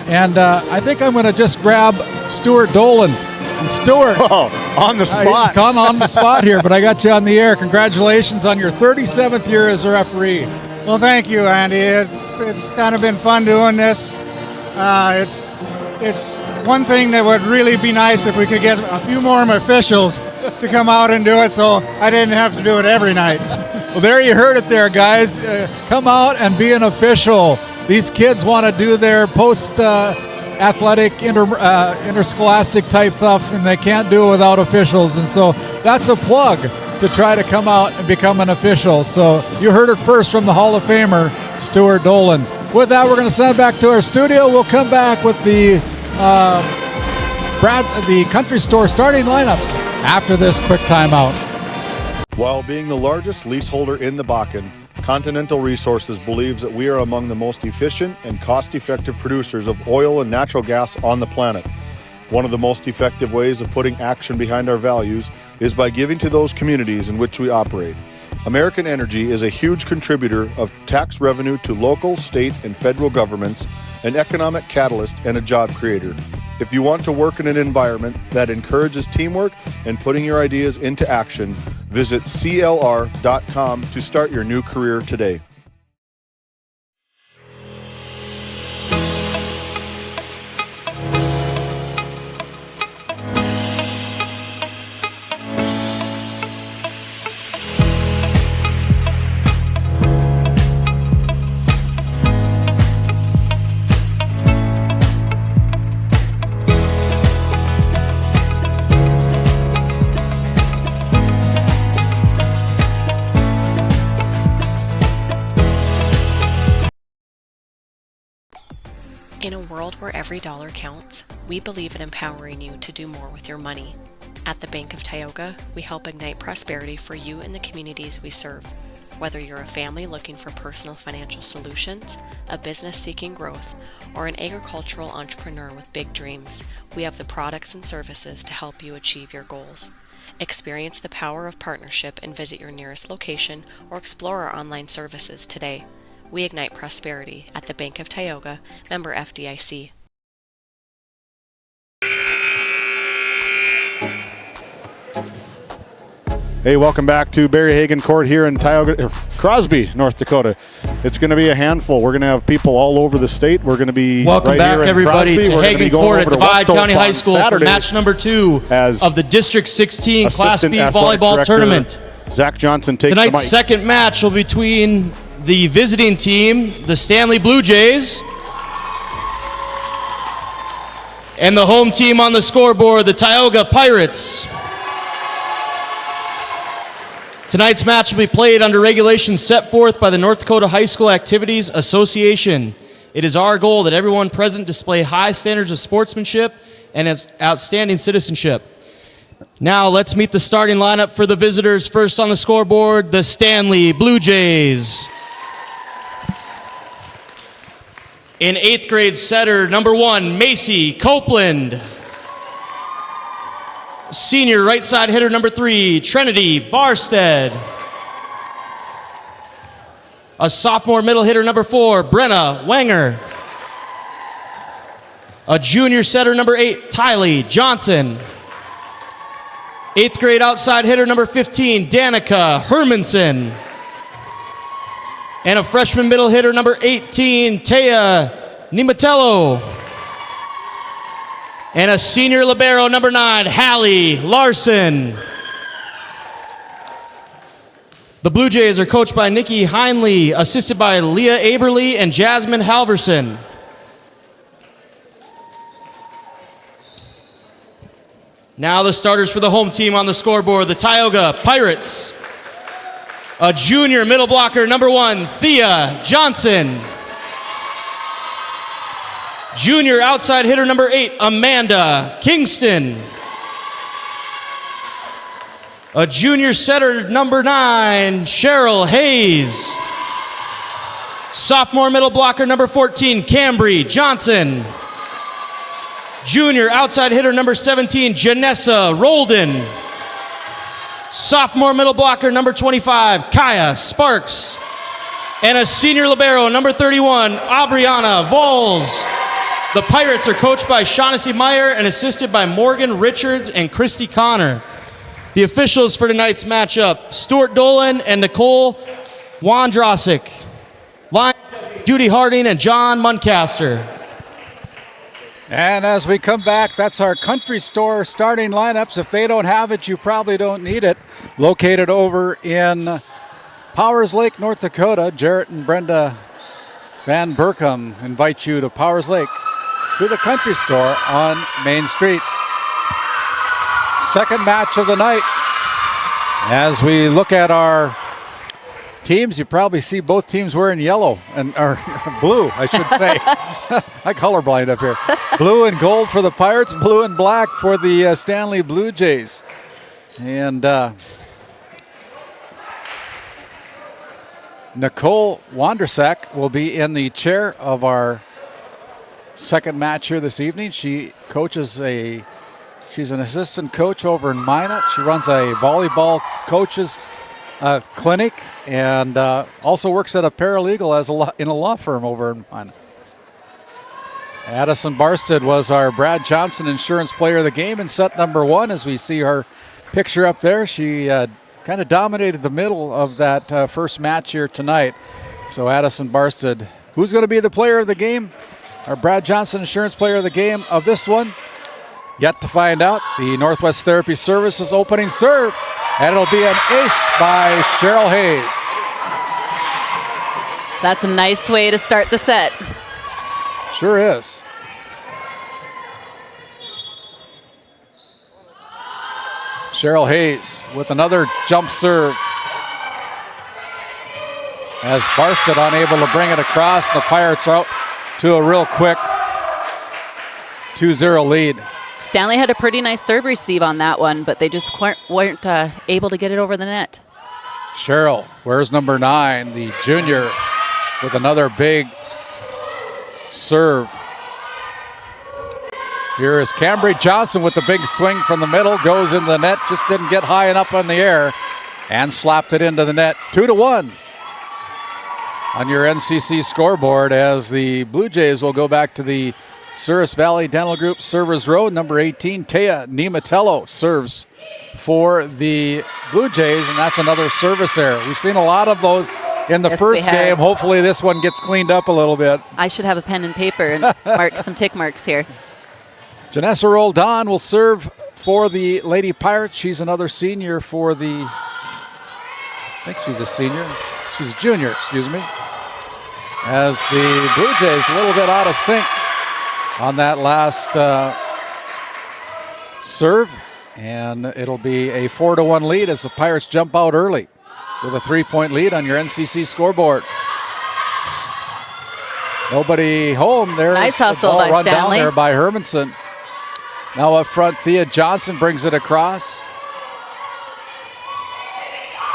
And I think I'm going to just grab Stuart Dolan. And Stuart, on the spot. On the spot here, but I got you on the air. Congratulations on your 37th year as a referee. Well, thank you, Andy. It's kind of been fun doing this. It's one thing that would really be nice if we could get a few more officials to come out and do it, so I didn't have to do it every night. Well, there you heard it there, guys. Come out and be an official. These kids want to do their post-athletic interscholastic type stuff, and they can't do it without officials. And so that's a plug to try to come out and become an official. So you heard it first from the Hall of Famer, Stuart Dolan. With that, we're going to send it back to our studio. We'll come back with the country store starting lineups after this quick timeout. While being the largest leaseholder in the Bakken, Continental Resources believes that we are among the most efficient and cost-effective producers of oil and natural gas on the planet. One of the most effective ways of putting action behind our values is by giving to those communities in which we operate. American Energy is a huge contributor of tax revenue to local, state, and federal governments, an economic catalyst, and a job creator. If you want to work in an environment that encourages teamwork and putting your ideas into action, visit CLR.com to start your new career today. In a world where every dollar counts, we believe in empowering you to do more with your money. At the Bank of Tioga, we help ignite prosperity for you and the communities we serve. Whether you're a family looking for personal financial solutions, a business seeking growth, or an agricultural entrepreneur with big dreams, we have the products and services to help you achieve your goals. Experience the power of partnership and visit your nearest location or explore our online services today. We ignite prosperity at the Bank of Tioga, member FDIC. Hey, welcome back to Barry Hagen Court here in Crosby, North Dakota. It's going to be a handful. We're going to have people all over the state. We're going to be welcome right back, here in everybody, Crosby. to Hagen Court at Divide County High School Saturday for match number 2 of the District 16 Class B Volleyball Tournament. Zach Johnson takes the mic. Tonight's second match will be between the visiting team, the Stanley Blue Jays, and the home team on the scoreboard, the Tioga Pirates. Tonight's match will be played under regulations set forth by the North Dakota High School Activities Association. It is our goal that everyone present display high standards of sportsmanship and outstanding citizenship. Now let's meet the starting lineup for the visitors. First on the scoreboard, the Stanley Blue Jays. In 8th grade setter, number 1, Macy Copeland. Senior right side hitter, number 3, Trinity Barstead. A sophomore middle hitter, number 4, Brenna Wenger. A junior setter, number 8, Tylee Johnson. 8th grade outside hitter, number 15, Danica Hermanson. And a freshman middle hitter, number 18, Taya Nimatello. And a senior libero, number 9, Hallie Larson. The Blue Jays are coached by Nikki Heinley, assisted by Leah Aberly and Jasmine Halverson. Now the starters for the home team on the scoreboard, the Tioga Pirates. A junior middle blocker, number 1, Thea Johnson. Junior outside hitter, number 8, Amanda Kingston. A junior setter, number 9, Cheryl Hayes. Sophomore middle blocker, number 14, Cambry Johnson. Junior outside hitter, number 17, Janessa Roldan. Sophomore middle blocker, number 25, Kaya Sparks. And a senior libero, number 31, Aubriana Vols. The Pirates are coached by Shaughnessy Meyer and assisted by Morgan Richards and Christy Connor. The officials for tonight's matchup, Stuart Dolan and Nicole Wondrosik. Line, Judy Harding and John Muncaster. And as we come back, that's our Country Store starting lineups. If they don't have it, you probably don't need it. Located over in Powers Lake, North Dakota, Jarrett and Brenda Van Burkham invite you to Powers Lake, to the Country Store on Main Street. Second match of the night. As we look at our teams, you probably see both teams wearing yellow, or blue, I should say. I'm colorblind up here. Blue and gold for the Pirates, blue and black for the Stanley Blue Jays. And Nicole Wondrosik will be in the chair of our second match here this evening. She coaches she's an assistant coach over in Minot. She runs a volleyball coaches clinic and also works at a paralegal in a law firm over in Minot. Addison Barstead was our Brad Johnson Insurance Player of the Game in set number 1. As we see her picture up there, she kind of dominated the middle of that first match here tonight. So Addison Barstead, who's going to be the player of the game? Our Brad Johnson Insurance Player of the Game of this one? Yet to find out. The Northwest Therapy Services opening serve, and it'll be an ace by Cheryl Hayes. That's a nice way to start the set. Sure is. Cheryl Hayes with another jump serve. As Barstead unable to bring it across, the Pirates are out to a real quick 2-0 lead. Stanley had a pretty nice serve receive on that one, but they just weren't able to get it over the net. Cheryl, where's number 9, the junior, with another big serve. Here is Cambry Johnson with the big swing from the middle, goes in the net, just didn't get high enough in the air, and slapped it into the net. 2-1 on your NCC scoreboard, as the Blue Jays will go back to the Souris Valley Dental Group servers row. Number 18, Taya Nematello serves for the Blue Jays, and that's another service error. We've seen a lot of those in the first game. Hopefully this one gets cleaned up a little bit. I should have a pen and paper and mark some tick marks here. Janessa Roldan will serve for the Lady Pirates. She's another senior for the, I think she's a senior. She's a junior, excuse me. As the Blue Jays a little bit out of sync on that last serve. And it'll be a 4-1 lead as the Pirates jump out early with a 3-point lead on your NCC scoreboard. Nobody home there. Nice hustle by run Stanley. Down there by Hermanson. Now up front, Thea Johnson brings it across.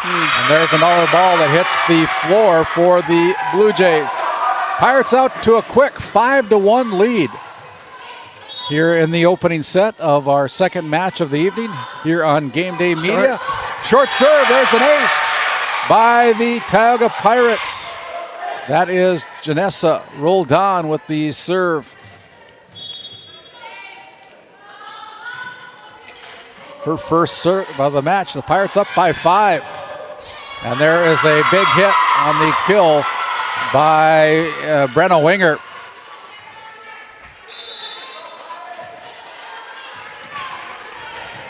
And there's another ball that hits the floor for the Blue Jays. Pirates out to a quick 5-1 lead here in the opening set of our second match of the evening here on GameDay Media. Short serve, there's an ace by the Tioga Pirates. That is Janessa Roldan with the serve. Her first serve of the match. The Pirates up by 5. And there is a big hit on the kill by Brenna Winger.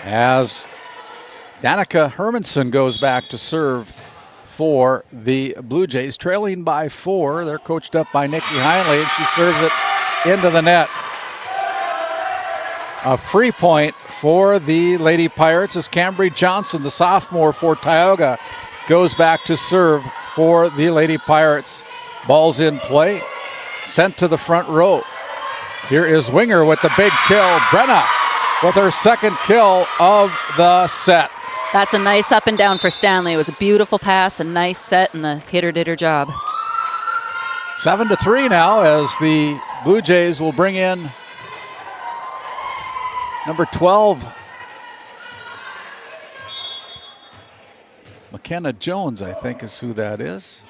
As Danica Hermanson goes back to serve for the Blue Jays, trailing by 4. They're coached up by Nikki Heinley, and she serves it into the net. A free point for the Lady Pirates as Cambry Johnson, the sophomore for Tioga, goes back to serve for the Lady Pirates. Ball's in play, sent to the front row. Here is Winger with the big kill. Brenna with her second kill of the set. That's a nice up and down for Stanley. It was a beautiful pass, a nice set, and the hitter did her job. 7-3 now as the Blue Jays will bring in number 12, McKenna Jones, I think is who that is.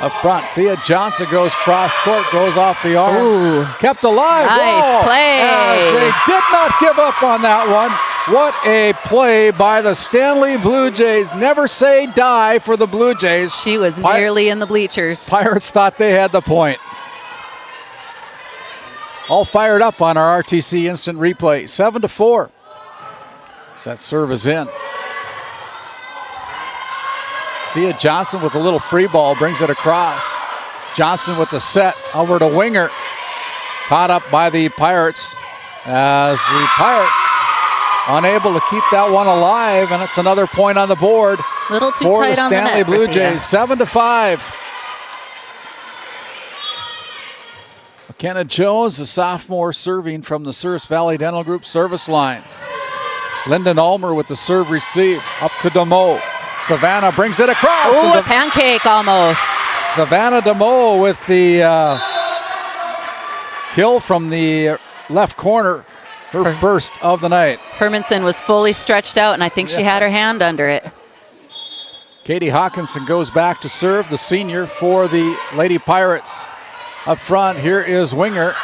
Up front, Thea Johnson goes cross court, goes off the arm. Ooh. Kept alive. Nice Whoa. play. As they did not give up on that one. What a play by the Stanley Blue Jays. Never say die for the Blue Jays. She was nearly in the bleachers. Pirates thought they had the point. All fired up on our RTC instant replay. 7-4. So that serve is in. Thea Johnson with a little free ball brings it across. Johnson with the set over to Winger. Caught up by the Pirates as the Pirates unable to keep that one alive, and it's another point on the board. Little too for tight the on the Stanley net Blue for Thea. Jays. 7-5. McKenna Jones, the sophomore, serving from the Souris Valley Dental Group service line. Lyndon Ulmer with the serve receive up to Demo. Savannah brings it across. Oh, a pancake almost. Savannah Demo with the kill from the left corner, her first of the night. Hermanson was fully stretched out, and I think she had her hand under it. Katie Hawkinson goes back to serve, the senior for the Lady Pirates. Up front, here is Winger.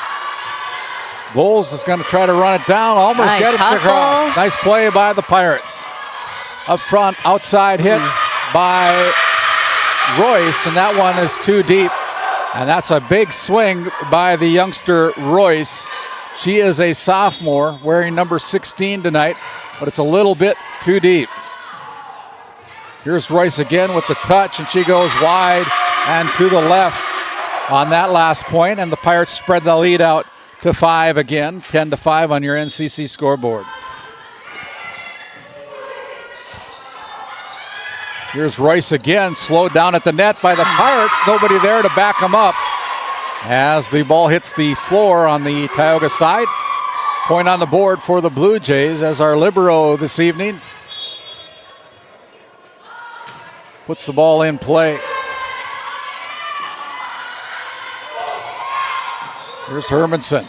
Bowles is going to try to run it down, almost Nice gets it hustle. across. Nice play by the Pirates. Up front, outside hit by Royce, and that one is too deep. And that's a big swing by the youngster Royce. She is a sophomore wearing number 16 tonight, but it's a little bit too deep. Here's Royce again with the touch, and she goes wide and to the left on that last point, and the Pirates spread the lead out to 5 again, 10-5 on your NCC scoreboard. Here's Royce again, slowed down at the net by the Pirates. Nobody there to back him up as the ball hits the floor on the Tioga side. Point on the board for the Blue Jays as our libero this evening puts the ball in play. Here's Hermanson.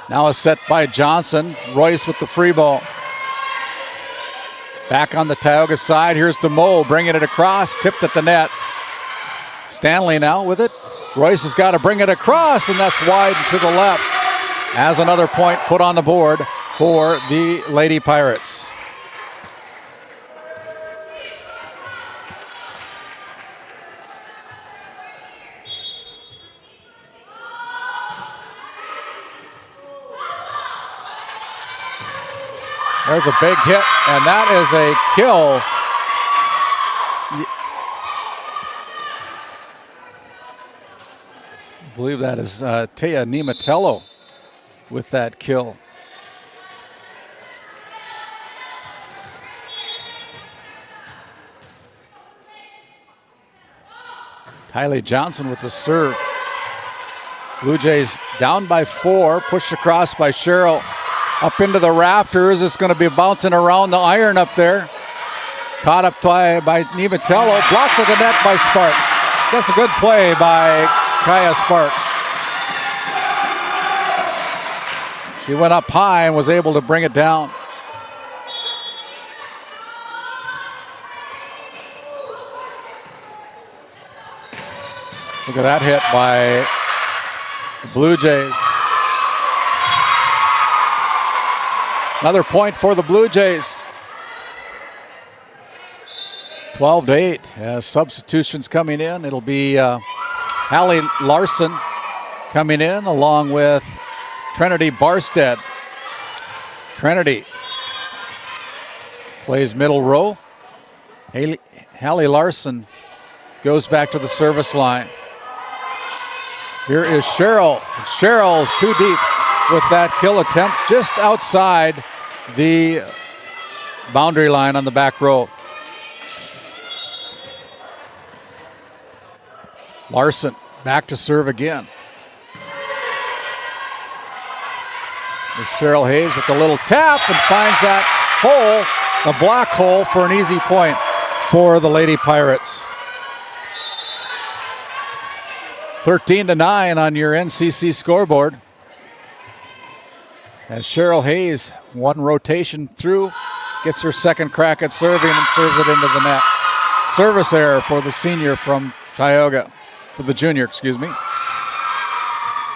Now a set by Johnson. Royce with the free ball. Back on the Tioga side, here's DeMoe bringing it across, tipped at the net. Stanley now with it. Royce has got to bring it across, and that's wide and to the left. As another point put on the board for the Lady Pirates. There's a big hit, and that is a kill. I believe that is Tea Nimatello with that kill. Tylee Johnson with the serve. Blue Jays down by 4, pushed across by Cheryl. Up into the rafters. It's going to be bouncing around the iron up there. Caught up by Nimatello. Blocked at the net by Sparks. That's a good play by Kaya Sparks. She went up high and was able to bring it down. Look at that hit by the Blue Jays. Another point for the Blue Jays. 12-8 as substitutions coming in. It'll be Hallie Larson coming in along with Trinity Barstead. Trinity plays middle row. Hallie Larson goes back to the service line. Here is Cheryl. Cheryl's too deep with that kill attempt just outside the boundary line on the back row. Larson back to serve again. There's Cheryl Hayes with a little tap and finds that hole, the black hole, for an easy point for the Lady Pirates. 13-9 on your NCC scoreboard. As Cheryl Hayes, one rotation through, gets her second crack at serving and serves it into the net. Service error for the senior from Tioga, for the junior, excuse me.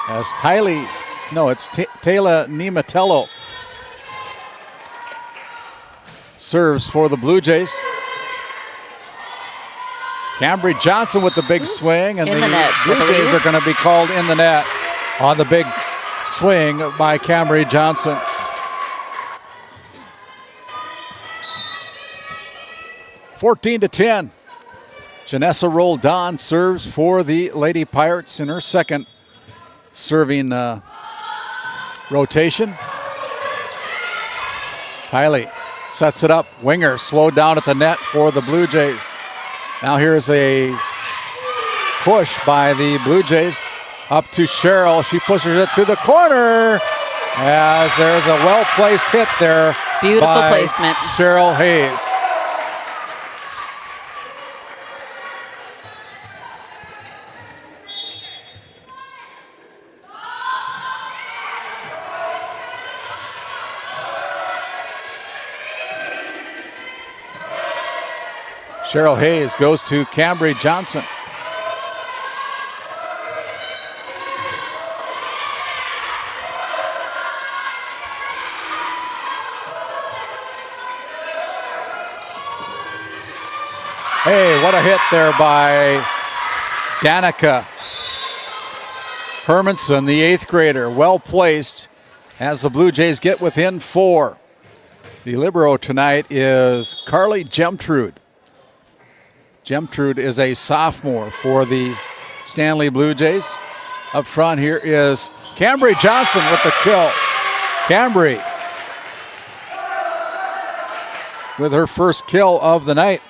As Taylor Nematello serves for the Blue Jays. Cambry Johnson with the big swing, and the net, Blue Jays are going to be called in the net on the big swing by Cambry Johnson. (14-10). Janessa Roldan serves for the Lady Pirates in her second serving rotation. Kylie sets it up. Winger slowed down at the net for the Blue Jays. Now here's a push by the Blue Jays up to Cheryl. She pushes it to the corner as there's a well-placed hit there. Beautiful by placement. Cheryl Hayes. Cheryl Hayes goes to Cambry Johnson. Hey, what a hit there by Danica Hermanson, the 8th grader. Well placed as the Blue Jays get within 4. The libero tonight is Carly Gemtrude. Gemtrude is a sophomore for the Stanley Blue Jays. Up front here is Cambry Johnson with the kill. Cambry with her first kill of the night.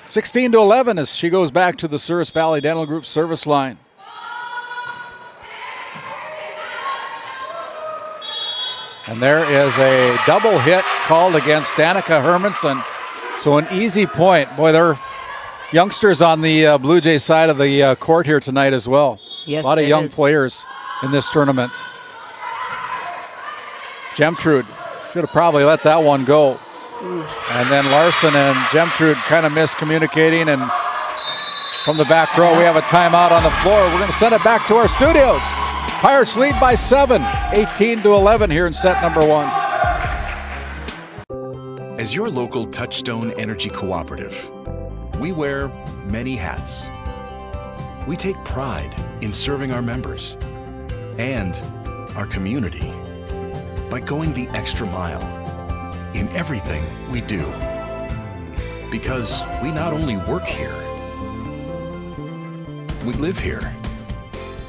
(16-11) as she goes back to the Souris Valley Dental Group service line. And there is a double hit called against Danica Hermanson. So an easy point. Boy, there are youngsters on the Blue Jays side of the court here tonight as well. Yes, a lot of young players in this tournament. Gemtrude should have probably let that one go. Ooh. And then Larson and Gemtrude kind of miscommunicating. And from the back row, we have a timeout on the floor. We're going to send it back to our studios. Pirates lead by 7, 18-11 here in set number 1. As your local Touchstone Energy Cooperative, we wear many hats. We take pride in serving our members and our community by going the extra mile in everything we do. Because we not only work here, we live here.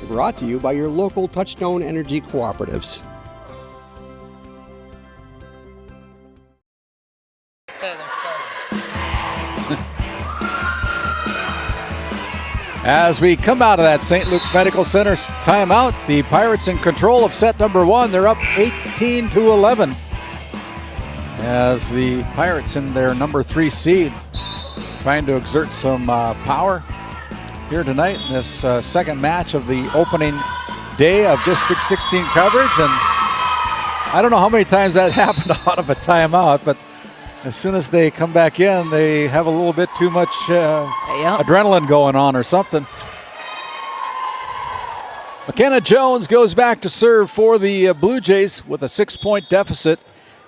Brought to you by your local Touchstone Energy Cooperatives. As we come out of that St. Luke's Medical Center timeout, the Pirates in control of set number 1. They're up 18-11. As the Pirates in their number 3 seed trying to exert some power here tonight in this second match of the opening day of District 16 coverage. And I don't know how many times that happened out of a timeout, but as soon as they come back in, they have a little bit too much adrenaline going on or something. McKenna Jones goes back to serve for the Blue Jays with a 6-point deficit,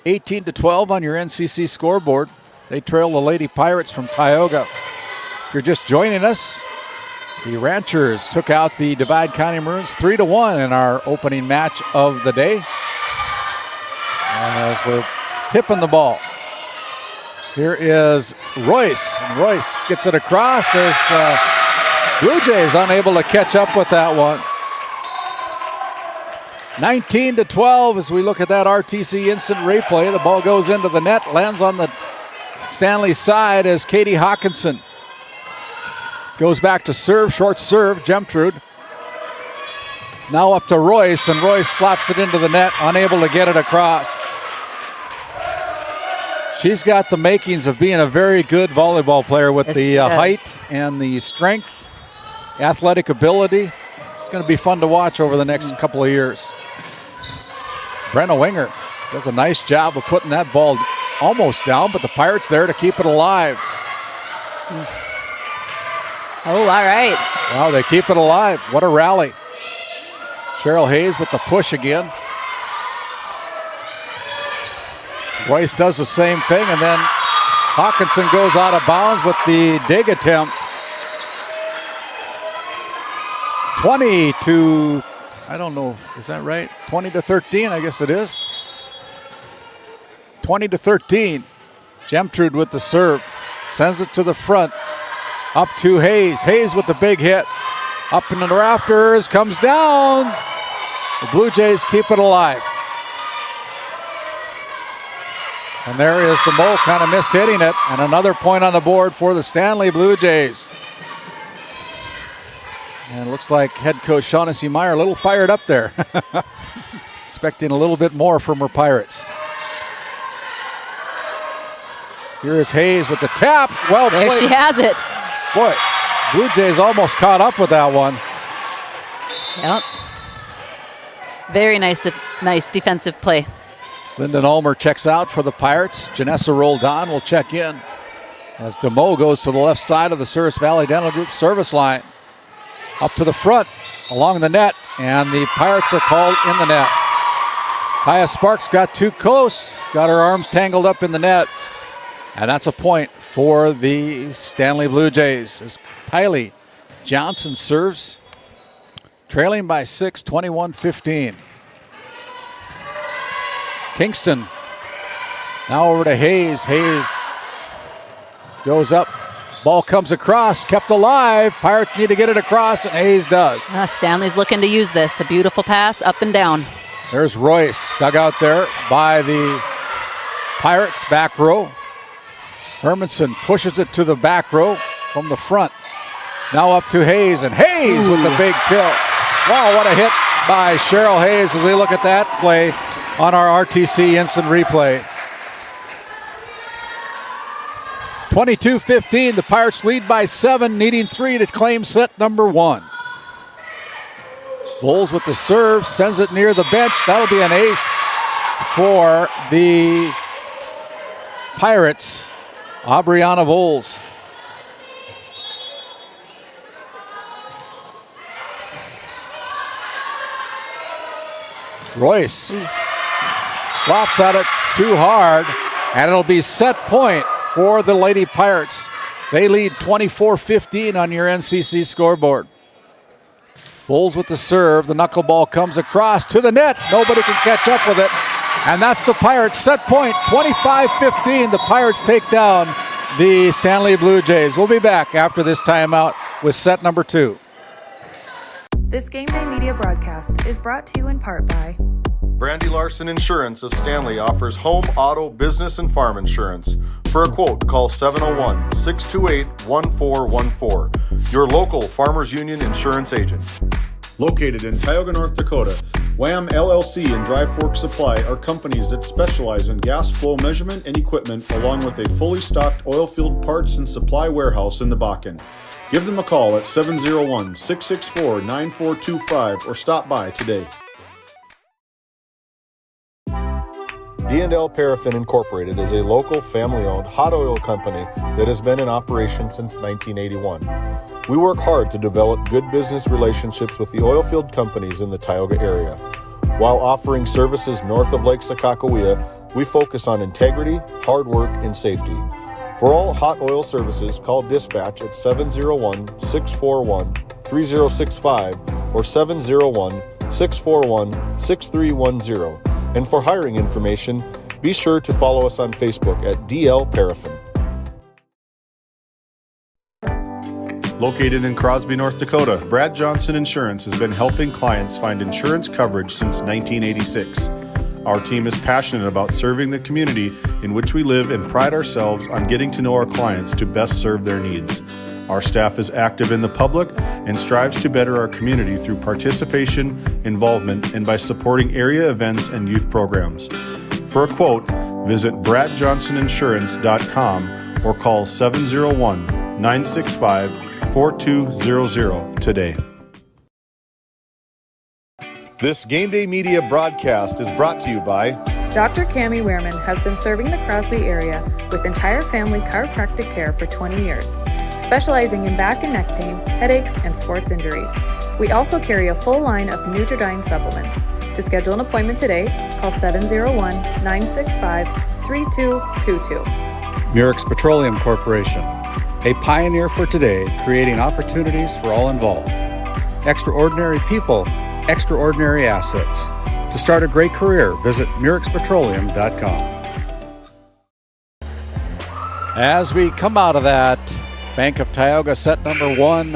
18-12 on your NCC scoreboard. They trail the Lady Pirates from Tioga. If you're just joining us, the Ranchers took out the Divide County Maroons 3-1 in our opening match of the day. As we're tipping the ball, here is Royce. And Royce gets it across as Blue Jays unable to catch up with that one. 19-12 as we look at that RTC instant replay. The ball goes into the net, lands on the Stanley side as Katie Hawkinson goes back to serve, short serve, Gemtrude. Now up to Royce, and Royce slaps it into the net, unable to get it across. She's got the makings of being a very good volleyball player with the height and the strength, athletic ability. It's going to be fun to watch over the next couple of years. Brenna Winger does a nice job of putting that ball almost down, but the Pirates there to keep it alive. Oh, all right. Wow, they keep it alive. What a rally. Cheryl Hayes with the push again. Royce does the same thing, and then Hawkinson goes out of bounds with the dig attempt. 20 to, I don't know, is that right? 20-13, I guess it is. 20-13. Gemtrude with the serve. Sends it to the front. Up to Hayes. Hayes with the big hit. Up in the rafters, comes down. The Blue Jays keep it alive. And there is DeMoe kind of mishitting it. And another point on the board for the Stanley Blue Jays. And it looks like head coach Shaughnessy Meyer a little fired up there. Expecting a little bit more from her Pirates. Here is Hayes with the tap. Well there played. She has it. Boy, Blue Jays almost caught up with that one. Yep. Very nice defensive play. Lyndon Ulmer checks out for the Pirates. Janessa Roldan will check in as DeMoe goes to the left side of the Service Valley Dental Group service line. Up to the front, along the net, and the Pirates are called in the net. Kaya Sparks got too close, got her arms tangled up in the net, and that's a point for the Stanley Blue Jays as Tylee Johnson serves, trailing by 6, 21-15. Kingston now over to Hayes. Hayes goes up. Ball comes across, kept alive. Pirates need to get it across, and Hayes does. Stanley's looking to use this. A beautiful pass up and down. There's Royce dug out there by the Pirates back row. Hermanson pushes it to the back row from the front. Now up to Hayes, and Hayes with the big kill. Wow, what a hit by Cheryl Hayes as we look at that play on our RTC instant replay. 22-15, the Pirates lead by 7, needing 3 to claim set number 1. Bowles with the serve, sends it near the bench. That'll be an ace for the Pirates. Aubriana Bowles. Royce slaps at it too hard, and it'll be set point for the Lady Pirates. They lead 24-15 on your NCC scoreboard. Bowles with the serve. The knuckleball comes across to the net. Nobody can catch up with it. And that's the Pirates set point. 25-15. The Pirates take down the Stanley Blue Jays. We'll be back after this timeout with set number 2. This Game Day Media broadcast is brought to you in part by Brandy Larson Insurance of Stanley offers home, auto, business, and farm insurance. For a quote, call 701-628-1414. Your local Farmers Union insurance agent. Located in Tioga, North Dakota, Wham LLC and Dry Fork Supply are companies that specialize in gas flow measurement and equipment, along with a fully stocked oil field parts and supply warehouse in the Bakken. Give them a call at 701-664-9425 or stop by today. D&L Paraffin Incorporated is a local family-owned hot oil company that has been in operation since 1981. We work hard to develop good business relationships with the oil field companies in the Tioga area. While offering services north of Lake Sakakawea, we focus on integrity, hard work, and safety. For all hot oil services, call dispatch at 701-641-3065 or 701-641-6310. And for hiring information, be sure to follow us on Facebook at DL Paraffin. Located in Crosby, North Dakota, Brad Johnson Insurance has been helping clients find insurance coverage since 1986. Our team is passionate about serving the community in which we live and pride ourselves on getting to know our clients to best serve their needs. Our staff is active in the public and strives to better our community through participation, involvement, and by supporting area events and youth programs. For a quote, visit bradjohnsoninsurance.com or call 701-965-4200 today. This Game Day Media broadcast is brought to you by Dr. Cammie Wehrman has been serving the Crosby area with entire family chiropractic care for 20 years, specializing in back and neck pain, headaches, and sports injuries. We also carry a full line of Nutridyne supplements. To schedule an appointment today, call 701-965-3222. Murex Petroleum Corporation, a pioneer for today, creating opportunities for all involved. Extraordinary people, extraordinary assets. To start a great career, visit murexpetroleum.com. As we come out of that Bank of Tioga set number 1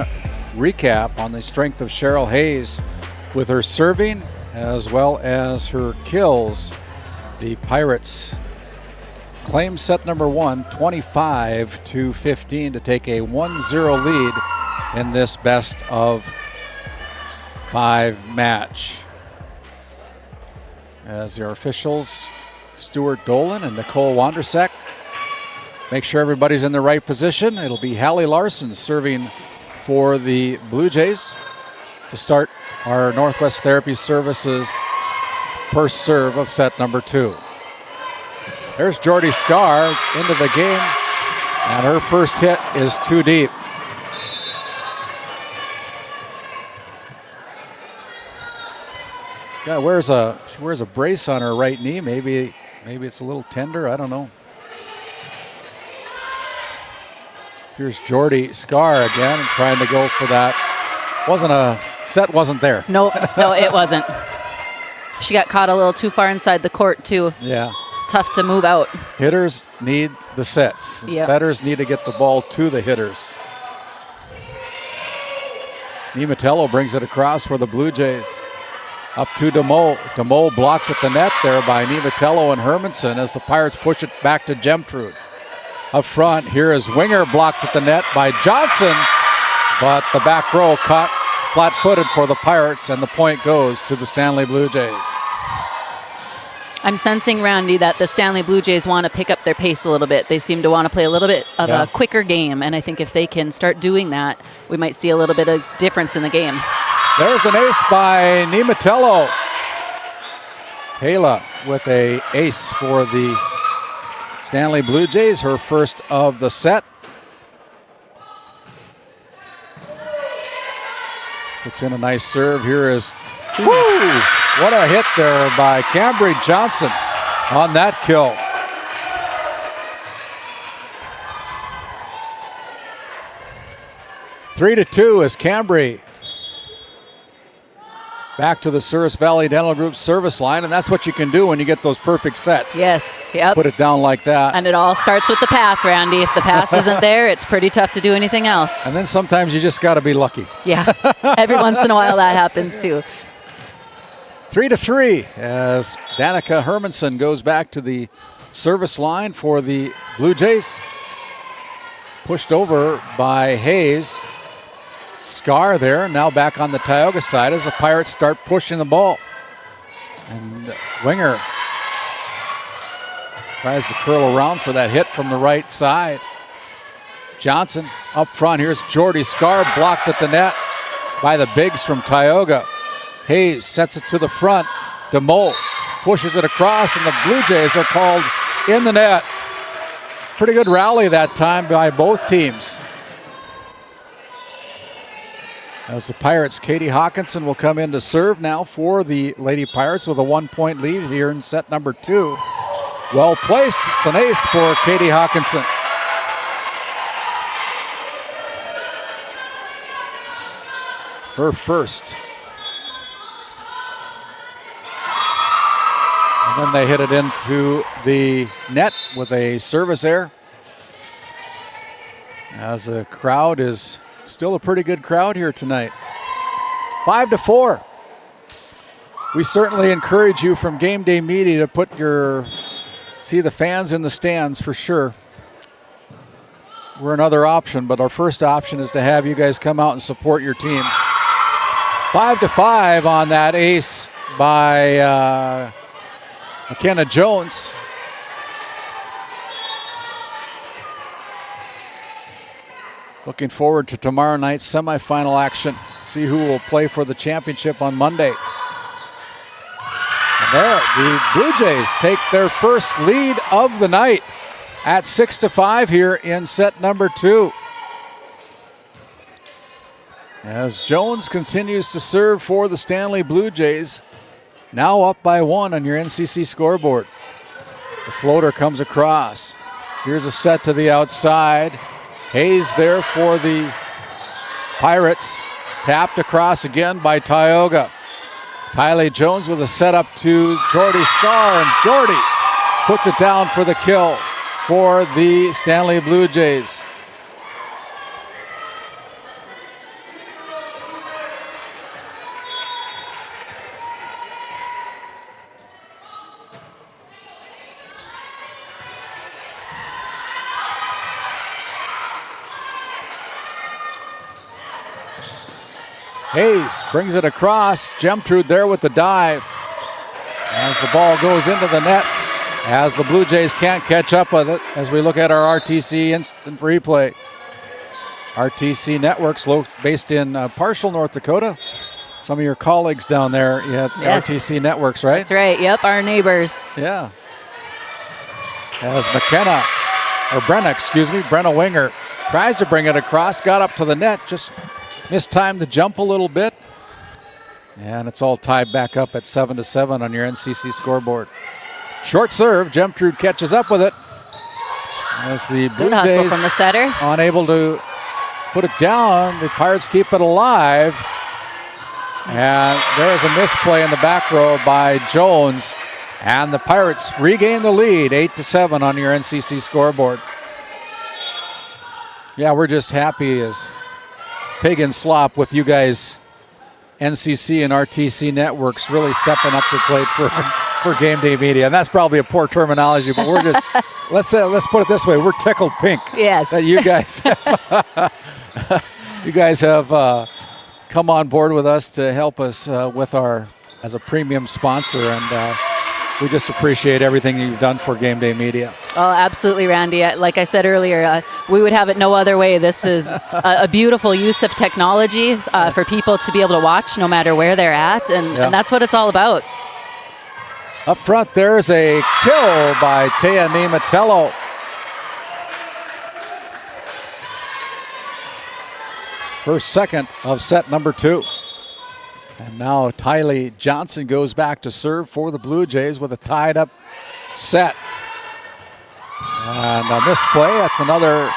recap on the strength of Cheryl Hayes with her serving as well as her kills, the Pirates claim set number 1 25-15 to take a 1-0 lead in this best of 5 match. As their officials, Stuart Dolan and Nicole Wandersek, make sure everybody's in the right position. It'll be Hallie Larson serving for the Blue Jays to start our Northwest Therapy Services first serve of set number 2. There's Jordy Scar into the game, and her first hit is too deep. God, she wears a brace on her right knee. Maybe it's a little tender. I don't know. Here's Jordy Scar again, trying to go for that. Set wasn't there. No, it wasn't. She got caught a little too far inside the court too. Yeah. Tough to move out. Hitters need the sets. Yep. Setters need to get the ball to the hitters. Nematello brings it across for the Blue Jays. Up to DeMole. DeMole blocked at the net there by Nematello and Hermanson as the Pirates push it back to Gemtrude. Up front, here is Winger blocked at the net by Johnson, but the back row caught flat-footed for the Pirates, and the point goes to the Stanley Blue Jays. I'm sensing, Randy, that the Stanley Blue Jays want to pick up their pace a little bit. They seem to want to play a little bit of a quicker game, and I think if they can start doing that, we might see a little bit of difference in the game. There's an ace by Nematello. Kayla with an ace for the Stanley Blue Jays, her first of the set. Puts in a nice serve. Here is, what a hit there by Cambry Johnson on that kill. Three to two as Cambry back to the Souris Valley Dental Group service line, and that's what you can do when you get those perfect sets. Yes, yep. Put it down like that. And it all starts with the pass, Randy. If the pass isn't there, it's pretty tough to do anything else. And then sometimes you just got to be lucky. Yeah, every once in a while that happens too. 3-3 as Danica Hermanson goes back to the service line for the Blue Jays. Pushed over by Hayes. Scar there, now back on the Tioga side as the Pirates start pushing the ball. And Winger tries to curl around for that hit from the right side. Johnson up front. Here's Jordy Scar, blocked at the net by the bigs from Tioga. Hayes sets it to the front. DeMole pushes it across, and the Blue Jays are called in the net. Pretty good rally that time by both teams. As the Pirates, Katie Hawkinson will come in to serve now for the Lady Pirates with a 1-point lead here in set number 2. Well placed. It's an ace for Katie Hawkinson. Her first. And then they hit it into the net with a service error. As the crowd is Still a pretty good crowd here tonight. 5-4. We certainly encourage you from GameDay Media to see the fans in the stands for sure. We're another option, but our first option is to have you guys come out and support your teams. 5-5 on that ace by McKenna Jones. Looking forward to tomorrow night's semifinal action. See who will play for the championship on Monday. And there, the Blue Jays take their first lead of the night at 6-5 here in set number 2. As Jones continues to serve for the Stanley Blue Jays, now up by 1 on your NCC scoreboard. The floater comes across. Here's a set to the outside. Hayes there for the Pirates. Tapped across again by Tioga. Tylee Jones with a setup to Jordy Scar, and Jordy puts it down for the kill for the Stanley Blue Jays. Hayes brings it across. Gemtrude there with the dive. As the ball goes into the net, as the Blue Jays can't catch up with it, as we look at our RTC instant replay. RTC Networks based in Parshall, North Dakota. Some of your colleagues down there, you have Yes. RTC Networks, right? That's right. Yep, our neighbors. Yeah. As Brenna Winger tries to bring it across, got up to the net, just mistimed the jump a little bit. And it's all tied back up at 7-7 on your NCC scoreboard. Short serve, Gemtrude catches up with it. As the Blue Good hustle Jays from the setter. unable to put it down, the Pirates keep it alive. And there's a misplay in the back row by Jones. And the Pirates regain the lead, 8-7 on your NCC scoreboard. Yeah, we're just happy as pig and slop with you guys, NCC and RTC Networks, really stepping up to the plate for GameDay Media. And that's probably a poor terminology, but we're just, let's put it this way, we're tickled pink. Yes. That you guys have come on board with us to help us as a premium sponsor, and we just appreciate everything you've done for GameDay Media. Oh, absolutely, Randy. Like I said earlier, we would have it no other way. This is a beautiful use of technology for people to be able to watch no matter where they're at, and that's what it's all about. Up front, there's a kill by Tea Nematello. Her second of set number 2. And now Tylee Johnson goes back to serve for the Blue Jays with a tied up set. And a misplay. That's another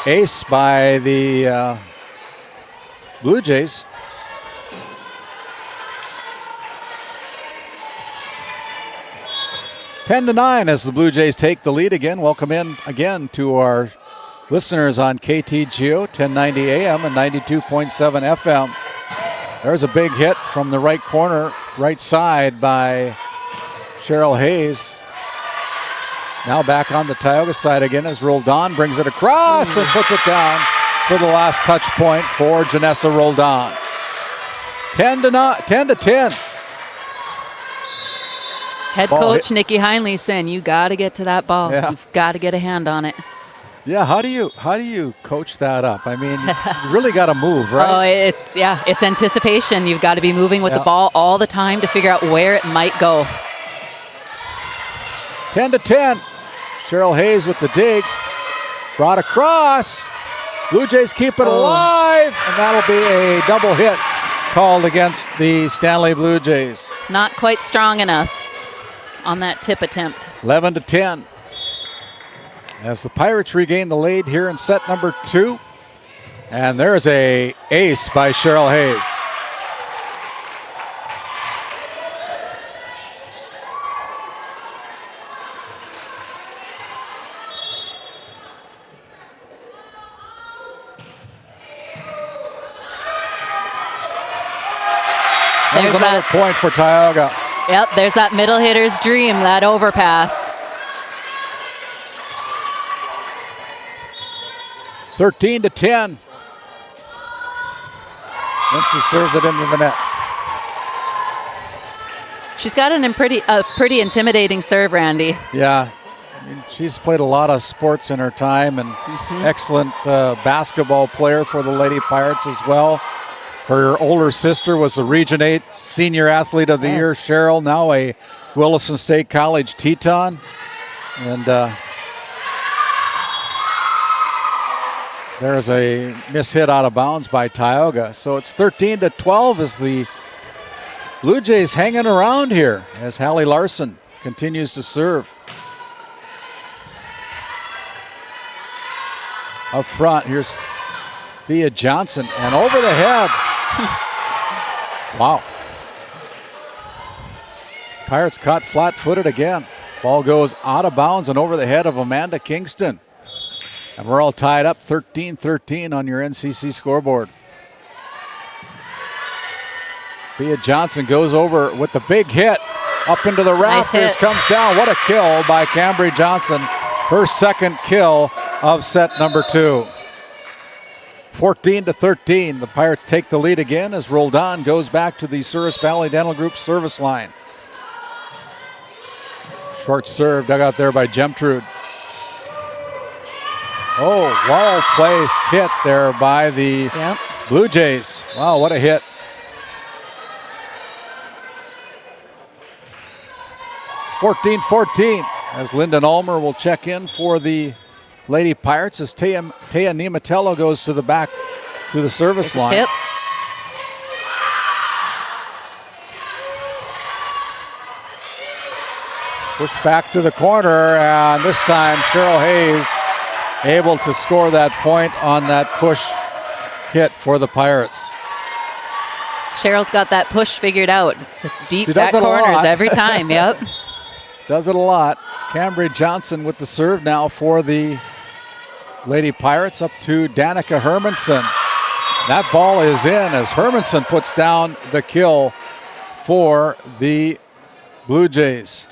ace by the Blue Jays. Ten to 9 as the Blue Jays take the lead again. Welcome in again to our listeners on KTGO 1090 AM and 92.7 FM. There's a big hit from the right corner, right side by Cheryl Hayes. Now back on the Tioga side again as Roldan brings it across and puts it down for the last touch point for Janessa Roldan. 10 to 10. Head coach Nikki Heinley saying, you got to get to that ball. Yeah. You've got to get a hand on it. Yeah, how do you coach that up? I mean, you really got to move, right? Oh, it's anticipation. You've got to be moving with the ball all the time to figure out where it might go. 10 to 10. Cheryl Hayes with the dig. Brought across. Blue Jays keep it alive, and that'll be a double hit called against the Stanley Blue Jays. Not quite strong enough on that tip attempt. 11 to 10. As the Pirates regain the lead here in set number 2. And there's a ace by Cheryl Hayes. There's another point for Tioga. Yep, there's that middle hitter's dream, that overpass. 13-10. Then she serves it into the net. She's got a pretty intimidating serve, Randy. Yeah, I mean, she's played a lot of sports in her time, and excellent basketball player for the Lady Pirates as well. Her older sister was the Region 8 Senior Athlete of the Year, Cheryl, now a Williston State College Teton. And there's a mishit out of bounds by Tioga. So it's 13-12 as the Blue Jays hanging around here as Hallie Larson continues to serve. Up front, here's Thea Johnson, and over the head. Wow. Pirates caught flat-footed again. Ball goes out of bounds and over the head of Amanda Kingston. And we're all tied up 13-13 on your NCC scoreboard. Thea Johnson goes over with the big hit. Up into the rafters, comes down. What a kill by Cambry Johnson. Her second kill of set number 2. 14-13. The Pirates take the lead again as Roldan goes back to the Souris Valley Dental Group service line. Short serve dug out there by Gemtrude. Oh, well-placed hit there by the Blue Jays. Wow, what a hit. 14-14 as Lyndon Ulmer will check in for the Lady Pirates as Taya Nematello goes to the back to the service line. Tip. Push back to the corner, and this time Cheryl Hayes able to score that point on that push hit for the Pirates. Cheryl's got that push figured out. It's deep back corners every time, yep. Does it a lot. Cambry Johnson with the serve now for the Lady Pirates, up to Danica Hermanson. That ball is in as Hermanson puts down the kill for the Blue Jays.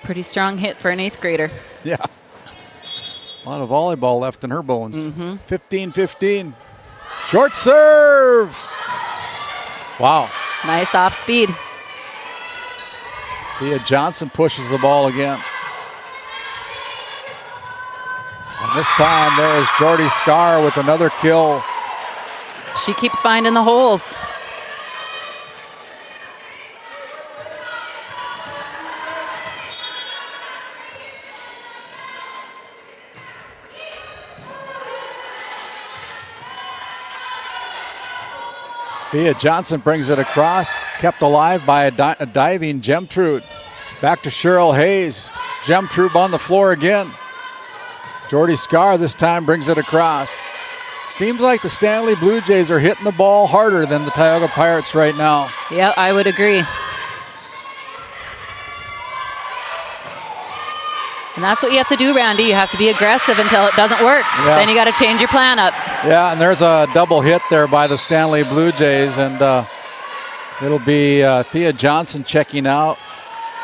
Pretty strong hit for an 8th grader. Yeah. A lot of volleyball left in her bones. 15-15. Short serve. Wow. Nice off speed. Thea Johnson pushes the ball again. And this time there is Jordy Scar with another kill. She keeps finding the holes. Thea Johnson brings it across, kept alive by a diving Gemtrude. Back to Cheryl Hayes. Gemtrude on the floor again. Jordy Scar this time brings it across. Seems like the Stanley Blue Jays are hitting the ball harder than the Tioga Pirates right now. Yeah, I would agree. And that's what you have to do, Randy. You have to be aggressive until it doesn't work. Yeah. Then you got to change your plan up. Yeah, and there's a double hit there by the Stanley Blue Jays, and it'll be Thea Johnson checking out.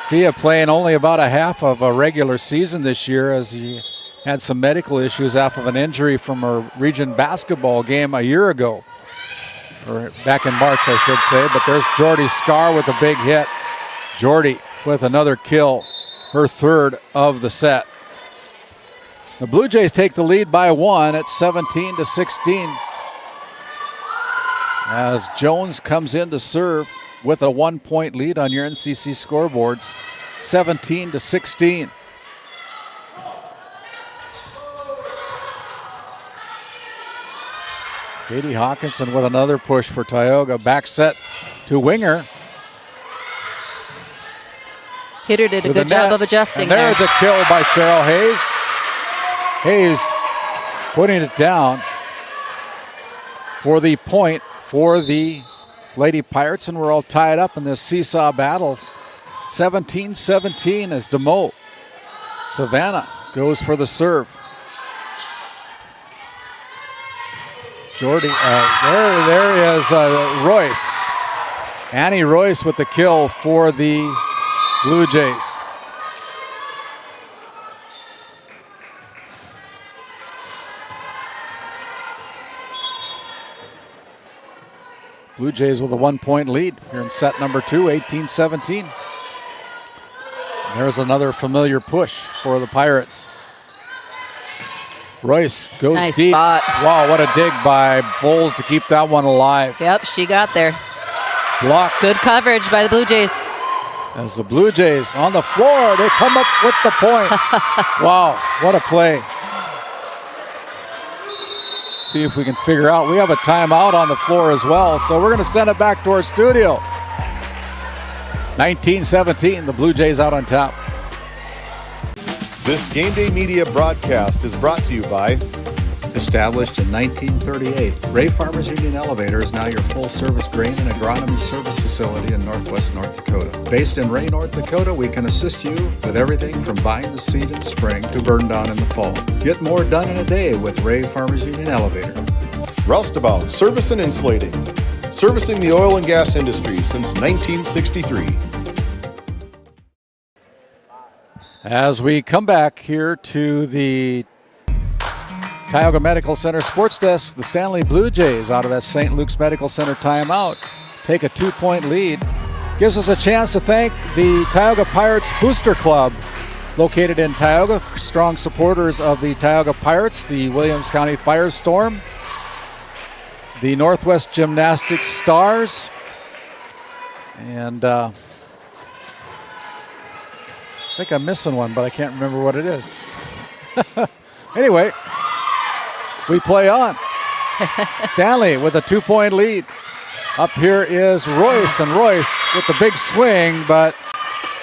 Thea playing only about a half of a regular season this year as he had some medical issues after an injury from a region basketball game a year ago. Or back in March, I should say. But there's Jordy Scar with a big hit. Jordy with another kill. Her third of the set. The Blue Jays take the lead by 1 at 17-16. As Jones comes in to serve with a 1-point lead on your NCC scoreboards, 17-16. Katie Hawkinson with another push for Tioga. Back set to Winger. Hitter did a good job of adjusting and there's a kill by Cheryl Hayes. Hayes putting it down for the point for the Lady Pirates, and we're all tied up in this seesaw battles. 17-17 as DeMoe. Savannah goes for the serve. Jordy, there is Royce. Annie Royce with the kill for the Blue Jays. Blue Jays with a 1-point lead here in set number 2, 18-17. There's another familiar push for the Pirates. Royce goes Nice deep. spot. Wow, what a dig by Bowles to keep that one alive. Yep, she got there. Block. Good coverage by the Blue Jays. As the Blue Jays on the floor, they come up with the point. Wow, what a play. See if we can figure out. We have a timeout on the floor as well, so we're going to send it back to our studio. 19-17, the Blue Jays out on top. This GameDay Media broadcast is brought to you by Established in 1938, Ray Farmers Union Elevator is now your full-service grain and agronomy service facility in Northwest North Dakota. Based in Ray, North Dakota, we can assist you with everything from buying the seed in the spring to burn down in the fall. Get more done in a day with Ray Farmers Union Elevator. Roustabout Service and Insulating, servicing the oil and gas industry since 1963. As we come back here to the Tioga Medical Center Sports Desk, the Stanley Blue Jays out of that St. Luke's Medical Center timeout take a 2-point lead. Gives us a chance to thank the Tioga Pirates Booster Club located in Tioga, strong supporters of the Tioga Pirates, the Williams County Firestorm, the Northwest Gymnastics Stars, and I think I'm missing one, but I can't remember what it is. Anyway, we play on. Stanley with a 2-point lead. Up here is Royce, and Royce with the big swing, but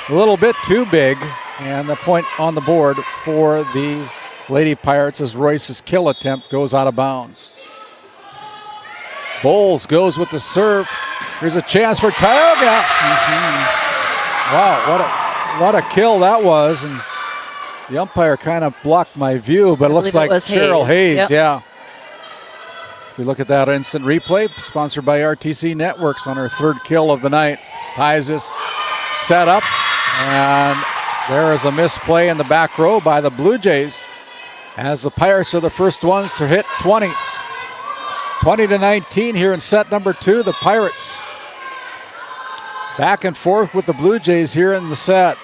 a little bit too big. And the point on the board for the Lady Pirates as Royce's kill attempt goes out of bounds. Bowles goes with the serve. Here's a chance for Tioga. Wow, what a kill that was. And the umpire kind of blocked my view, but it looks like Cheryl Hayes. Yep. Yeah. We look at that instant replay, sponsored by RTC Networks on her 3rd kill of the night. Ties this set up, and there is a misplay in the back row by the Blue Jays as the Pirates are the first ones to hit 20. 20-19 here in set number 2. The Pirates back and forth with the Blue Jays here in the set.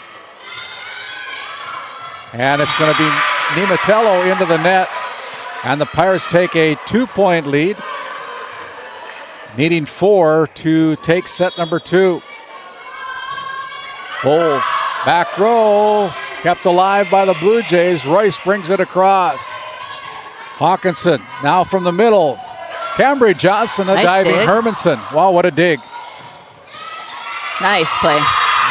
And it's going to be Nematello into the net. And the Pirates take a 2-point lead, needing 4 to take set number 2. Bowles, back row, kept alive by the Blue Jays. Royce brings it across. Hawkinson now from the middle. Cambry Johnson, a Nice diving dig. Hermanson. Wow, what a dig. Nice play.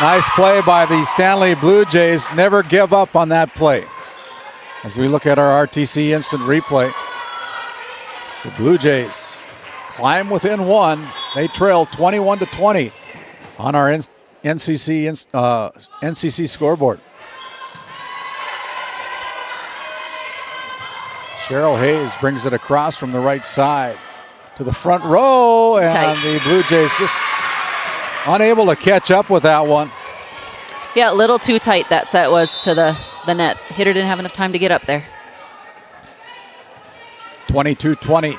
Nice play by the Stanley Blue Jays. Never give up on that play. As we look at our RTC instant replay, the Blue Jays climb within 1. They trail 21-20 on our NCC scoreboard. Cheryl Hayes brings it across from the right side to the front row, and Tight. the Blue Jays just unable to catch up with that one. Yeah, a little too tight that set was to the net. Hitter didn't have enough time to get up there. 22-20.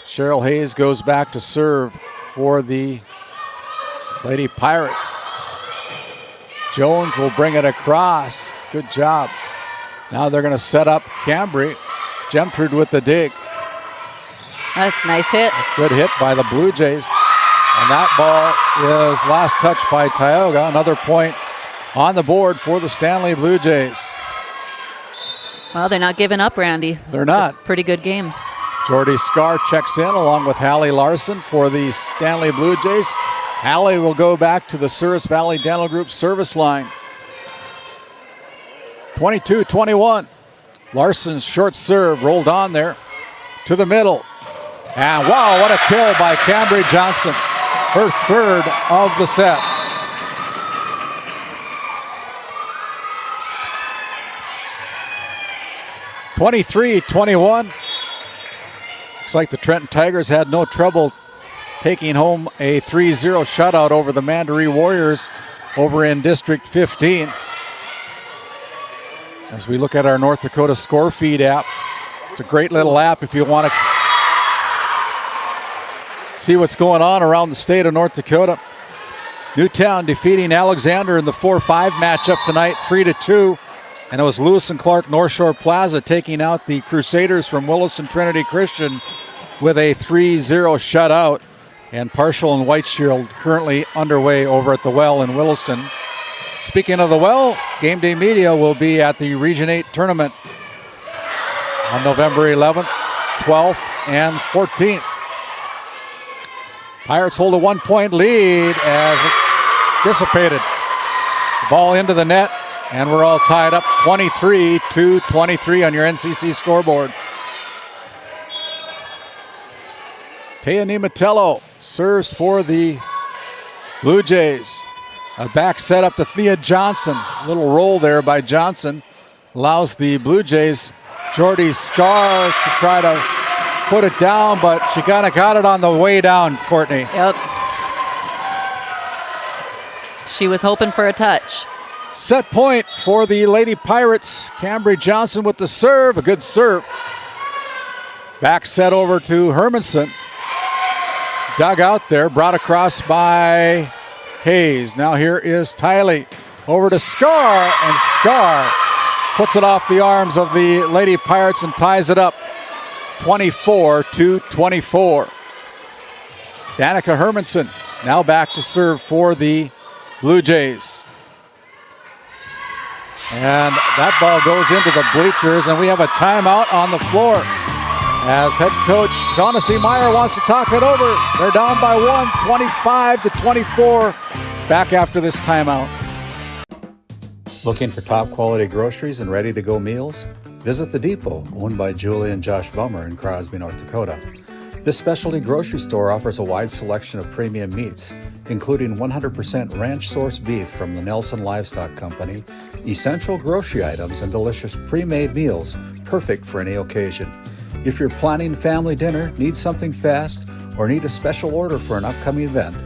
Cheryl Hayes goes back to serve for the Lady Pirates. Jones will bring it across. Good job. Now they're going to set up Cambry. Gemtrude with the dig. That's a nice hit. That's a good hit by the Blue Jays. And that ball is last touched by Tioga. Another point on the board for the Stanley Blue Jays. Well, they're not giving up, Randy. They're not. Pretty good game. Jordy Scar checks in along with Hallie Larson for the Stanley Blue Jays. Hallie will go back to the Souris Valley Dental Group service line. 22-21. Larson's short serve rolled on there to the middle. And wow, what a kill by Cambry Johnson. Her 3rd of the set. (23-21). Looks like the Trenton Tigers had no trouble taking home a 3-0 shutout over the Mandaree Warriors over in District 15. As we look at our North Dakota Score Feed app, it's a great little app if you want to see what's going on around the state of North Dakota. Newtown defeating Alexander in the 4-5 matchup tonight, 3-2. And it was Lewis and Clark North Shore Plaza taking out the Crusaders from Williston Trinity Christian with a 3-0 shutout. And Partial and White Shield currently underway over at the Well in Williston. Speaking of the Well, Game Day Media will be at the Region 8 tournament on November 11th, 12th, and 14th. Pirates hold a 1-point lead as it's dissipated. The ball into the net, and we're all tied up 23-23 on your NCC scoreboard. Taya Nimatello serves for the Blue Jays. A back set up to Thea Johnson. A little roll there by Johnson allows the Blue Jays Jordy Scar to try to put it down, but she kind of got it on the way down, Courtney. Yep. She was hoping for a touch. Set point for the Lady Pirates. Cambry Johnson with the serve, a good serve. Back set over to Hermanson. Dug out there, brought across by Hayes. Now here is Tiley. Over to Scar, and Scar puts it off the arms of the Lady Pirates and ties it up 24-24. Danica Hermanson now back to serve for the Blue Jays. And that ball goes into the bleachers, and we have a timeout on the floor as head coach Shaughnessy Meyer wants to talk it over. They're down by 1, 25-24. Back after this timeout. Looking for top quality groceries and ready to go meals? Visit The Depot, owned by Julie and Josh Bummer in Crosby, North Dakota. This specialty grocery store offers a wide selection of premium meats, including 100% ranch-sourced beef from the Nelson Livestock Company, essential grocery items, and delicious pre-made meals perfect for any occasion. If you're planning family dinner, need something fast, or need a special order for an upcoming event,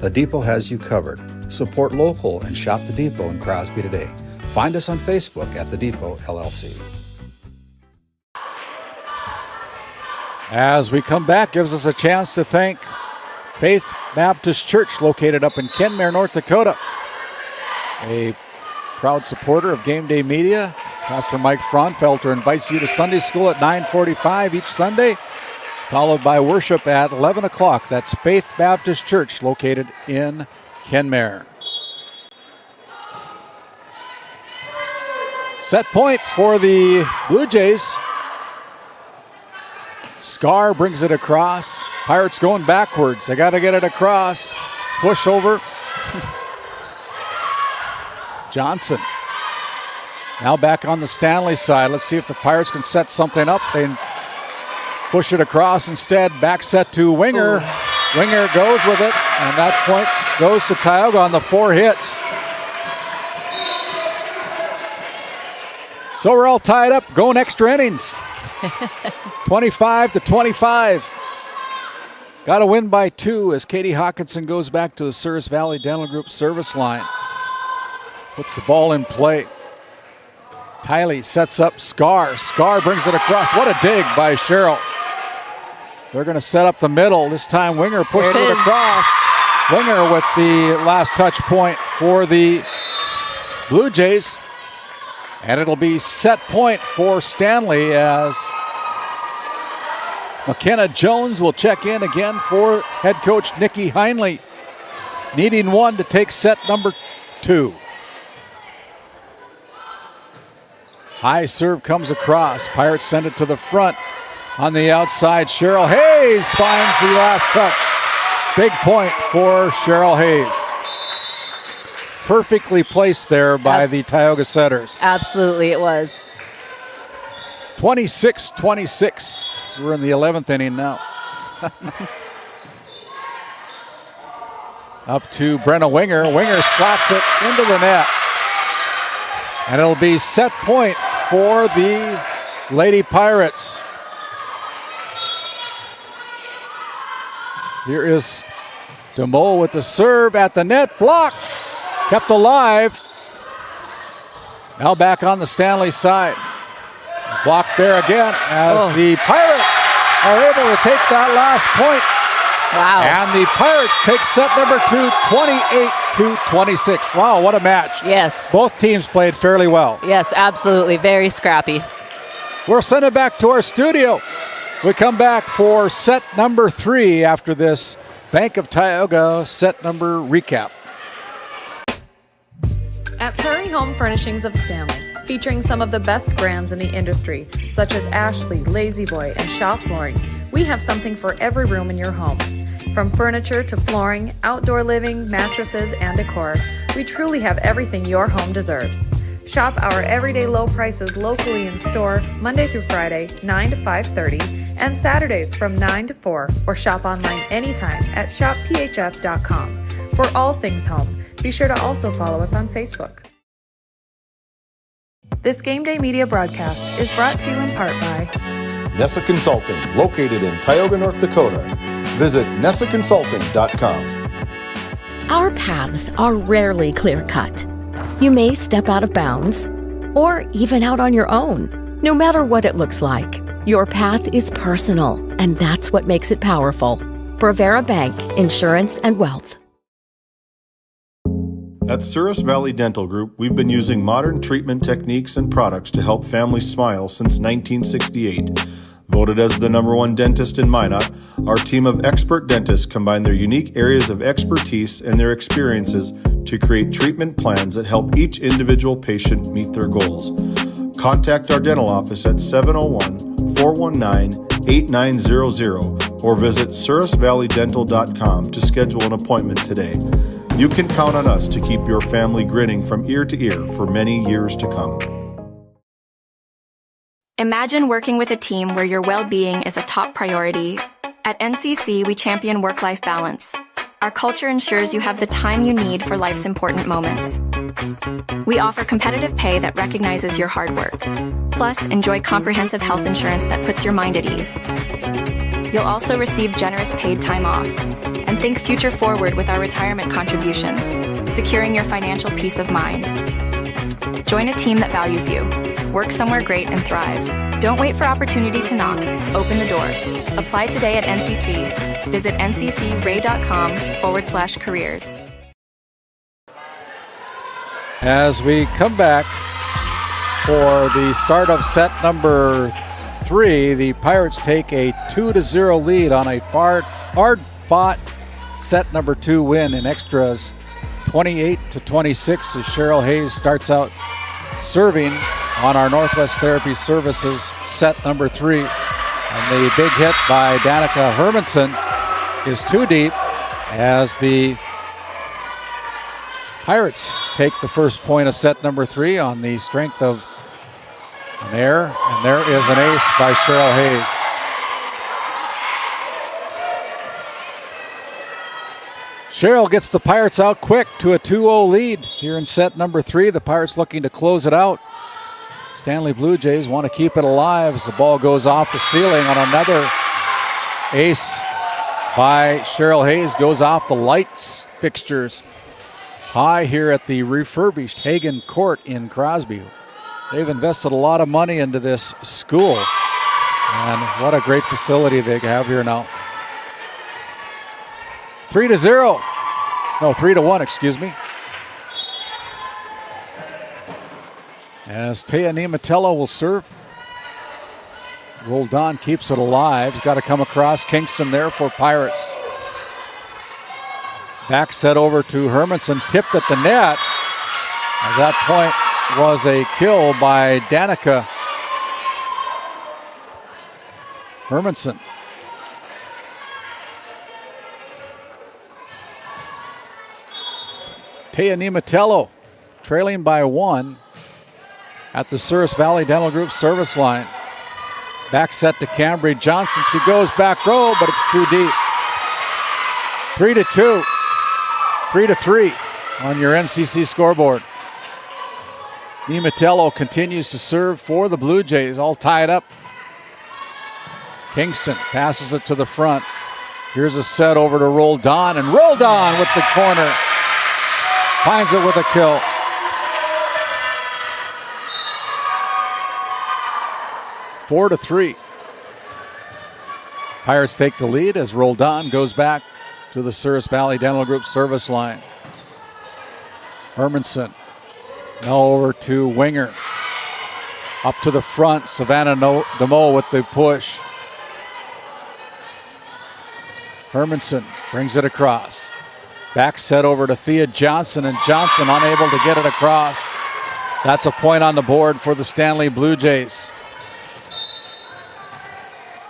The Depot has you covered. Support local and shop The Depot in Crosby today. Find us on Facebook at The Depot LLC. As we come back, gives us a chance to thank Faith Baptist Church located up in Kenmare, North Dakota. A proud supporter of Game Day Media. Pastor Mike Fraunfelter invites you to Sunday school at 9:45 each Sunday, followed by worship at 11 o'clock. That's Faith Baptist Church located in Kenmare. Set point for the Blue Jays. Scar brings it across. Pirates going backwards. They got to get it across. Push over. Johnson. Now back on the Stanley side. Let's see if the Pirates can set something up. They push it across instead. Back set to Winger. Winger goes with it, and that point goes to Tioga on the 4 hits. So we're all tied up, going extra innings. 25-25. Got to win by 2 as Katie Hawkinson goes back to the Souris Valley Dental Group service line. Puts the ball in play. Tiley sets up Scar. Scar brings it across. What a dig by Cheryl. They're going to set up the middle. This time Winger pushed it across. Winger with the last touch point for the Blue Jays. And it'll be set point for Stanley as McKenna Jones will check in again for head coach Nikki Heinley, needing 1 to take set number 2. High serve comes across. Pirates send it to the front. On the outside, Cheryl Hayes finds the last touch. Big point for Cheryl Hayes. Perfectly placed there by the Tioga setters. Absolutely, it was. 26-26. So we're in the 11th inning now. Up to Brenna Winger. Winger slaps it into the net. And it'll be set point for the Lady Pirates. Here is DeMoe with the serve at the net, blocked, kept alive. Now back on the Stanley side. Blocked there again as the Pirates are able to take that last point. Wow. And the Pirates take set number 2, 28-26. Wow, what a match. Yes. Both teams played fairly well. Yes, absolutely. Very scrappy. We'll send it back to our studio. We come back for set number 3 after this Bank of Tioga set number recap. At Prairie Home Furnishings of Stanley, featuring some of the best brands in the industry, such as Ashley, La-Z-Boy, and Shaw Flooring, we have something for every room in your home. From furniture to flooring, outdoor living, mattresses, and decor, we truly have everything your home deserves. Shop our everyday low prices locally in store Monday through Friday, 9 to 5:30, and Saturdays from 9 to 4, or shop online anytime at shopphf.com. For all things home, be sure to also follow us on Facebook. This Game Day Media broadcast is brought to you in part by Nessa Consulting, located in Tioga, North Dakota. Visit nessaconsulting.com. Our paths are rarely clear-cut. You may step out of bounds, or even out on your own. No matter what it looks like, your path is personal, and that's what makes it powerful. Brevera Bank, Insurance and Wealth. At Souris Valley Dental Group, we've been using modern treatment techniques and products to help families smile since 1968. Voted as the #1 dentist in Minot, our team of expert dentists combine their unique areas of expertise and their experiences to create treatment plans that help each individual patient meet their goals. Contact our dental office at 701-419-8900 or visit sourisvalleydental.com to schedule an appointment today. You can count on us to keep your family grinning from ear to ear for many years to come. Imagine working with a team where your well-being is a top priority. At NCC, we champion work-life balance. Our culture ensures you have the time you need for life's important moments. We offer competitive pay that recognizes your hard work. Plus, enjoy comprehensive health insurance that puts your mind at ease. You'll also receive generous paid time off. And think future forward with our retirement contributions, securing your financial peace of mind. Join a team that values you. Work somewhere great and thrive. Don't wait for opportunity to knock. Open the door. Apply today at NCC. Visit nccray.com/careers. As we come back for the start of set number 3, the Pirates take a 2-0 lead on a hard-fought set number 2 win in extras, 28-26, as Cheryl Hayes starts out serving on our Northwest Therapy Services set number 3. And the big hit by Danica Hermanson is too deep as the Pirates take the first point of set number 3 on the strength of an error, and there is an ace by Cheryl Hayes. Cheryl gets the Pirates out quick to a 2-0 lead here in set number 3. The Pirates looking to close it out. Stanley Blue Jays want to keep it alive as the ball goes off the ceiling on another ace by Cheryl Hayes. Goes off the lights fixtures high here at the refurbished Hagen Court in Crosby. They've invested a lot of money into this school, and what a great facility they have here now. 3-0. No, 3-1, excuse me. As Taya Nematello will serve. Roldan keeps it alive. He's got to come across. Kingston there for Pirates. Back set over to Hermanson, tipped at the net. At that point was a kill by Danica Hermanson. Taya Nematello trailing by 1 at the Souris Valley Dental Group service line. Back set to Cambry Johnson. She goes back row, but it's too deep. 3-2. 3-3 on your NCC scoreboard. Nematello continues to serve for the Blue Jays, all tied up. Kingston passes it to the front. Here's a set over to Roldan, and Roldan with the corner. Finds it with a kill. Four to 3. Pirates take the lead as Roldan goes back to the Souris Valley Dental Group service line. Hermanson now over to Winger. Up to the front, Savannah DeMo with the push. Hermanson brings it across. Back set over to Thea Johnson, and Johnson unable to get it across. That's a point on the board for the Stanley Blue Jays.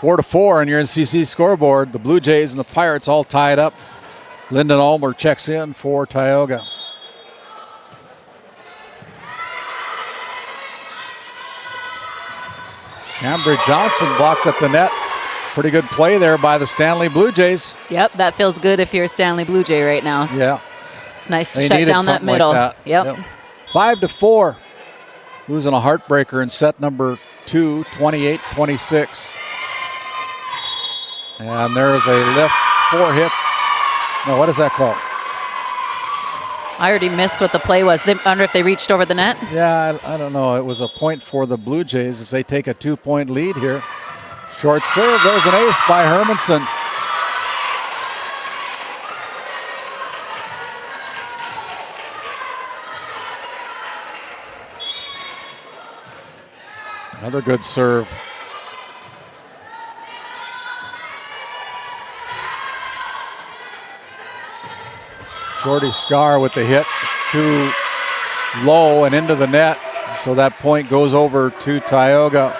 4-4 on your NCC scoreboard. The Blue Jays and the Pirates all tied up. Lyndon Ulmer checks in for Tioga. Cambry Johnson blocked at the net. Pretty good play there by the Stanley Blue Jays. Yep, that feels good if you're a Stanley Blue Jay right now. Yeah. It's nice to shut down that middle. Like that. Yep. 5-4. Losing a heartbreaker in set number 2, 28-26. And there's a lift, 4 hits. No, what is that called? I already missed what the play was. I wonder if they reached over the net. Yeah, I don't know. It was a point for the Blue Jays as they take a 2-point lead here. Short serve. There's an ace by Hermanson. Another good serve. Jordy Scar with the hit. It's too low and into the net, so that point goes over to Tioga.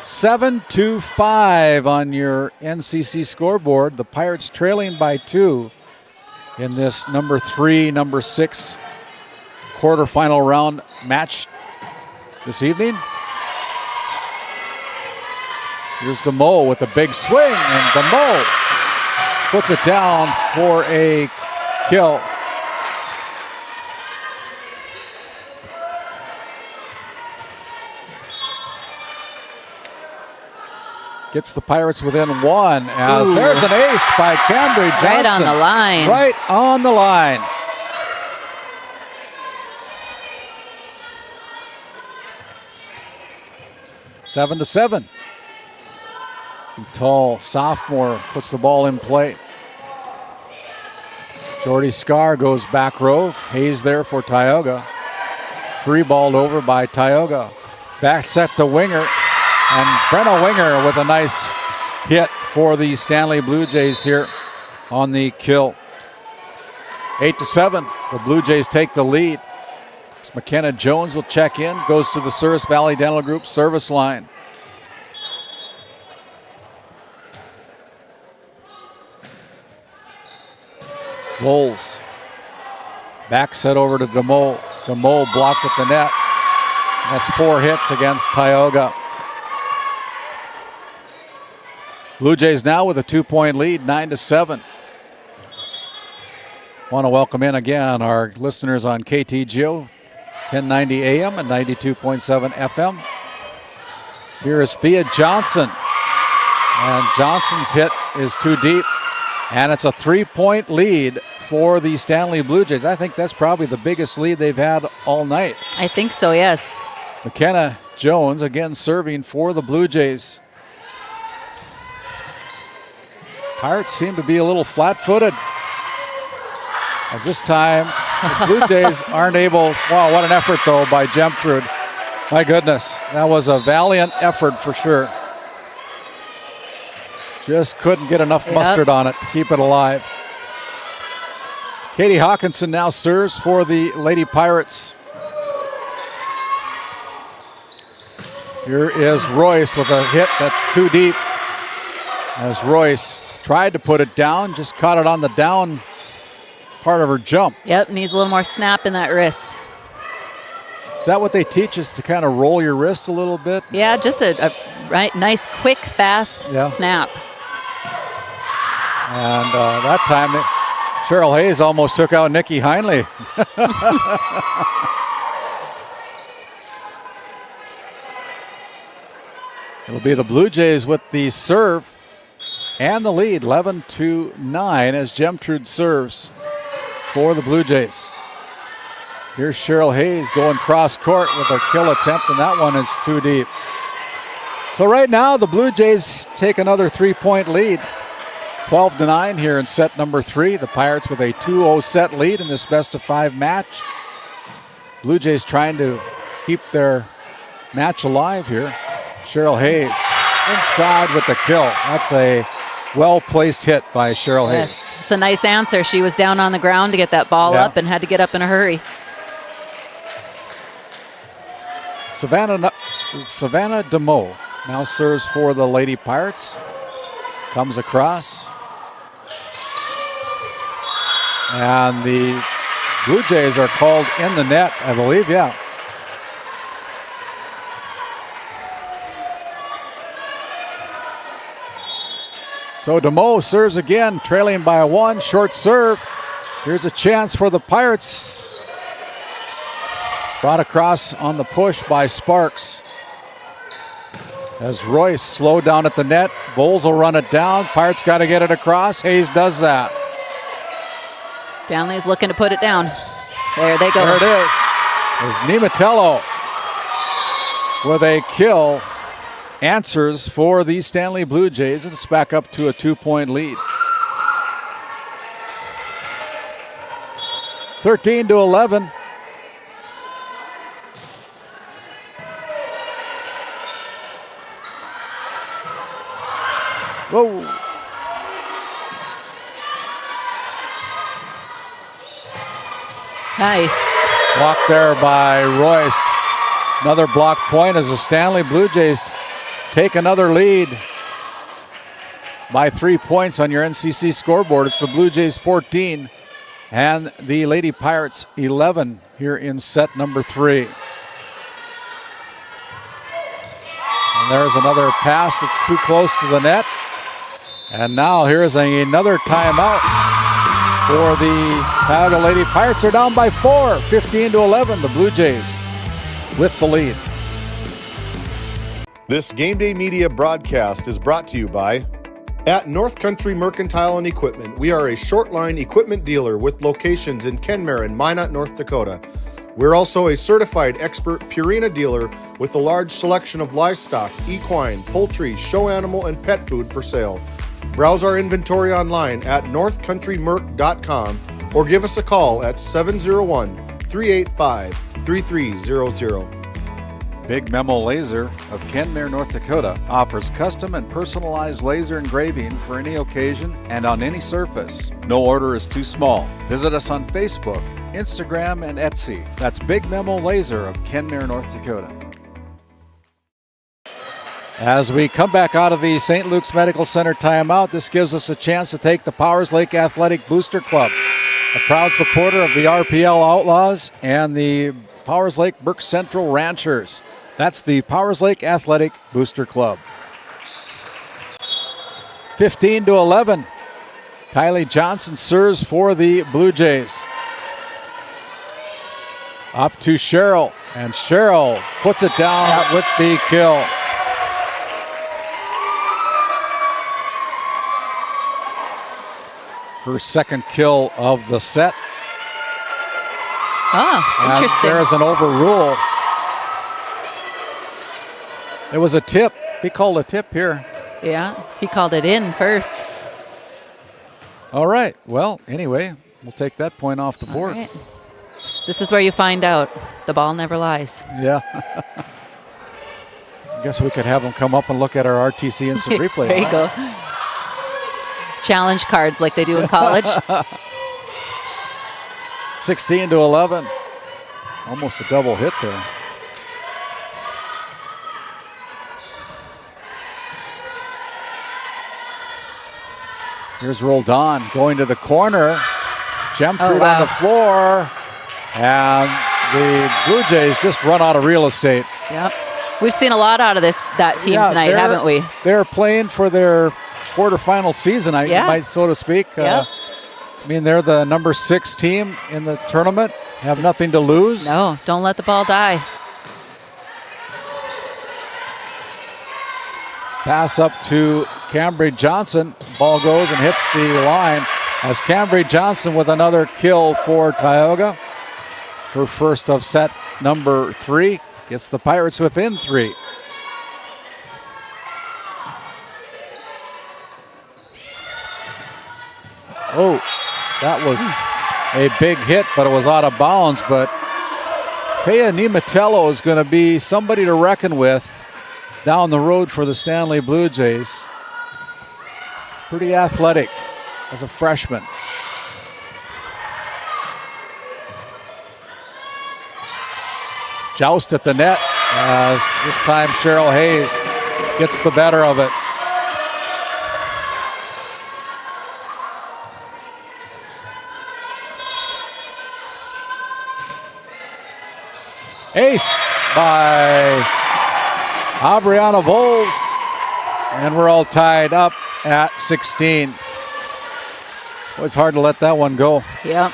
7-5 on your NCC scoreboard. The Pirates trailing by 2 in this number 3, number 6 quarterfinal round match this evening. Here's DeMo with a big swing, and DeMo puts it down for a kill. Gets the Pirates within 1 as there's an ace by Cambry Johnson. Right on the line. Right on the line. Seven to 7. The tall sophomore puts the ball in play. Jordy Scar goes back row. Hayes there for Tioga. Free balled over by Tioga. Back set to Winger. And Brenna Winger with a nice hit for the Stanley Blue Jays here on the kill. 8-7. The Blue Jays take the lead. McKenna Jones will check in. Goes to the Souris Valley Dental Group service line. Bowles. Back set over to DeMo. DeMo blocked at the net. That's 4 hits against Tioga. Blue Jays now with a 2-point lead, 9-7. Want to welcome in again our listeners on KTGO, 1090 AM and 92.7 FM. Here is Thea Johnson. And Johnson's hit is too deep. And it's a 3-point lead for the Stanley Blue Jays. I think that's probably the biggest lead they've had all night. I think so, yes. McKenna Jones again serving for the Blue Jays. Pirates seem to be a little flat-footed. As this time, the Blue Jays aren't able. Wow, what an effort, though, by Gemtrud. My goodness, that was a valiant effort for sure. Just couldn't get enough mustard on it to keep it alive. Katie Hawkinson now serves for the Lady Pirates. Here is Royce with a hit that's too deep. As Royce tried to put it down, just caught it on the down part of her jump. Yep, needs a little more snap in that wrist. Is that what they teach us, to kind of roll your wrist a little bit? Yeah, just a nice, quick, fast snap. And that time, Cheryl Hayes almost took out Nikki Heinley. It'll be the Blue Jays with the serve. and the lead 11-9 as Gemtrude serves for the Blue Jays. Here's Cheryl Hayes going cross court with a kill attempt, and that one is too deep. So right now the Blue Jays take another 3-point lead. 12-9 here in set number 3. The Pirates with a 2-0 set lead in this best-of-5 match. Blue Jays trying to keep their match alive here. Cheryl Hayes inside with the kill. That's a well-placed hit by Cheryl Hayes. Yes, it's a nice answer. She was down on the ground to get that ball up and had to get up in a hurry. Savannah DeMoe now serves for the Lady Pirates. Comes across. And the Blue Jays are called in the net, I believe, yeah. So DeMoe serves again, trailing by 1, short serve. Here's a chance for the Pirates. Brought across on the push by Sparks. As Royce slowed down at the net, Bowles will run it down. Pirates got to get it across. Hayes does that. Stanley's looking to put it down. There they go. There it is. As Nematello with a kill answers for the Stanley Blue Jays, and it's back up to a 2-point lead. 13-11. Whoa. Nice. Block there by Royce. Another block point as the Stanley Blue Jays take another lead by 3 points on your NCC scoreboard. It's the Blue Jays 14 and the Lady Pirates 11 here in set number 3. And there's another pass that's too close to the net. And now here's another timeout for the Tioga Lady Pirates. Are down by 4, 15-11. The Blue Jays with the lead. This GameDay Media broadcast is brought to you by At North Country Mercantile and Equipment. We are a short line equipment dealer with locations in Kenmare and Minot, North Dakota. We're also a certified expert Purina dealer with a large selection of livestock, equine, poultry, show animal, and pet food for sale. Browse our inventory online at northcountrymerc.com or give us a call at 701-385-3300. Big Memo Laser of Kenmare, North Dakota offers custom and personalized laser engraving for any occasion and on any surface. No order is too small. Visit us on Facebook, Instagram, and Etsy. That's Big Memo Laser of Kenmare, North Dakota. As we come back out of the St. Luke's Medical Center timeout, this gives us a chance to take the Powers Lake Athletic Booster Club, a proud supporter of the RPL Outlaws and the Powers Lake Burke Central Ranchers. That's the Powers Lake Athletic Booster Club. 15-11. Kylie Johnson serves for the Blue Jays. Up to Cheryl, and Cheryl puts it down with the kill. Her second kill of the set. Ah, interesting. And there's an overrule. It was a tip. He called a tip here. Yeah, he called it in first. All right. Well, anyway, we'll take that point off the board. Right. This is where you find out the ball never lies. Yeah. I guess we could have them come up and look at our RTC instant replay. There you go. Challenge cards like they do in college. 16-11. Almost a double hit there. Here's Roldan going to the corner. Gemtrude on the floor. And the Blue Jays just run out of real estate. Yep. We've seen a lot out of that team tonight, haven't we? They're playing for their quarterfinal season, might so to speak. I mean, they're the number 6 team in the tournament. Have nothing to lose. No, don't let the ball die. Pass up to Cambridge Johnson. Ball goes and hits the line as Cambry Johnson with another kill for Tioga. Her first of set number 3 gets the Pirates within 3. Oh, that was a big hit, but it was out of bounds. But Taya Nimatello is going to be somebody to reckon with down the road for the Stanley Blue Jays. Pretty athletic as a freshman. Joust at the net as this time Cheryl Hayes gets the better of it. Ace by Aubriana Voles, and we're all tied up at 16. Well, it's hard to let that one go. Yep.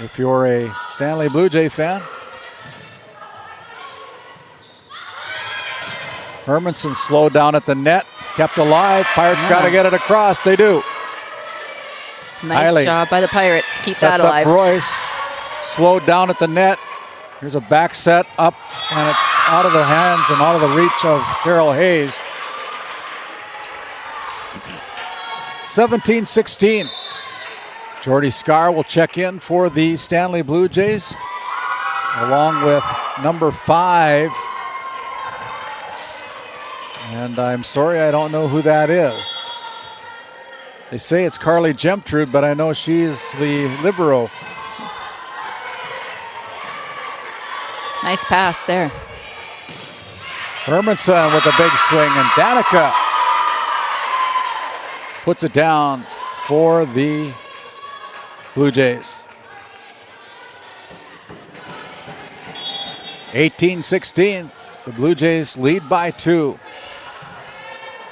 If you're a Stanley Blue Jay fan. Hermanson slowed down at the net, kept alive. Pirates got to get it across. They do. Nice job by the Pirates to keep that alive. Sets up Royce, slowed down at the net. Here's a back set up, and it's out of the hands and out of the reach of Cheryl Hayes. 17-16. Jordy Scar will check in for the Stanley Blue Jays, along with number 5. And I'm sorry, I don't know who that is. They say it's Carly Gemtrude, but I know she's the libero. Nice pass there. Hermanson with a big swing, and Danica puts it down for the Blue Jays. 18-16. The Blue Jays lead by 2.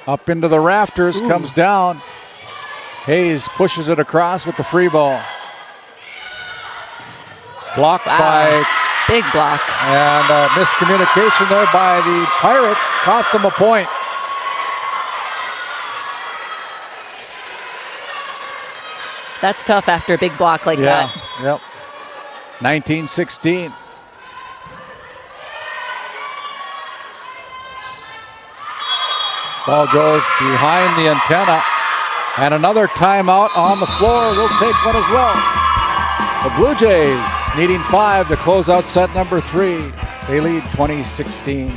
Up into the rafters, comes down. Hayes pushes it across with the free ball. Blocked by... Big block. And miscommunication there by the Pirates cost them a point. That's tough after a big block like that. Yep. 19-16. Ball goes behind the antenna. And another timeout on the floor. We'll take one as well. The Blue Jays needing 5 to close out set number 3. They lead 20-16.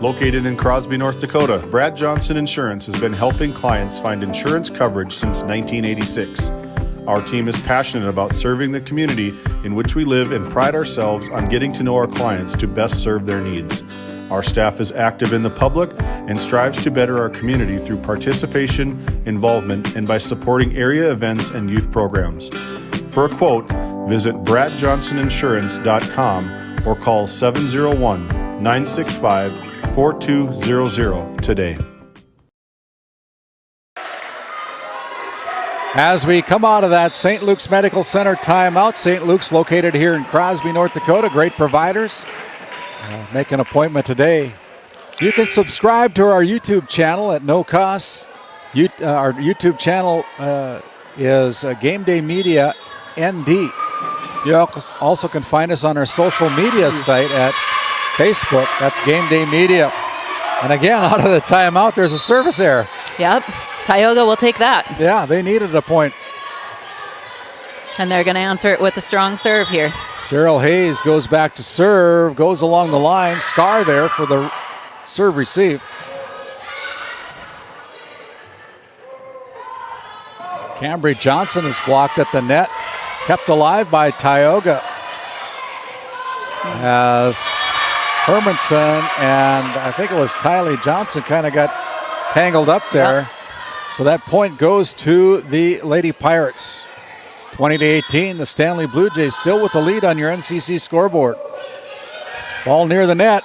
Located in Crosby, North Dakota, Brad Johnson Insurance has been helping clients find insurance coverage since 1986. Our team is passionate about serving the community in which we live and pride ourselves on getting to know our clients to best serve their needs. Our staff is active in the public and strives to better our community through participation, involvement, and by supporting area events and youth programs. For a quote, visit bradjohnsoninsurance.com or call 701-965-4200 today. As we come out of that St. Luke's Medical Center timeout, St. Luke's located here in Crosby, North Dakota, great providers. Make an appointment today. You can subscribe to our YouTube channel at no cost. Our YouTube channel is GameDay Media ND. You also can find us on our social media site at Facebook. That's GameDay Media. And again, out of the timeout, there's a service error. Yep. Tioga will take that. Yeah, they needed a point. And they're going to answer it with a strong serve here. Cheryl Hayes goes back to serve, goes along the line. Scar there for the serve receive. Cambry Johnson is blocked at the net. Kept alive by Tioga. As Hermanson and I think it was Tylee Johnson kind of got tangled up there. Yep. So that point goes to the Lady Pirates. 20-18, the Stanley Blue Jays still with the lead on your NCC scoreboard. Ball near the net,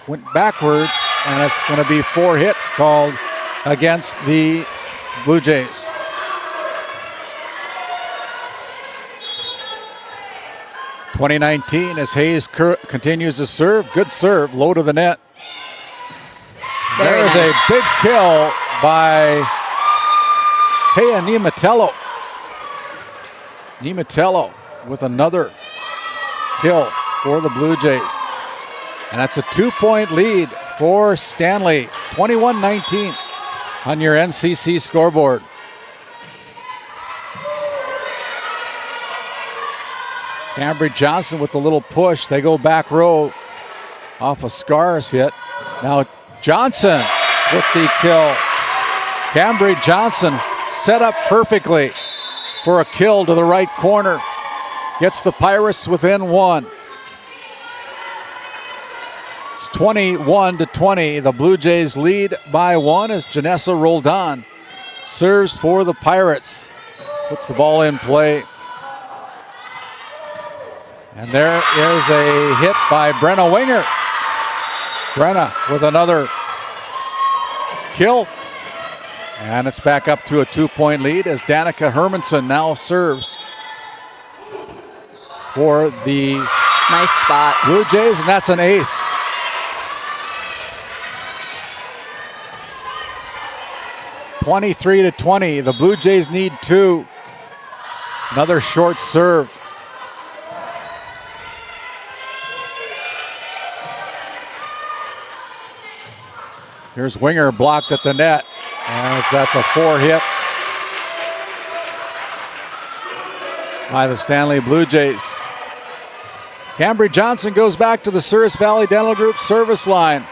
went backwards, and it's going to be 4 hits called against the Blue Jays. (2019) as Hayes continues to serve. Good serve, low to the net. There is a big kill by Taya Nematello. Nematello with another kill for the Blue Jays. And that's a 2-point lead for Stanley. 21-19 on your NCC scoreboard. Cambridge Johnson with the little push. They go back row off a Scars hit. Now Johnson with the kill. Cambridge Johnson set up perfectly for a kill to the right corner. Gets the Pirates within one. It's 21-20. The Blue Jays lead by one as Janessa Roldan serves for the Pirates. Puts the ball in play. And there is a hit by Brenna Winger. Brenna with another kill. And it's back up to a 2-point lead as Danica Hermanson now serves for the nice spot Blue Jays, and that's an ace. (23-20). The Blue Jays need two. Another short serve. Here's Winger blocked at the net, as that's a 4 hit by the Stanley Blue Jays. Cambridge Johnson goes back to the Souris Valley Dental Group service line.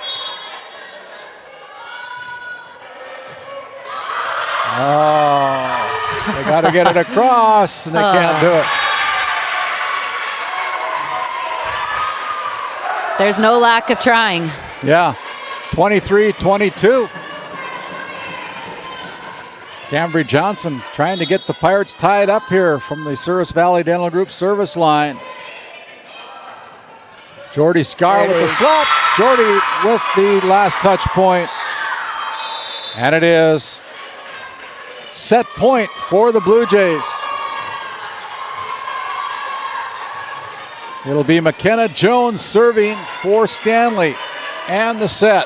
Oh, they got to get it across, and they can't do it. There's no lack of trying. Yeah. 23-22. Cambridge Johnson trying to get the Pirates tied up here from the Souris Valley Dental Group service line. Jordy Scar with the slap. Jordy with the last touch point. And it is set point for the Blue Jays. It'll be McKenna Jones serving for Stanley. And the set.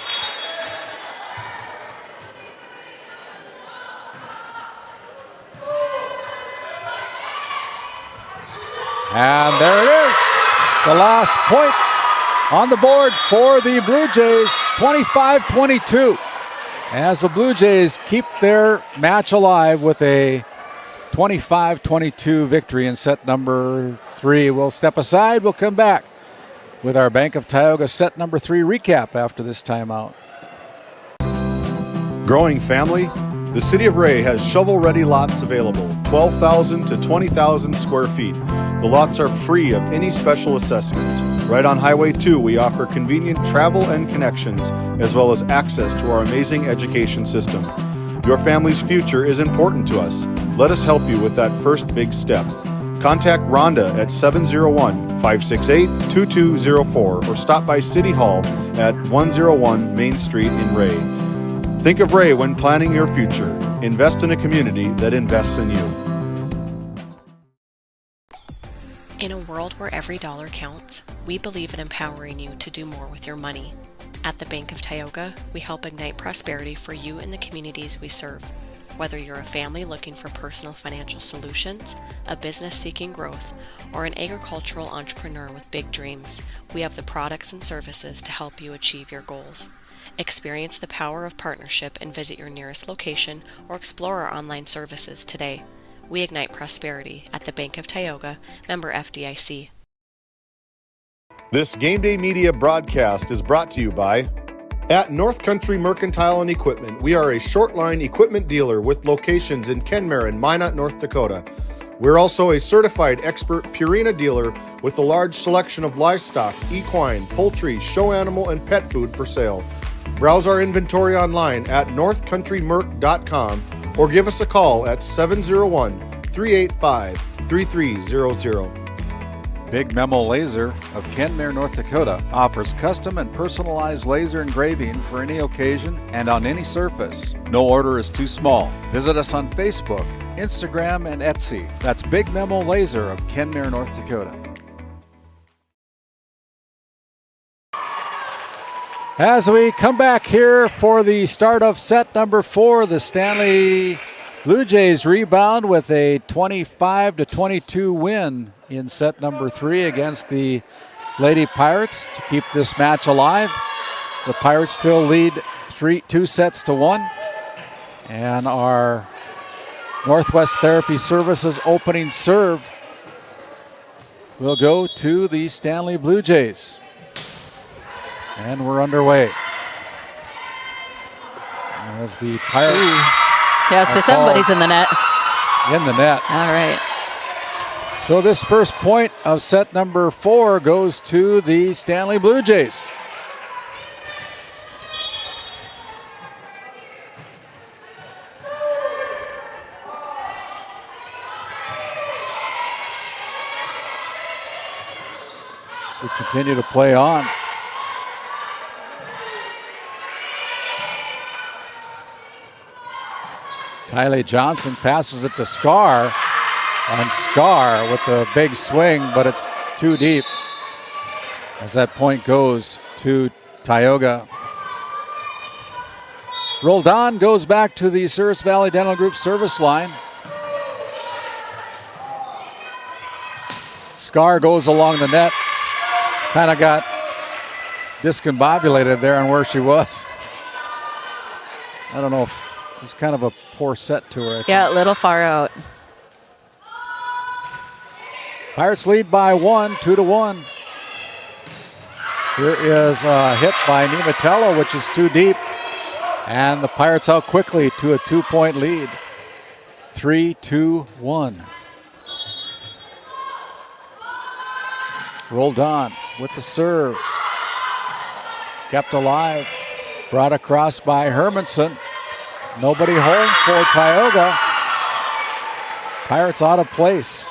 And there it is. The last point on the board for the Blue Jays. 25-22. As the Blue Jays keep their match alive with a 25-22 victory in set number 3. We'll step aside. We'll come back with our Bank of Tioga set number 3 recap after this timeout. Growing family? The City of Ray has shovel-ready lots available, 12,000 to 20,000 square feet. The lots are free of any special assessments. Right on Highway 2, we offer convenient travel and connections, as well as access to our amazing education system. Your family's future is important to us. Let us help you with that first big step. Contact Rhonda at 701-568-2204 or stop by City Hall at 101 Main Street in Ray. Think of Ray when planning your future. Invest in a community that invests in you. In a world where every dollar counts, we believe in empowering you to do more with your money. At the Bank of Tioga, we help ignite prosperity for you and the communities we serve. Whether you're a family looking for personal financial solutions, a business seeking growth, or an agricultural entrepreneur with big dreams, we have the products and services to help you achieve your goals. Experience the power of partnership and visit your nearest location or explore our online services today. We ignite prosperity at the Bank of Tioga, member FDIC. This GameDay Media broadcast is brought to you by At North Country Mercantile and Equipment. We are a short line equipment dealer with locations in Kenmare and Minot, North Dakota. We're also a certified expert Purina dealer with a large selection of livestock, equine, poultry, show animal, and pet food for sale. Browse our inventory online at northcountrymerc.com or give us a call at 701-385-3300. Big Memo Laser of Kenmare, North Dakota offers custom and personalized laser engraving for any occasion and on any surface. No order is too small. Visit us on Facebook, Instagram, and Etsy. That's Big Memo Laser of Kenmare, North Dakota. As we come back here for the start of set number 4, the Stanley Blue Jays rebound with a 25-22 win in set number 3 against the Lady Pirates to keep this match alive. The Pirates still lead 2-1, and our Northwest Therapy Services opening serve will go to the Stanley Blue Jays. And we're underway. As the Pirates. Yes, somebody's in the net. In the net. All right. So this first point of set number 4 goes to the Stanley Blue Jays. So we continue to play on. Tylee Johnson passes it to Scar, and Scar with a big swing, but it's too deep as that point goes to Tioga. Roldan goes back to the Service Valley Dental Group service line. Scar goes along the net, kind of got discombobulated there on where she was. I don't know if it was kind of a poor set to her. Yeah, a little far out. Pirates lead by 1, 2-1. Here is a hit by Nematello, which is too deep. And the Pirates out quickly to a 2-point lead. 3-2-1. Roldan with the serve. Kept alive. Brought across by Hermanson. Nobody home for Tioga. Pirates out of place.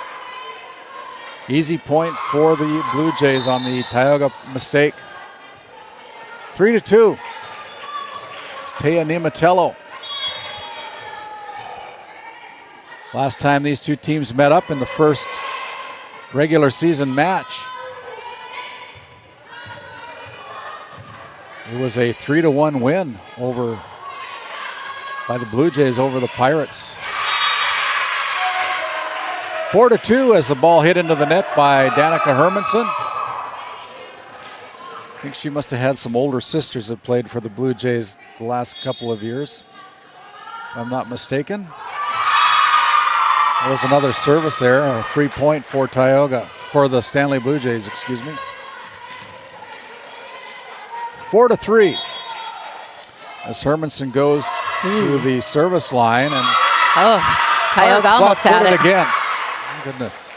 Easy point for the Blue Jays on the Tioga mistake. 3-2. It's Taya Nematello. Last time these two teams met up in the first regular season match, it was a 3-1 win by the Blue Jays over the Pirates. 4-2 as the ball hit into the net by Danica Hermanson. I think she must have had some older sisters that played for the Blue Jays the last couple of years, if I'm not mistaken. There was another service there, a free point for Tioga, for the Stanley Blue Jays, excuse me. 4-3 as Hermanson goes to the service line, and Tioga almost had it again. Oh, goodness.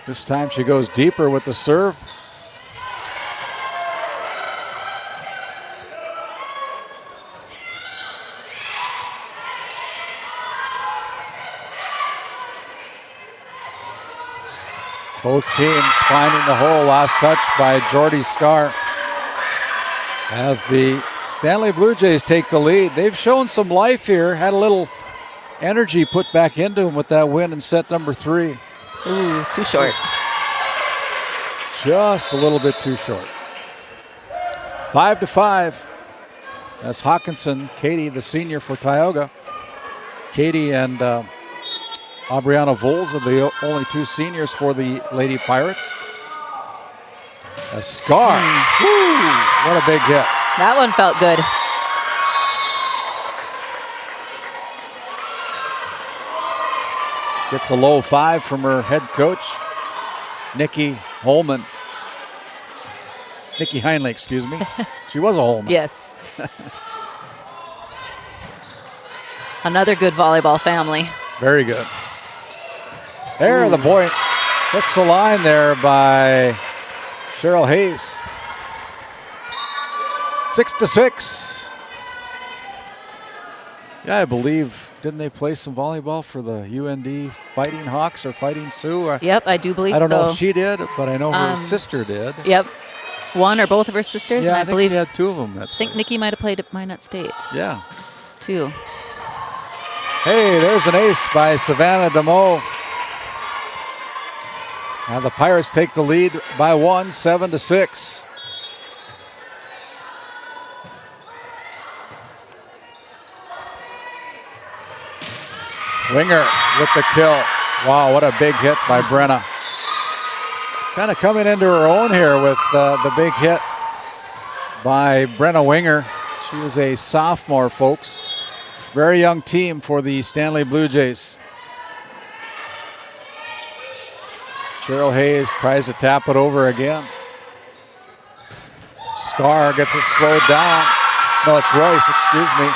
This time she goes deeper with the serve. Both teams finding the hole. Last touch by Jordy Scar. As the Stanley Blue Jays take the lead. They've shown some life here. Had a little energy put back into them with that win in set number 3. Ooh, too short. Just a little bit too short. 5-5. As Hawkinson, Katie, the senior for Tioga. Katie and Aubriana Voles are the only two seniors for the Lady Pirates. A Scar. Woo, what a big hit. That one felt good. Gets a low 5 from her head coach, Nikki Heinley, excuse me. She was a Holman. Yes. Another good volleyball family. Very good. There, the point hits the line there by Cheryl Hayes. 6-6. Yeah, I believe, didn't they play some volleyball for the UND Fighting Hawks or Fighting Sioux? Yep, I do believe so. I don't know if she did, but I know her sister did. Yep. One or both of her sisters. Yeah, and I think believe we had 2 of them. I think Nikki might have played at Minot State. Yeah. 2. Hey, there's an ace by Savannah DeMoe. Now the Pirates take the lead by 1, 7-6. Winger with the kill. Wow, what a big hit by Brenna. Kind of coming into her own here with the big hit by Brenna Winger. She was a sophomore, folks. Very young team for the Stanley Blue Jays. Cheryl Hayes tries to tap it over again. Scar gets it slowed down. No, it's Royce, excuse me.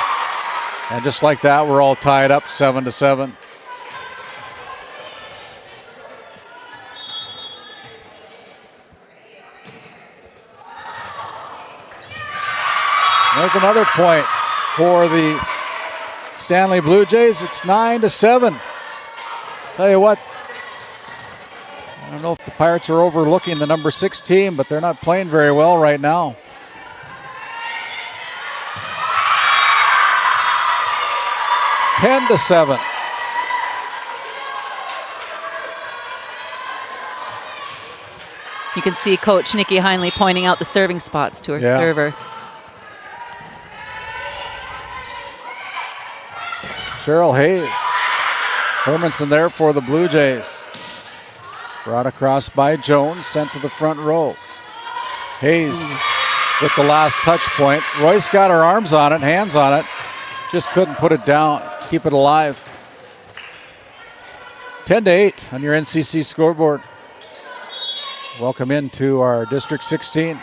And just like that, we're all tied up 7-7. There's another point for the Stanley Blue Jays. It's 9-7. Tell you what, I don't know if the Pirates are overlooking the number 6 team, but they're not playing very well right now. It's 10-7. You can see Coach Nikki Heinley pointing out the serving spots to her server. Cheryl Hayes. Hermanson there for the Blue Jays. Brought across by Jones, sent to the front row. Hayes with the last touch point. Royce got her arms on it, hands on it. Just couldn't put it down, keep it alive. 10-8 on your NCC scoreboard. Welcome into our District 16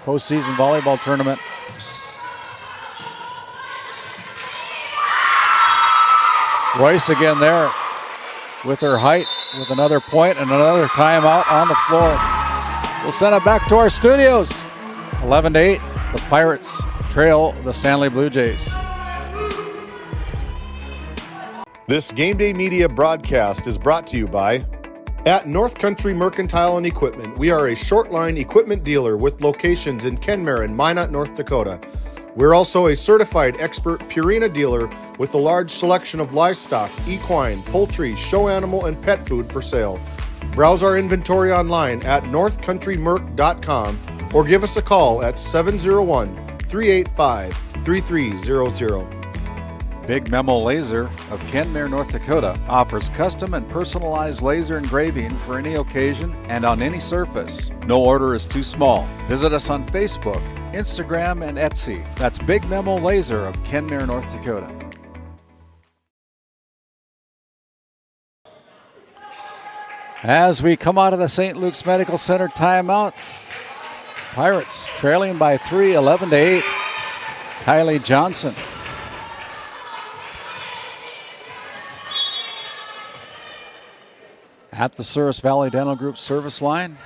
postseason volleyball tournament. Royce again there with her height, with another point and another timeout on the floor. We'll send it back to our studios. 11-8, the Pirates trail the Stanley Blue Jays. This GameDay Media broadcast is brought to you by at North Country Mercantile and Equipment. We are a short line equipment dealer with locations in Kenmare and Minot, North Dakota. We're also a certified expert Purina dealer with a large selection of livestock, equine, poultry, show animal, and pet food for sale. Browse our inventory online at northcountrymerc.com or give us a call at 701-385-3300. Big Memo Laser of Kenmare, North Dakota offers custom and personalized laser engraving for any occasion and on any surface. No order is too small. Visit us on Facebook, Instagram, and Etsy. That's Big Memo Laser of Kenmare, North Dakota. As we come out of the St. Luke's Medical Center timeout, Pirates trailing by 3, 11-8. Kylie Johnson. At the Souris Valley Dental Group service line.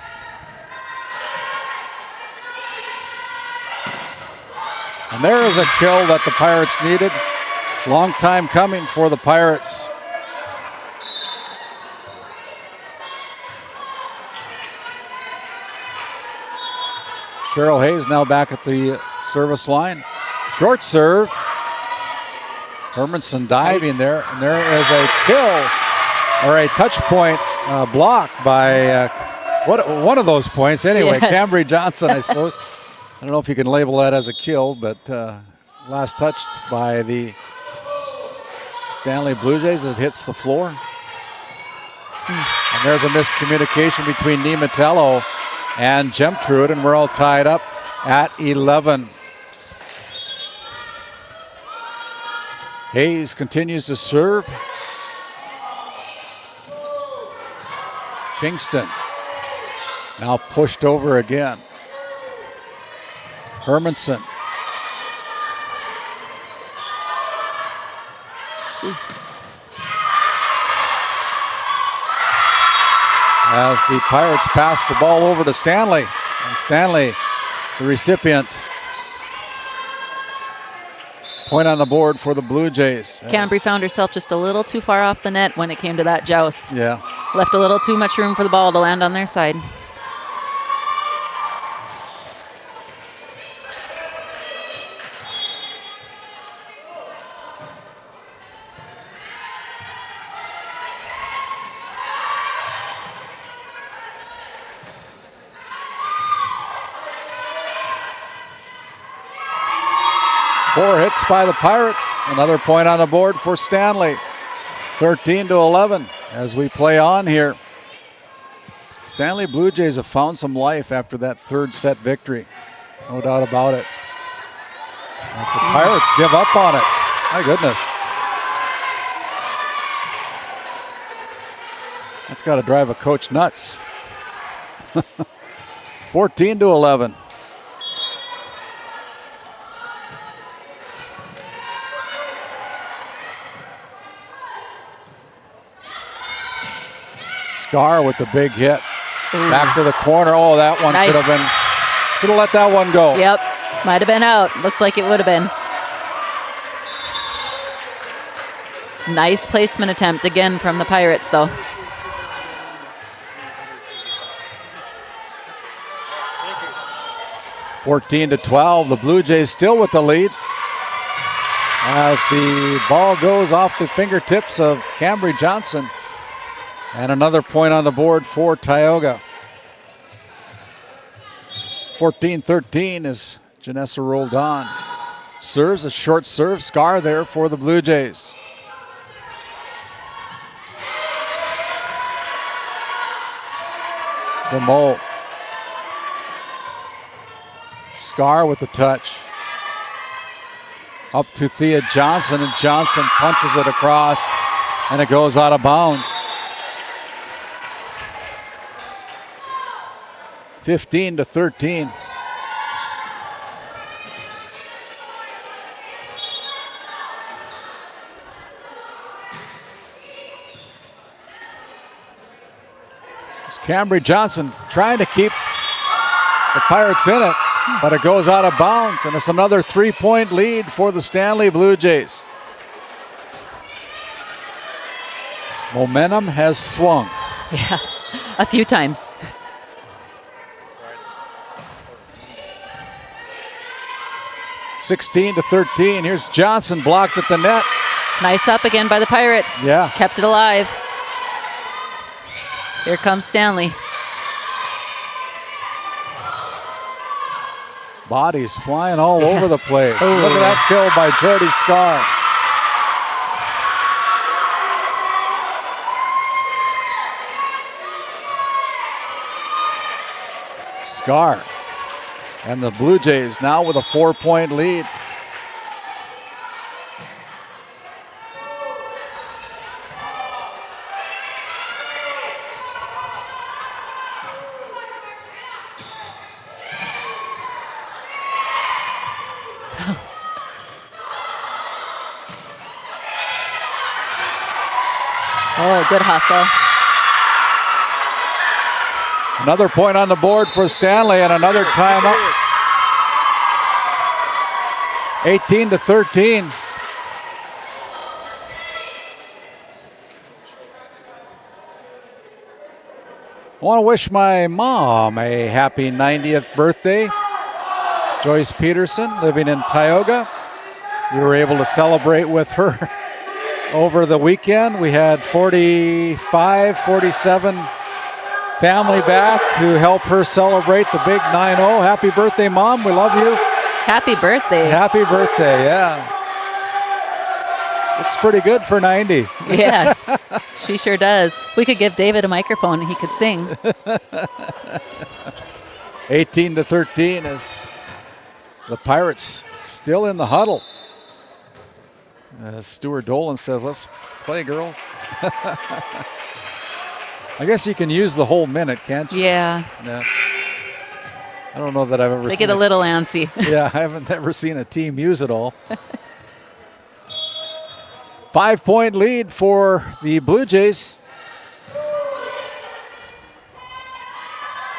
And there is a kill that the Pirates needed. Long time coming for the Pirates. Cheryl Hayes now back at the service line. Short serve. Hermanson diving there, and there is a kill, or a touch point block by one of those points. Anyway, Yes. Cambry Johnson, I suppose. I don't know if you can label that as a kill, but last touched by the Stanley Blue Jays. It hits the floor. And there's a miscommunication between Nematello and Gemtrude, and we're all tied up at 11. Hayes continues to serve. Kingston now pushed over again. Hermanson. As the Pirates pass the ball over to Stanley. And Stanley, the recipient. Point on the board for the Blue Jays. Cambry found herself just a little too far off the net when it came to that joust. Yeah. Left a little too much room for the ball to land on their side. 4 hits by the Pirates. Another point on the board for Stanley. 13-11 as we play on here. Stanley Blue Jays have found some life after that third set victory. No doubt about it. As the Pirates give up on it. My goodness. That's got to drive a coach nuts. 14-11. Scar with the big hit. Ooh. Back to the corner. Oh, that one Nice. could have let that one go. Yep, might have been out. Looked like it would have been. Nice placement attempt again from the Pirates, though. – 14-12. The Blue Jays still with the lead as the ball goes off the fingertips of Cambry Johnson. And another point on the board for Tioga. 14-13 as Janessa rolled on. Serves a short serve. Scar there for the Blue Jays. DeMoe. Scar with the touch. Up to Thea Johnson, and Johnson punches it across, and it goes out of bounds. 15-13. It's Cambry Johnson trying to keep the Pirates in it, but it goes out of bounds, and it's another 3-point lead for the Stanley Blue Jays. Momentum has swung. Yeah, a few times. 16-13. Here's Johnson blocked at the net. Nice up again by the Pirates. Yeah. Kept it alive. Here comes Stanley. Bodies flying all over the place. Ooh. Look at that kill by Jordy Scar. Scar. And the Blue Jays now with a 4-point lead. Oh, good hustle. Another point on the board for Stanley and another timeout. 18-13. I want to wish my mom a happy 90th birthday. Joyce Peterson, living in Tioga. We were able to celebrate with her over the weekend. We had 47 family back to help her celebrate the big 9-0. Happy birthday, Mom. We love you. Happy birthday. Happy birthday, yeah. Looks pretty good for 90. Yes, she sure does. We could give David a microphone and he could sing. 18-13 as the Pirates still in the huddle. Stuart Dolan says, let's play, girls. I guess you can use the whole minute, can't you? Yeah. Yeah. I don't know that I've ever They seen get a little antsy. Yeah, I haven't ever seen a team use it all. 5-point lead for the Blue Jays.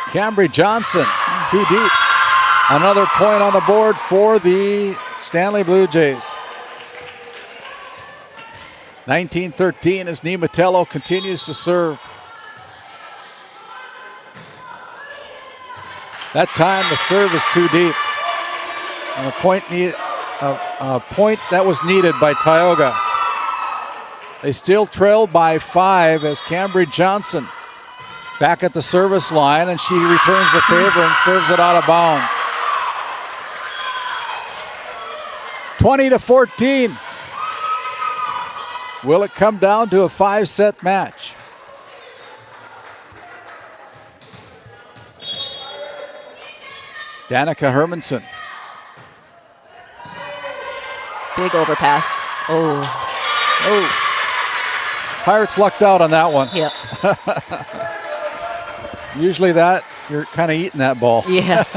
Cambry Johnson, too deep. Another point on the board for the Stanley Blue Jays. 19-13 as Nematello continues to serve. That time the serve is too deep. And a point that was needed by Tioga. They still trail by 5 as Cambry Johnson back at the service line, and she returns the favor and serves it out of bounds. 20-14. Will it come down to a 5-set match? Danica Hermanson. Big overpass. Oh. Pirates lucked out on that one. Yep. Usually you're kind of eating that ball. Yes.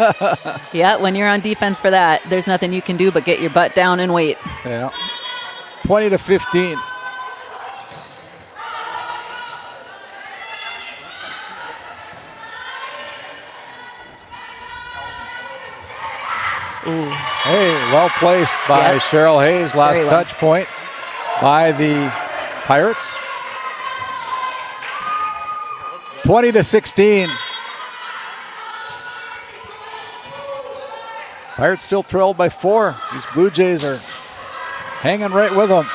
Yeah, when you're on defense for that, there's nothing you can do but get your butt down and wait. Yeah. 20-15. Ooh. Hey, well placed by Cheryl Hayes. Last Very well. touch point by the Pirates. 20-16. Pirates still trailed by 4. These Blue Jays are hanging right with them.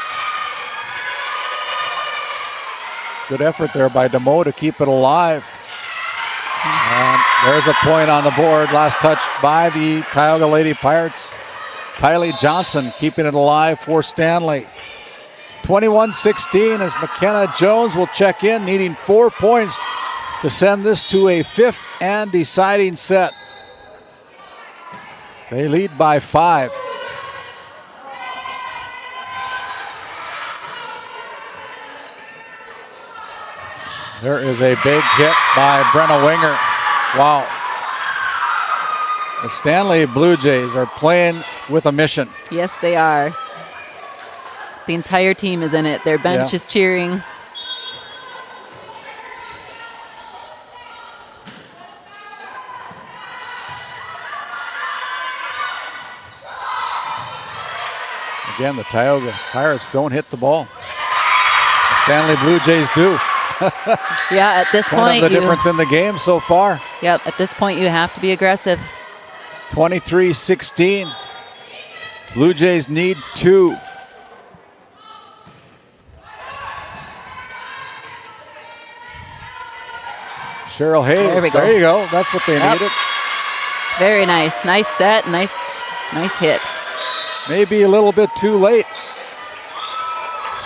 Good effort there by DeMoe to keep it alive. And there's a point on the board. Last touch by the Tioga Lady Pirates. Tylee Johnson keeping it alive for Stanley. 21-16 as McKenna Jones will check in, needing 4 points to send this to a 5th and deciding set. They lead by 5. There is a big hit by Brenna Winger. Wow. The Stanley Blue Jays are playing with a mission. Yes, they are. The entire team is in it. Their bench is cheering. Again, the Tioga Pirates don't hit the ball. The Stanley Blue Jays do. Yeah, at this point, kind of the difference in the game so far. Yep, at this point, you have to be aggressive. 23-16. Blue Jays need 2. Cheryl Hayes. There we go. There you go. That's what they needed. Very nice. Nice set. Nice hit. Maybe a little bit too late.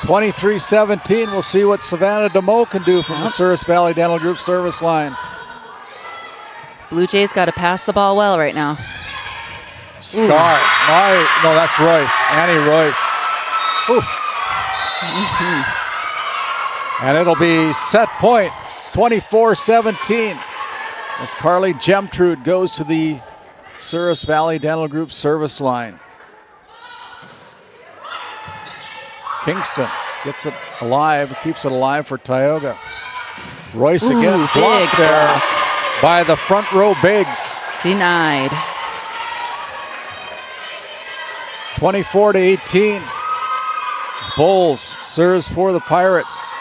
23-17. We'll see what Savannah DeMoe can do from the Souris Valley Dental Group service line. Blue Jays got to pass the ball well right now. Scar. No, that's Royce. Annie Royce. Ooh. And it'll be set point. 24-17. As Carly Gemtrude goes to the Souris Valley Dental Group service line. Kingston gets it alive, keeps it alive for Tioga. Royce again blocked there by the front row bigs. Denied. 24-18. Bulls serves for the Pirates.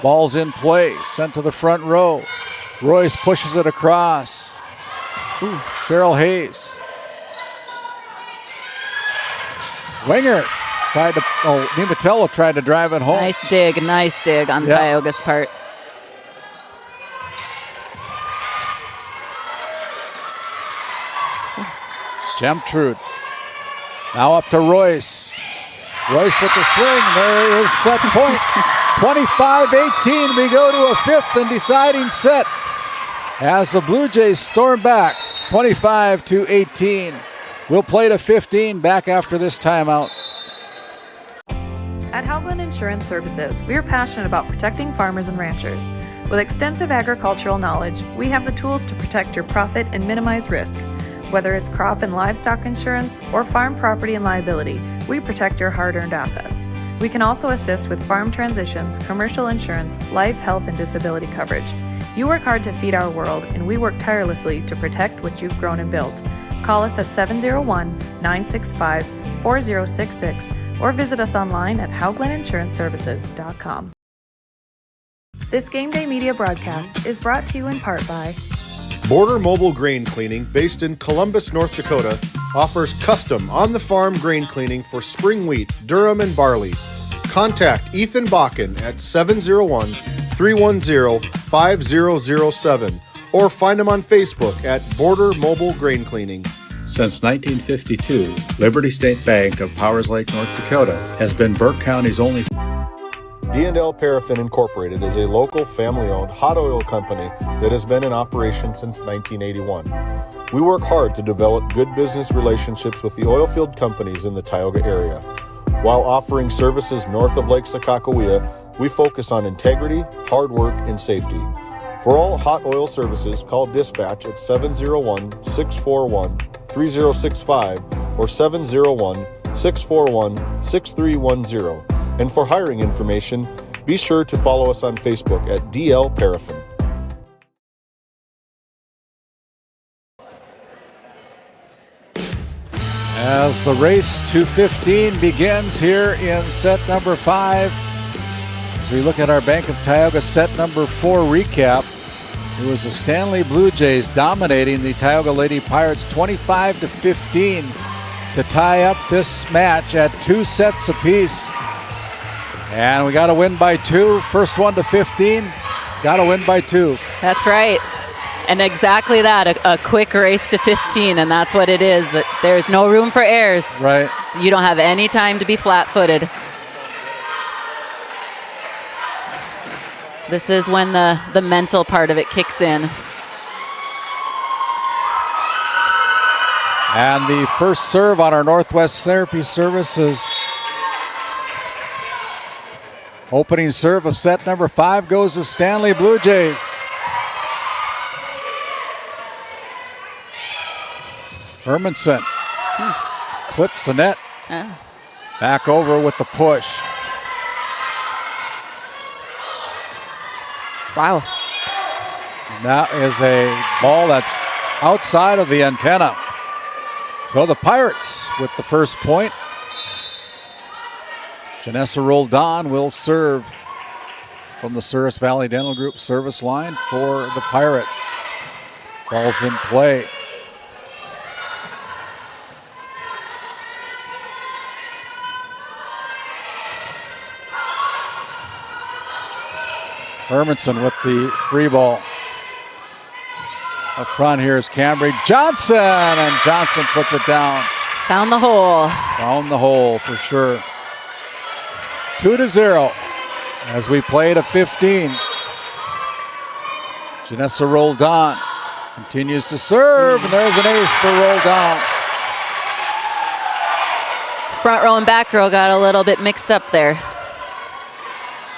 Ball's in play, sent to the front row. Royce pushes it across. Cheryl Hayes. Winger tried to, Nimatello tried to drive it home. Nice dig on Tioga's part. Gemtrude. Now up to Royce. Royce with the swing. There is set point. 25-18. We go to a 5th and deciding set as the Blue Jays storm back 25-18. We'll play to 15 back after this timeout. At Haugland Insurance Services, we are passionate about protecting farmers and ranchers. With extensive agricultural knowledge, we have the tools to protect your profit and minimize risk. Whether it's crop and livestock insurance or farm property and liability, we protect your hard-earned assets. We can also assist with farm transitions, commercial insurance, life, health, and disability coverage. You work hard to feed our world, and we work tirelessly to protect what you've grown and built. Call us at 701-965-4066 or visit us online at hauglandinsuranceservices.com. This Game Day Media broadcast is brought to you in part by Border Mobile Grain Cleaning, based in Columbus, North Dakota, offers custom on-the-farm grain cleaning for spring wheat, durum, and barley. Contact Ethan Bakken at 701-310-5007 or find him on Facebook at Border Mobile Grain Cleaning. Since 1952, Liberty State Bank of Powers Lake, North Dakota has been Burke County's only. D&L Paraffin Incorporated is a local family-owned hot oil company that has been in operation since 1981. We work hard to develop good business relationships with the oil field companies in the Tioga area. While offering services north of Lake Sakakawea, we focus on integrity, hard work, and safety. For all hot oil services, call dispatch at 701-641-3065 or 701-641-6310. And for hiring information, be sure to follow us on Facebook at DL Paraffin. As the race to 15 begins here in set number 5, as we look at our Bank of Tioga set number 4 recap, it was the Stanley Blue Jays dominating the Tioga Lady Pirates 25-15 to tie up this match at 2 sets apiece. And we got to win by 2. First one to 15, got to win by 2. That's right. And exactly that, a quick race to 15, and that's what it is. There's no room for errors. Right. You don't have any time to be flat-footed. This is when the mental part of it kicks in. And the first serve on our Northwest Therapy Services opening serve of set number 5 goes to Stanley Blue Jays. Hermanson clips the net. Back over with the push. Wow. And that is a ball that's outside of the antenna. So the Pirates with the first point. Janessa Roldan will serve from the Souris Valley Dental Group service line for the Pirates. Ball's in play. Hermanson with the free ball. Up front here is Cambry Johnson, and Johnson puts it down. Found the hole. Found the hole for sure. 2-0 as we play to 15. Janessa Roldan continues to serve, and there's an ace for Roldan. Front row and back row got a little bit mixed up there.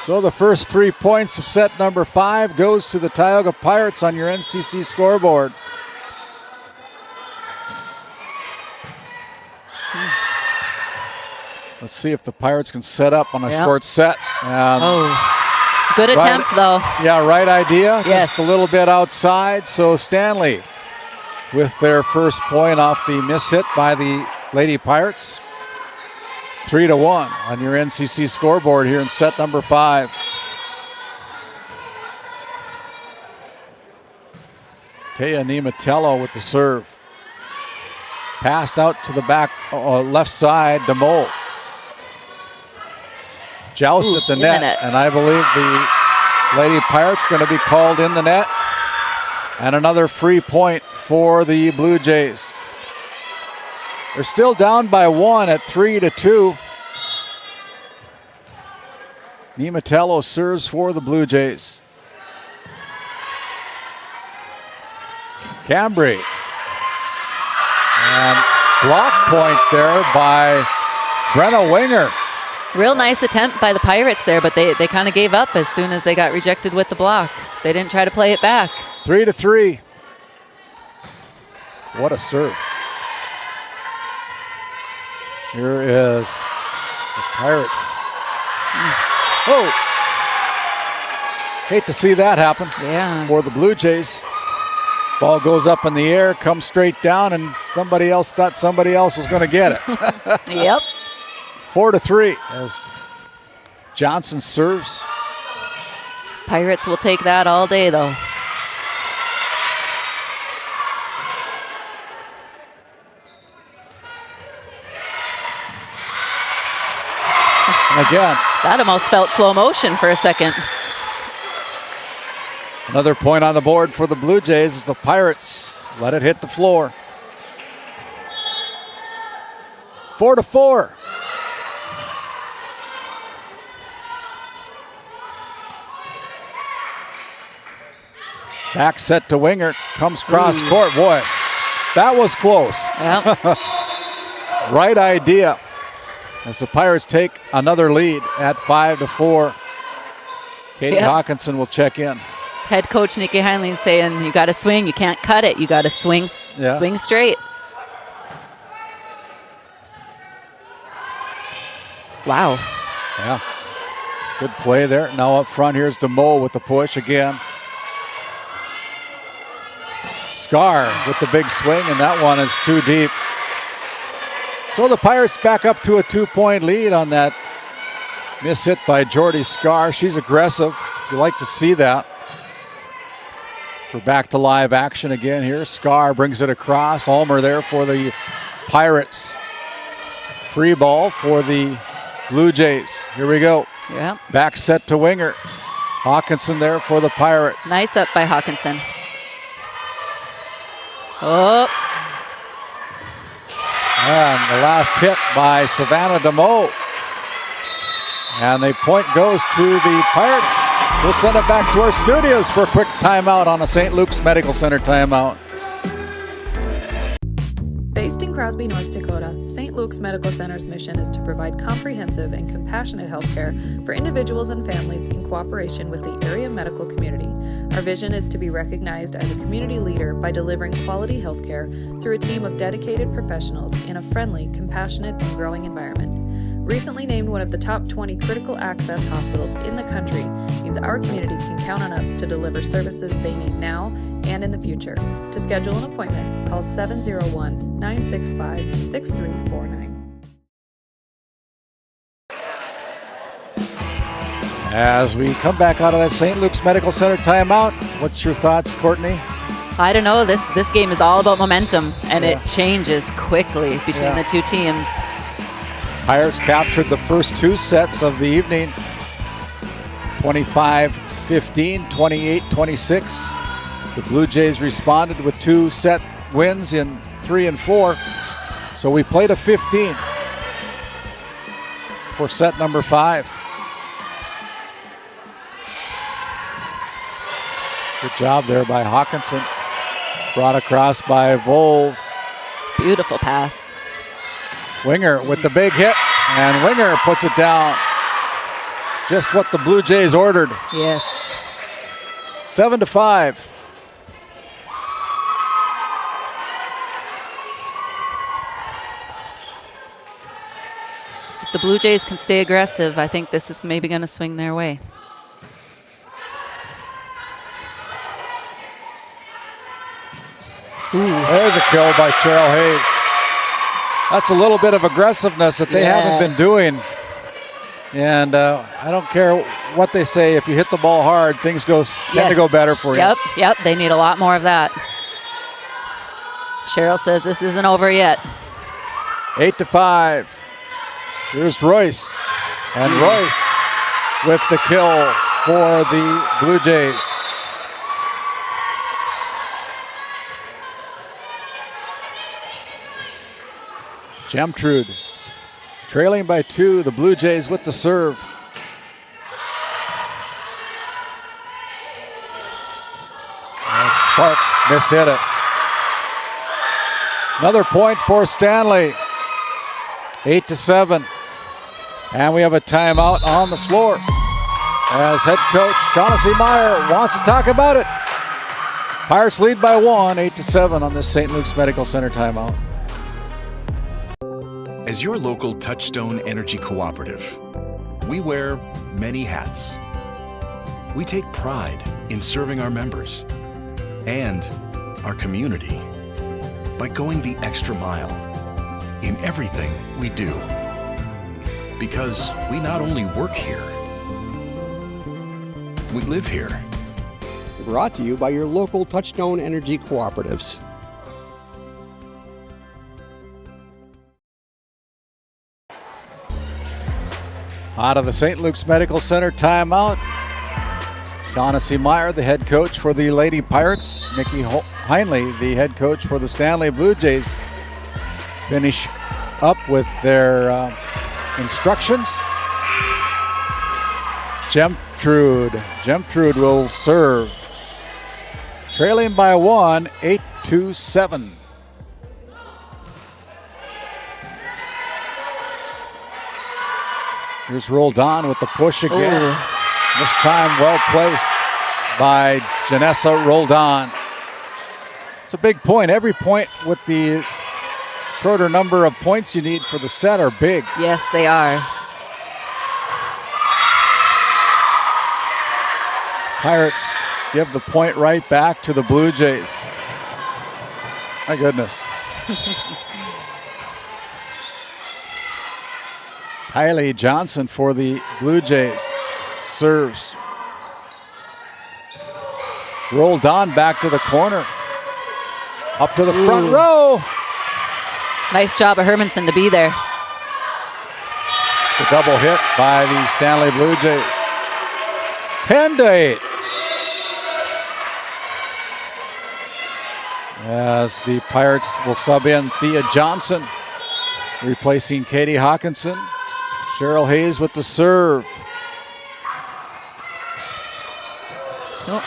So the first 3 points of set number 5 goes to the Tioga Pirates on your NCC scoreboard. Let's see if the Pirates can set up on a short set. Good attempt, though. Yeah, right idea. Yes. Just a little bit outside. So Stanley with their first point off the miss hit by the Lady Pirates. 3-1 on your NCC scoreboard here in set number 5. Taya Nematello with the serve. Passed out to the back left side, DeMole. Joust at the net, and I believe the Lady Pirates are going to be called in the net. And another free point for the Blue Jays. They're still down by 1 at 3-2. Nematello serves for the Blue Jays. Cambry. And block point there by Brenna Winger. Real nice attempt by the Pirates there, but they kind of gave up as soon as they got rejected with the block. They didn't try to play it back. 3-3. What a serve. Here is the Pirates. Oh! Hate to see that happen for the Blue Jays. Ball goes up in the air, comes straight down, and somebody else thought somebody else was going to get it. Yep. 4-3 as Johnson serves. Pirates will take that all day, though. And again, that almost felt slow motion for a second. Another point on the board for the Blue Jays as the Pirates let it hit the floor. 4-4. Back set to Winger, comes cross court. Boy, that was close. Yep. Right idea. As the Pirates take another lead at 5-4. Katie Hawkinson will check in. Head coach Nikki Heinlein saying, you got to swing, you can't cut it, you got to swing, swing straight. Wow. Yeah. Good play there. Now up front, here's DeMoe with the push again. Scar with the big swing, and that one is too deep. So the Pirates back up to a 2-point lead on that miss hit by Jordy Scar. She's aggressive. You like to see that. We're back to live action again here. Scar brings it across. Ulmer there for the Pirates. Free ball for the Blue Jays. Here we go. Yeah. Back set to Winger. Hawkinson there for the Pirates. Nice up by Hawkinson. Oh. And the last hit by Savannah DeMoe. And the point goes to the Pirates. We'll send it back to our studios for a quick timeout on a St. Luke's Medical Center timeout. Based in Crosby, North Dakota, St. Luke's Medical Center's mission is to provide comprehensive and compassionate health care for individuals and families in cooperation with the area medical community. Our vision is to be recognized as a community leader by delivering quality health care through a team of dedicated professionals in a friendly, compassionate, and growing environment. Recently named one of the top 20 critical access hospitals in the country means our community can count on us to deliver services they need now and in the future. To schedule an appointment, call 701-965-6349. As we come back out of that St. Luke's Medical Center timeout, what's your thoughts, Courtney? I don't know. This game is all about momentum, and it changes quickly between the two teams. Pirates captured the first two sets of the evening. 25-15, 28-26. The Blue Jays responded with two set wins in 3 and 4. So we played a 15 for set number 5. Good job there by Hawkinson. Brought across by Voles. Beautiful pass. Winger with the big hit, and Winger puts it down. Just what the Blue Jays ordered. Yes. 7-5. If the Blue Jays can stay aggressive, I think this is maybe going to swing their way. There's a kill by Cheryl Hayes. That's a little bit of aggressiveness that they haven't been doing. And I don't care what they say. If you hit the ball hard, things tend to go better for you. Yep. They need a lot more of that. Cheryl says this isn't over yet. 8-5. Here's Royce. And Royce with the kill for the Blue Jays. Gemtrude trailing by 2, the Blue Jays with the serve. And Sparks mishit it. Another point for Stanley. 8-7. And we have a timeout on the floor as head coach Shaughnessy Meyer wants to talk about it. Pirates lead by 1, 8-7 on this St. Luke's Medical Center timeout. As your local Touchstone Energy Cooperative, we wear many hats. We take pride in serving our members and our community by going the extra mile in everything we do. Because we not only work here, we live here. Brought to you by your local Touchstone Energy Cooperatives. Out of the St. Luke's Medical Center timeout, Shaughnessy Meyer, the head coach for the Lady Pirates, Nikki Heinlein, the head coach for the Stanley Blue Jays, finish up with their instructions. Gemtrude will serve. Trailing by 1, 8-7. Here's Roldan with the push again. Ooh. This time well placed by Janessa Roldan. It's a big point. Every point with the shorter number of points you need for the set are big. Yes, they are. Pirates give the point right back to the Blue Jays. My goodness. Kylie Johnson for the Blue Jays serves. Rolled on back to the corner. Up to the front row. Nice job of Hermanson to be there. The double hit by the Stanley Blue Jays. 10-8. As the Pirates will sub in Thea Johnson, replacing Katie Hawkinson. Cheryl Hayes with the serve. Oh.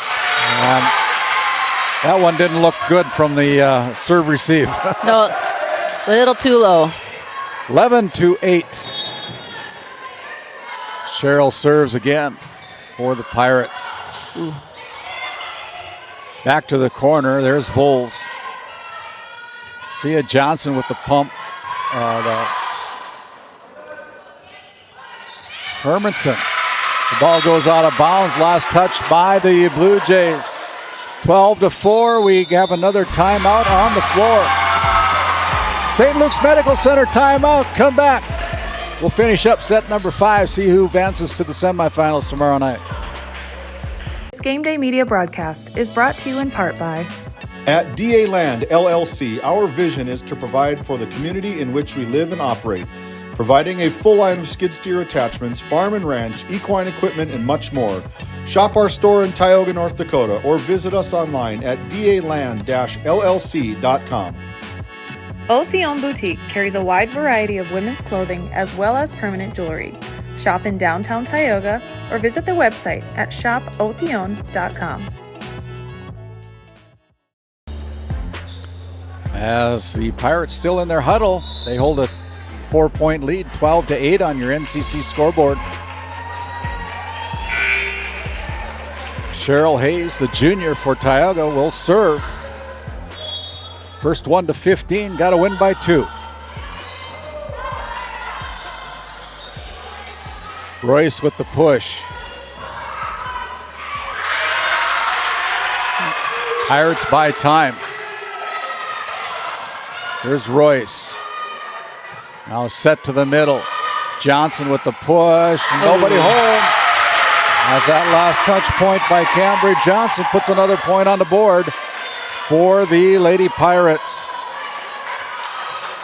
That one didn't look good from the serve receive. No, a little too low. 11-8. Cheryl serves again for the Pirates. Ooh. Back to the corner. There's Voles. Thea Johnson with the pump. Hermanson. The ball goes out of bounds. Last touch by the Blue Jays. 12-4. We have another timeout on the floor. St. Luke's Medical Center timeout. Come back. We'll finish up set number 5. See who advances to the semifinals tomorrow night. This Game Day Media broadcast is brought to you in part by At DA Land LLC, our vision is to provide for the community in which we live and operate, providing a full line of skid steer attachments, farm and ranch, equine equipment, and much more. Shop our store in Tioga, North Dakota, or visit us online at daland-llc.com. Othion Boutique carries a wide variety of women's clothing as well as permanent jewelry. Shop in downtown Tioga or visit their website at shopothion.com. As the Pirates still in their huddle, they hold a 4-point lead, 12-8 on your NCC scoreboard. Cheryl Hayes, the junior for Tioga, will serve. First one to 15, got to win by 2. Royce with the push. Pirates by time. Here's Royce. Now set to the middle. Johnson with the push. Nobody home. As that last touch point by Cambridge Johnson puts another point on the board for the Lady Pirates.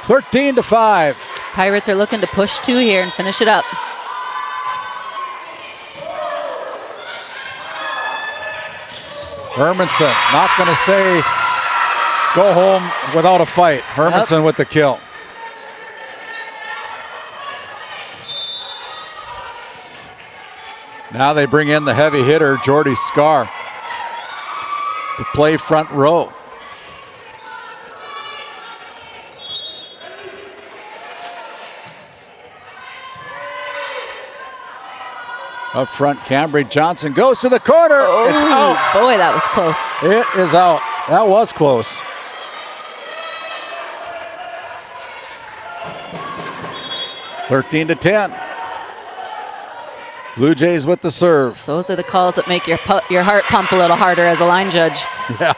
13-5. Pirates are looking to push 2 here and finish it up. Hermanson not going to say go home without a fight. Hermanson with the kill. Now they bring in the heavy hitter, Jordy Scar, to play front row. Up front, Cambridge Johnson goes to the corner. It's out. Boy, that was close. It is out. That was close. (13-10). Blue Jays with the serve. Those are the calls that make your heart pump a little harder as a line judge. Yeah.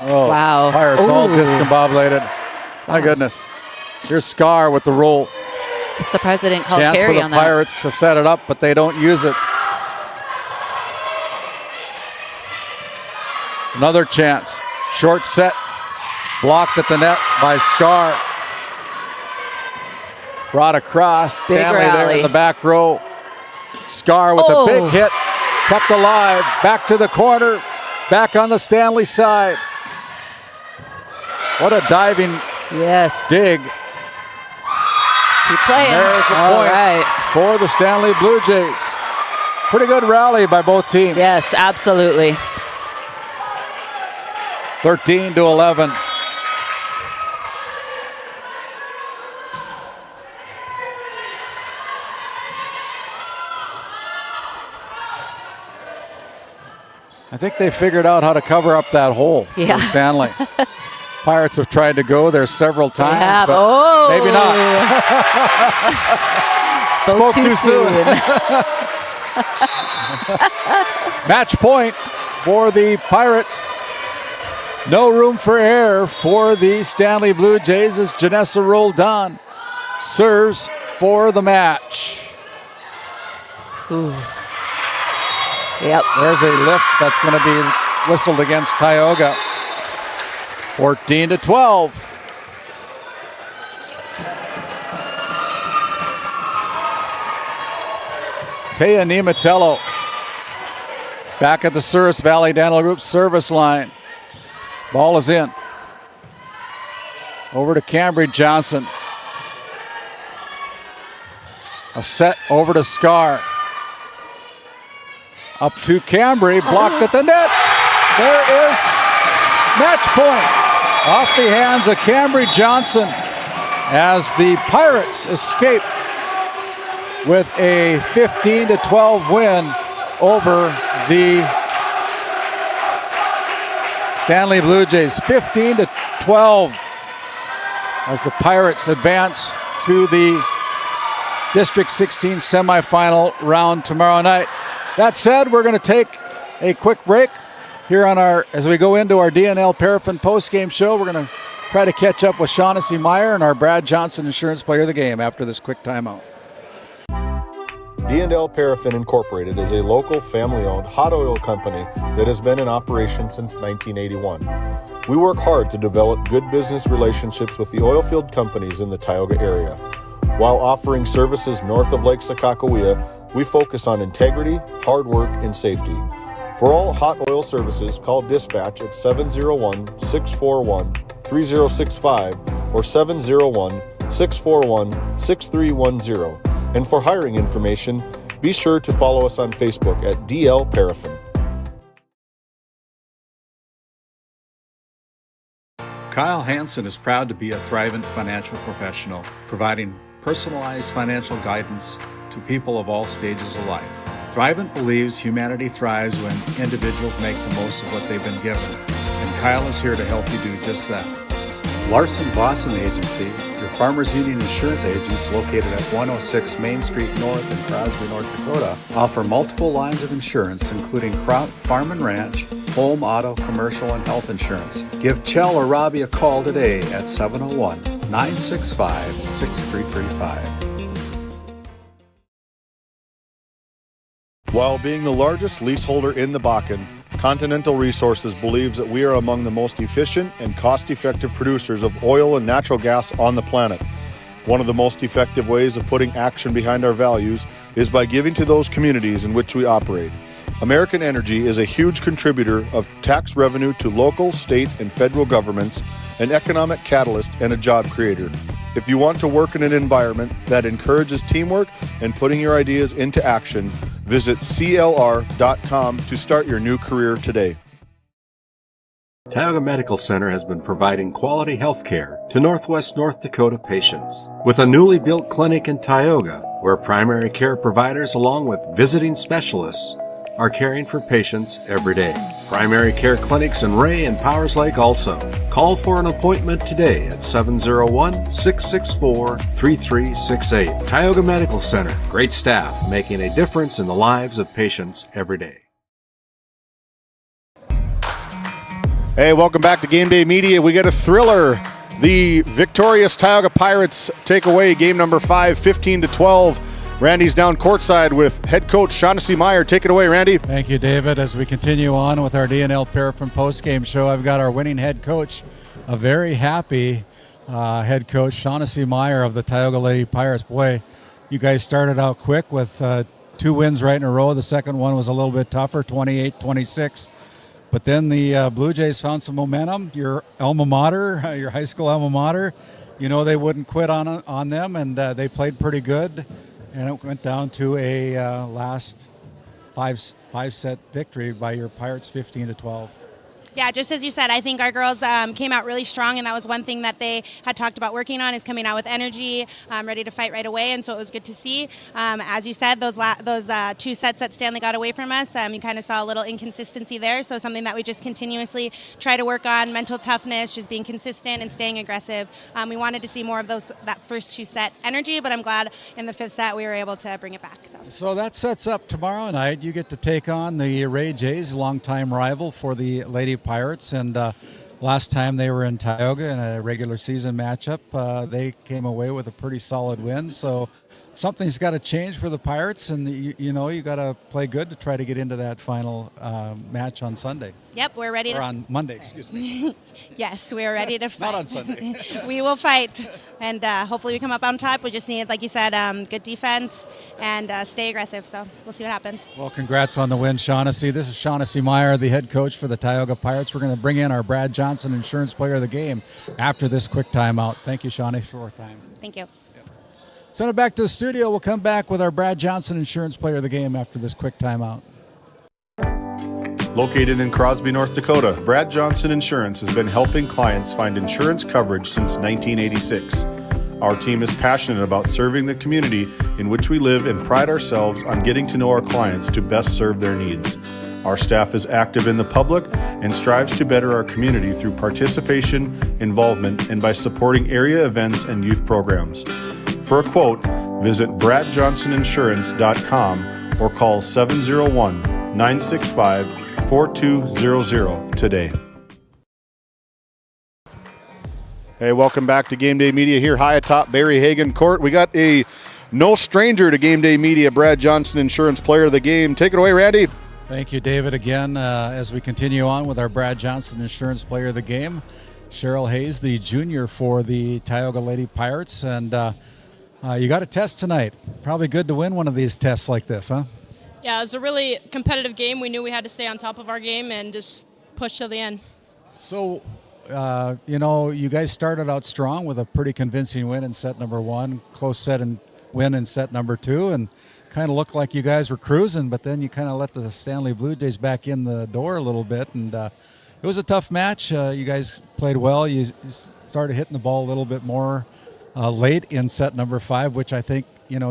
Oh, wow. Pirates all discombobulated. My goodness. Here's Scar with the roll. I'm surprised they didn't call Chance carry for the on that. Pirates to set it up, but they don't use it. Another chance. Short set. Blocked at the net by Scar. Brought across. Big Stanley there rally. in the back row. Scar with a big hit. Kept alive. Back to the corner. Back on the Stanley side. What a diving dig. Keep playing. There's a All point right. for the Stanley Blue Jays. Pretty good rally by both teams. Yes, absolutely. 13-11. I think they figured out how to cover up that hole for Stanley. Pirates have tried to go there several times, but maybe not. Spoke too soon. Match point for the Pirates. No room for error for the Stanley Blue Jays as Janessa Roldan serves for the match. Ooh. Yep. There's a lift that's going to be whistled against Tioga. 14-12. Taya Nematello back at the Souris Valley Dental Group service line. Ball is in. Over to Cambry Johnson. A set over to Scar. Up to Cambry, blocked at the net. There is match point off the hands of Cambry Johnson as the Pirates escape with a 15-12 win over the Stanley Blue Jays. 15-12 as the Pirates advance to the District 16 semifinal round tomorrow night. That said, we're going to take a quick break here on as we go into our DNL Paraffin postgame show. We're going to try to catch up with Shaughnessy Meyer and our Brad Johnson Insurance Player of the Game after this quick timeout. D&L Paraffin Incorporated is a local family-owned hot oil company that has been in operation since 1981. We work hard to develop good business relationships with the oilfield companies in the Tioga area. While offering services north of Lake Sakakawea, we focus on integrity, hard work, and safety. For all hot oil services, call dispatch at 701-641-3065 or 701-641-6310. And for hiring information, be sure to follow us on Facebook at DL Paraffin. Kyle Hansen is proud to be a thrivent financial professional, providing personalized financial guidance to people of all stages of life. Thrivent believes humanity thrives when individuals make the most of what they've been given, and Kyle is here to help you do just that. Larson Boston Agency, your Farmers Union insurance agents located at 106 Main Street North in Crosby, North Dakota, offer multiple lines of insurance including crop, farm and ranch, home, auto, commercial, and health insurance. Give Chell or Robbie a call today at 701-965-6335. While being the largest leaseholder in the Bakken, Continental Resources believes that we are among the most efficient and cost-effective producers of oil and natural gas on the planet. One of the most effective ways of putting action behind our values is by giving to those communities in which we operate. American Energy is a huge contributor of tax revenue to local, state, and federal governments, an economic catalyst, and a job creator. If you want to work in an environment that encourages teamwork and putting your ideas into action, visit CLR.com to start your new career today. Tioga Medical Center has been providing quality health care to Northwest North Dakota patients. With a newly built clinic in Tioga, where primary care providers along with visiting specialists are caring for patients every day. Primary care clinics in Ray and Powers Lake also. Call for an appointment today at 701-664-3368. Tioga Medical Center. Great staff making a difference in the lives of patients every day. Hey, welcome back to GameDay Media. We get a thriller. The victorious Tioga Pirates take away game number 5, 15-12. Randy's down courtside with head coach Shaughnessy Meyer. Take it away, Randy. Thank you, David. As we continue on with our DNL Paraffin postgame show, I've got our winning head coach, a very happy head coach, Shaughnessy Meyer of the Tioga Lady Pirates. Boy, you guys started out quick with 2 wins right in a row. The second one was a little bit tougher, 28-26. But then the Blue Jays found some momentum. Your alma mater, your high school alma mater, they wouldn't quit on them, and they played pretty good. And it went down to a last five-set victory by your Pirates, 15-12. Yeah, just as you said, I think our girls came out really strong, and that was one thing that they had talked about working on, is coming out with energy, ready to fight right away, and so it was good to see. As you said, those 2 sets that Stanley got away from us, you kind of saw a little inconsistency there, so something that we just continuously try to work on, mental toughness, just being consistent and staying aggressive. We wanted to see more of that first 2-set energy, but I'm glad in the 5th set we were able to bring it back. So that sets up tomorrow night. You get to take on the Ray Jays, longtime rival for the Lady Pirates, and last time they were in Tioga in a regular season matchup, they came away with a pretty solid win. So something's got to change for the Pirates, and you got to play good to try to get into that final match on Sunday. Yep, we're ready. Or on Monday, excuse me. Yes, we're ready to fight. Not on Sunday. We will fight, and hopefully we come up on top. We just need, like you said, good defense and stay aggressive. So we'll see what happens. Well, congrats on the win, Shaughnessy. This is Shaughnessy Meyer, the head coach for the Tioga Pirates. We're going to bring in our Brad Johnson Insurance Player of the Game after this quick timeout. Thank you, Shaughnessy, for your time. Thank you. Send it back to the studio. We'll come back with our Brad Johnson Insurance Player of the Game after this quick timeout. Located in Crosby, North Dakota, Brad Johnson Insurance has been helping clients find insurance coverage since 1986. Our team is passionate about serving the community in which we live and pride ourselves on getting to know our clients to best serve their needs. Our staff is active in the public and strives to better our community through participation, involvement, and by supporting area events and youth programs. For a quote, visit bradjohnsoninsurance.com or call 701-965-4200 today. Hey, welcome back to GameDay Media here high atop Barry Hagan Court. We got a no stranger to GameDay Media, Brad Johnson Insurance Player of the Game. Take it away, Randy. Thank you, David, again, as we continue on with our Brad Johnson Insurance Player of the Game. Cheryl Hayes, the junior for the Tioga Lady Pirates, and you got a test tonight. Probably good to win one of these tests like this, huh? Yeah, it was a really competitive game. We knew we had to stay on top of our game and just push till the end. So, you guys started out strong with a pretty convincing win in set number 1, close set and win in set number 2, and kind of looked like you guys were cruising, but then you kind of let the Stanley Blue Jays back in the door a little bit, and it was a tough match. You guys played well. You started hitting the ball a little bit more late in set number 5, which I think,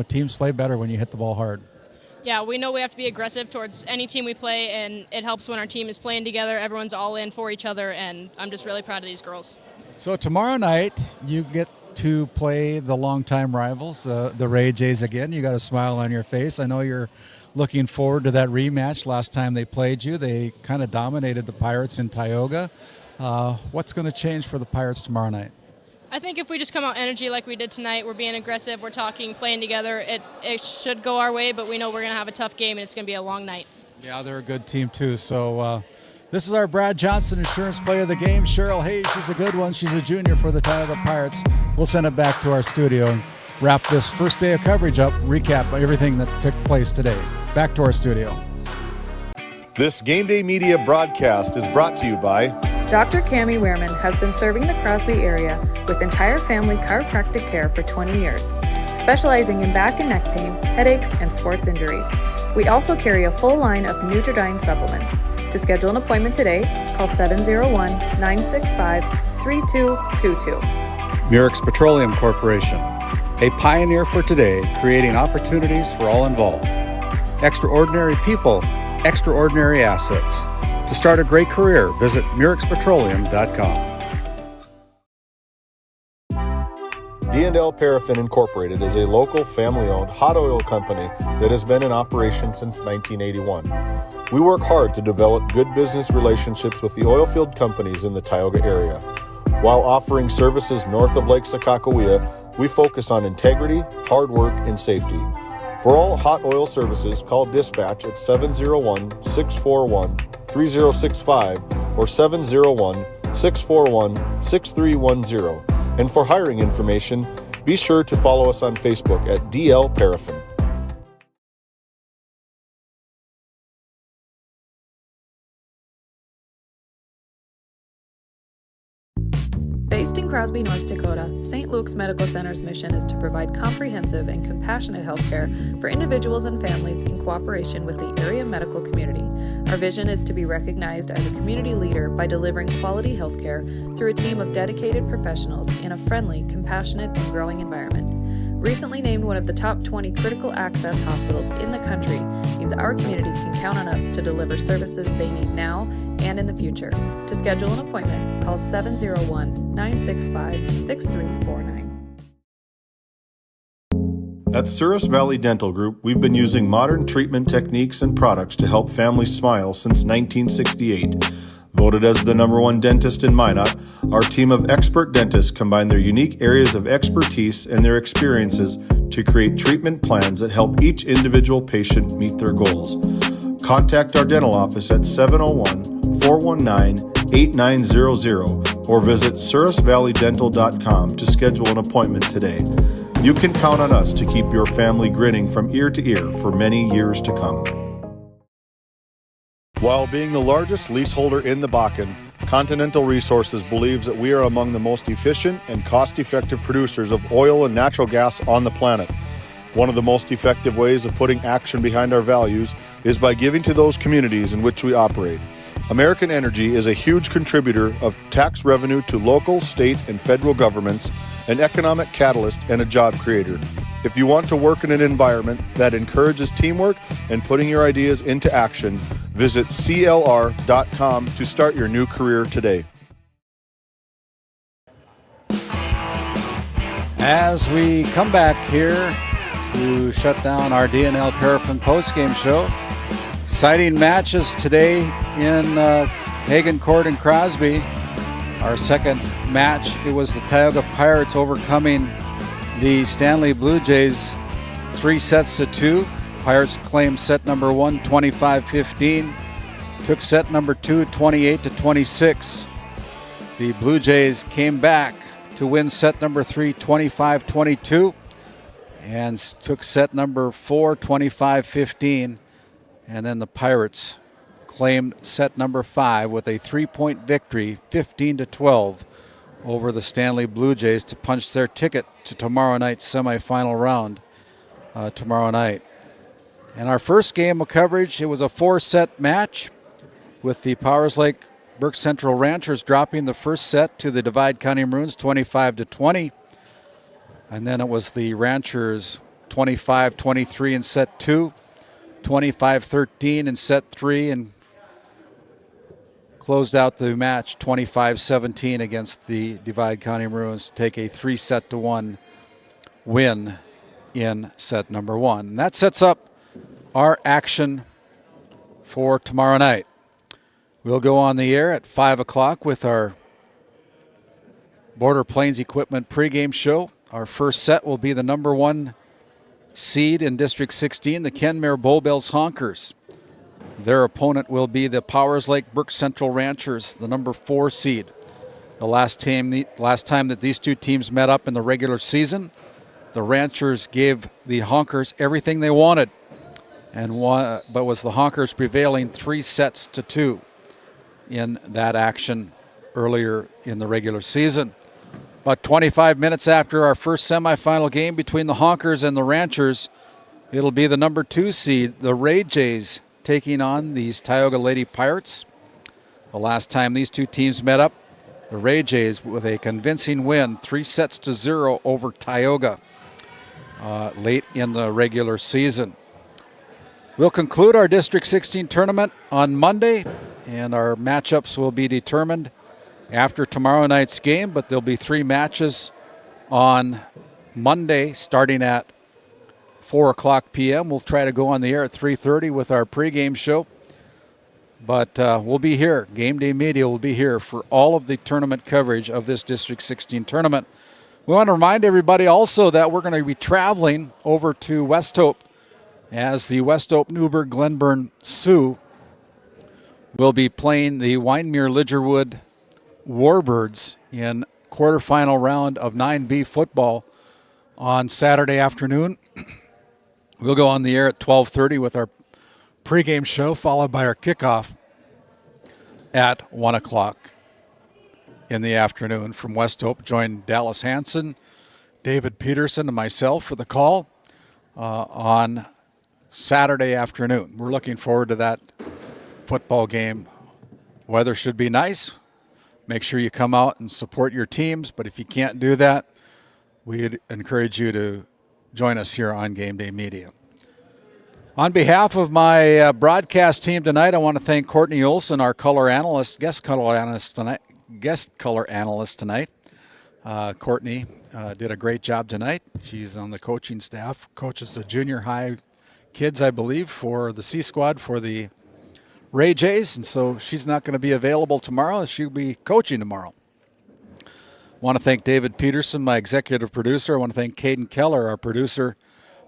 teams play better when you hit the ball hard. Yeah, we know we have to be aggressive towards any team we play, and it helps when our team is playing together. Everyone's all in for each other, and I'm just really proud of these girls. So tomorrow night, you get to play the longtime rivals, the Ray Jays again. You got a smile on your face. I know you're looking forward to that rematch. Last time they played you, they kind of dominated the Pirates in Tioga. What's going to change for the Pirates tomorrow night? I think if we just come out energy like we did tonight, we're being aggressive, we're talking, playing together, it should go our way, but we know we're going to have a tough game and it's going to be a long night. Yeah, they're a good team too. So this is our Brad Johnson Insurance Player of the Game. Cheryl Hayes, she's a good one. She's a junior for the Tioga Pirates. We'll send it back to our studio and wrap this first day of coverage up, recap everything that took place today. Back to our studio. This GameDay Media broadcast is brought to you by Dr. Cammie Wehrman has been serving the Crosby area with entire family chiropractic care for 20 years, specializing in back and neck pain, headaches, and sports injuries. We also carry a full line of Nutridyne supplements. To schedule an appointment today, call 701-965-3222. Murex Petroleum Corporation, a pioneer for today, creating opportunities for all involved. Extraordinary people, extraordinary assets. To start a great career, visit MurexPetroleum.com. D&L Paraffin Incorporated is a local family-owned hot oil company that has been in operation since 1981. We work hard to develop good business relationships with the oilfield companies in the Tioga area. While offering services north of Lake Sakakawea, we focus on integrity, hard work, and safety. For all hot oil services, call dispatch at 701-641-3065 or 701-641-6310. And for hiring information, be sure to follow us on Facebook at DL Paraffin. Based in Crosby, North Dakota, St. Luke's Medical Center's mission is to provide comprehensive and compassionate health care for individuals and families in cooperation with the area medical community. Our vision is to be recognized as a community leader by delivering quality health care through a team of dedicated professionals in a friendly, compassionate, and growing environment. Recently named one of the top 20 critical access hospitals in the country means our community can count on us to deliver services they need now and in the future. To schedule an appointment, call 701-965-6349. At Souris Valley Dental Group, we've been using modern treatment techniques and products to help families smile since 1968. Voted as the #1 dentist in Minot, our team of expert dentists combine their unique areas of expertise and their experiences to create treatment plans that help each individual patient meet their goals. Contact our dental office at 701-419-8900 or visit sourisvalleydental.com to schedule an appointment today. You can count on us to keep your family grinning from ear to ear for many years to come. While being the largest leaseholder in the Bakken, Continental Resources believes that we are among the most efficient and cost-effective producers of oil and natural gas on the planet. One of the most effective ways of putting action behind our values is by giving to those communities in which we operate. American Energy is a huge contributor of tax revenue to local, state, and federal governments, an economic catalyst, and a job creator. If you want to work in an environment that encourages teamwork and putting your ideas into action, visit CLR.com to start your new career today. As we come back here to shut down our DNL Paraffin postgame show, exciting matches today in Hagen Court and Crosby. Our second match, it was the Tioga Pirates overcoming the Stanley Blue Jays 3-2. Pirates claimed set number 1, 25-15. Took set number 2, 28-26. The Blue Jays came back to win set number 3, 25-22. And took set number 4, 25-15. And then the Pirates claimed set number 5 with a 3-point victory, 15-12, over the Stanley Blue Jays to punch their ticket to tomorrow night's semifinal round tomorrow night. And our first game of coverage, it was a 4-set match with the Powers Lake Burke Central Ranchers dropping the first set to the Divide County Maroons 25-20. And then it was the Ranchers 25-23 in set 2, 25-13 in set 3, and closed out the match 25-17 against the Divide County Maroons to take a 3-1 win in set number 1. And that sets up our action for tomorrow night. We'll go on the air at 5 o'clock with our Border Plains Equipment pregame show. Our first set will be the number 1 seed in District 16, the Kenmare Bowbells Honkers. Their opponent will be the Powers Lake Burke Central Ranchers, the number 4 seed. The last time that these two teams met up in the regular season, the Ranchers gave the Honkers everything they wanted, and but was the Honkers prevailing 3-2 in that action earlier in the regular season. About 25 minutes after our first semifinal game between the Honkers and the Ranchers, it'll be the number 2 seed, the Ray Jays, taking on these Tioga Lady Pirates. The last time these two teams met up, the Ray Jays with a convincing win, 3-0 over Tioga late in the regular season. We'll conclude our District 16 tournament on Monday, and our matchups will be determined after tomorrow night's game, but there'll be 3 matches on Monday starting at 4 o'clock p.m. We'll try to go on the air at 3:30 with our pregame show. But we'll be here. GameDay Media will be here for all of the tournament coverage of this District 16 tournament. We want to remind everybody also that we're going to be traveling over to West Hope as the West Hope Newburgh Glenburn Sioux will be playing the Wyndmere Lidgerwood Warbirds in quarterfinal round of 9B football on Saturday afternoon. We'll go on the air at 12:30 with our pregame show, followed by our kickoff at 1 o'clock in the afternoon from West Hope. Join Dallas Hansen, David Peterson, and myself for the call on Saturday afternoon. We're looking forward to that football game. Weather should be nice. Make sure you come out and support your teams, but if you can't do that, we'd encourage you to join us here on GameDay Media. On behalf of my broadcast team tonight, I want to thank Courtney Olson, our guest color analyst tonight. Courtney did a great job tonight. She's on the coaching staff, coaches the junior high kids, I believe, for the C squad for the Ray Jays, and so she's not going to be available tomorrow. She'll be coaching tomorrow. I want to thank David Peterson, my executive producer. I want to thank Caden Keller, our producer,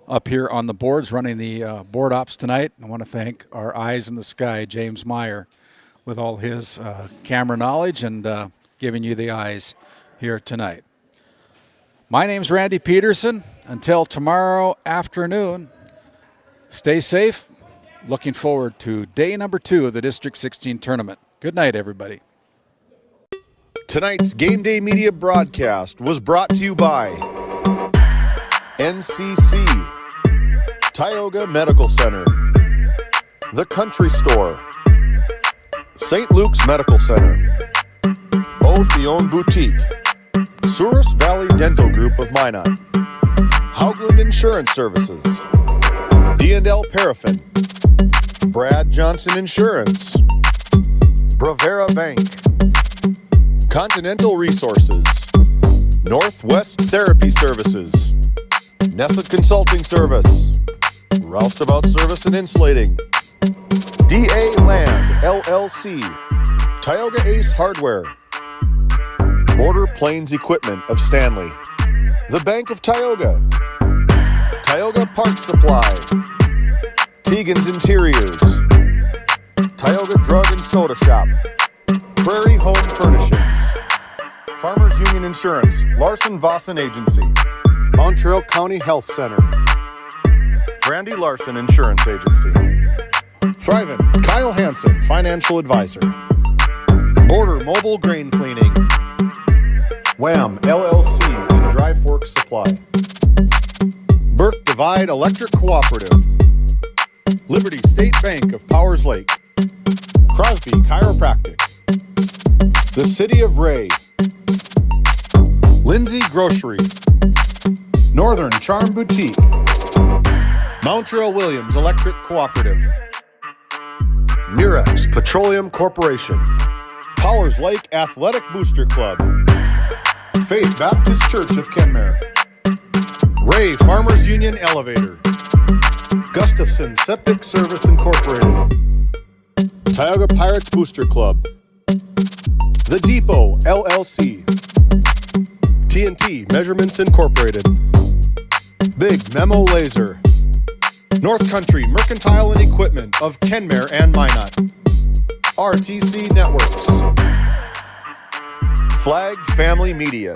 up here on the boards running the board ops tonight. I want to thank our eyes in the sky, James Meyer, with all his camera knowledge and giving you the eyes here tonight. My name's Randy Peterson. Until tomorrow afternoon, stay safe. Looking forward to day number 2 of the District 16 tournament. Good night, everybody. Tonight's GameDay Media broadcast was brought to you by NCC, Tioga Medical Center, The Country Store, St. Luke's Medical Center, O'Theone Boutique, Souris Valley Dental Group of Minot, Haugland Insurance Services, D&L Paraffin, Brad Johnson Insurance, Bravera Bank, Continental Resources, Northwest Therapy Services, Nessa Consulting Service, Roustabout Service and Insulating, DA Land LLC, Tioga Ace Hardware, Border Plains Equipment of Stanley, The Bank of Tioga, Tioga Parts Supply, Tegan's Interiors, Tioga Drug and Soda Shop, Prairie Home Furnishings, Farmers Union Insurance, Larson Vossen Agency, Montreal County Health Center, Brandy Larson Insurance Agency, Thrivent, Kyle Hansen, Financial Advisor, Border Mobile Grain Cleaning, Wham! LLC and Dry Fork Supply, Burke Divide Electric Cooperative, Liberty State Bank of Powers Lake, Crosby Chiropractic, the City of Ray, Lindsay Grocery, Northern Charm Boutique, Montreal Williams Electric Cooperative, Mirex Petroleum Corporation, Powers Lake Athletic Booster Club, Faith Baptist Church of Kenmare, Ray Farmers Union Elevator, Gustafson Septic Service Incorporated, Tioga Pirates Booster Club, The Depot LLC, TNT Measurements Incorporated, Big Memo Laser, North Country Mercantile and Equipment of Kenmare and Minot, RTC Networks, Flag Family Media.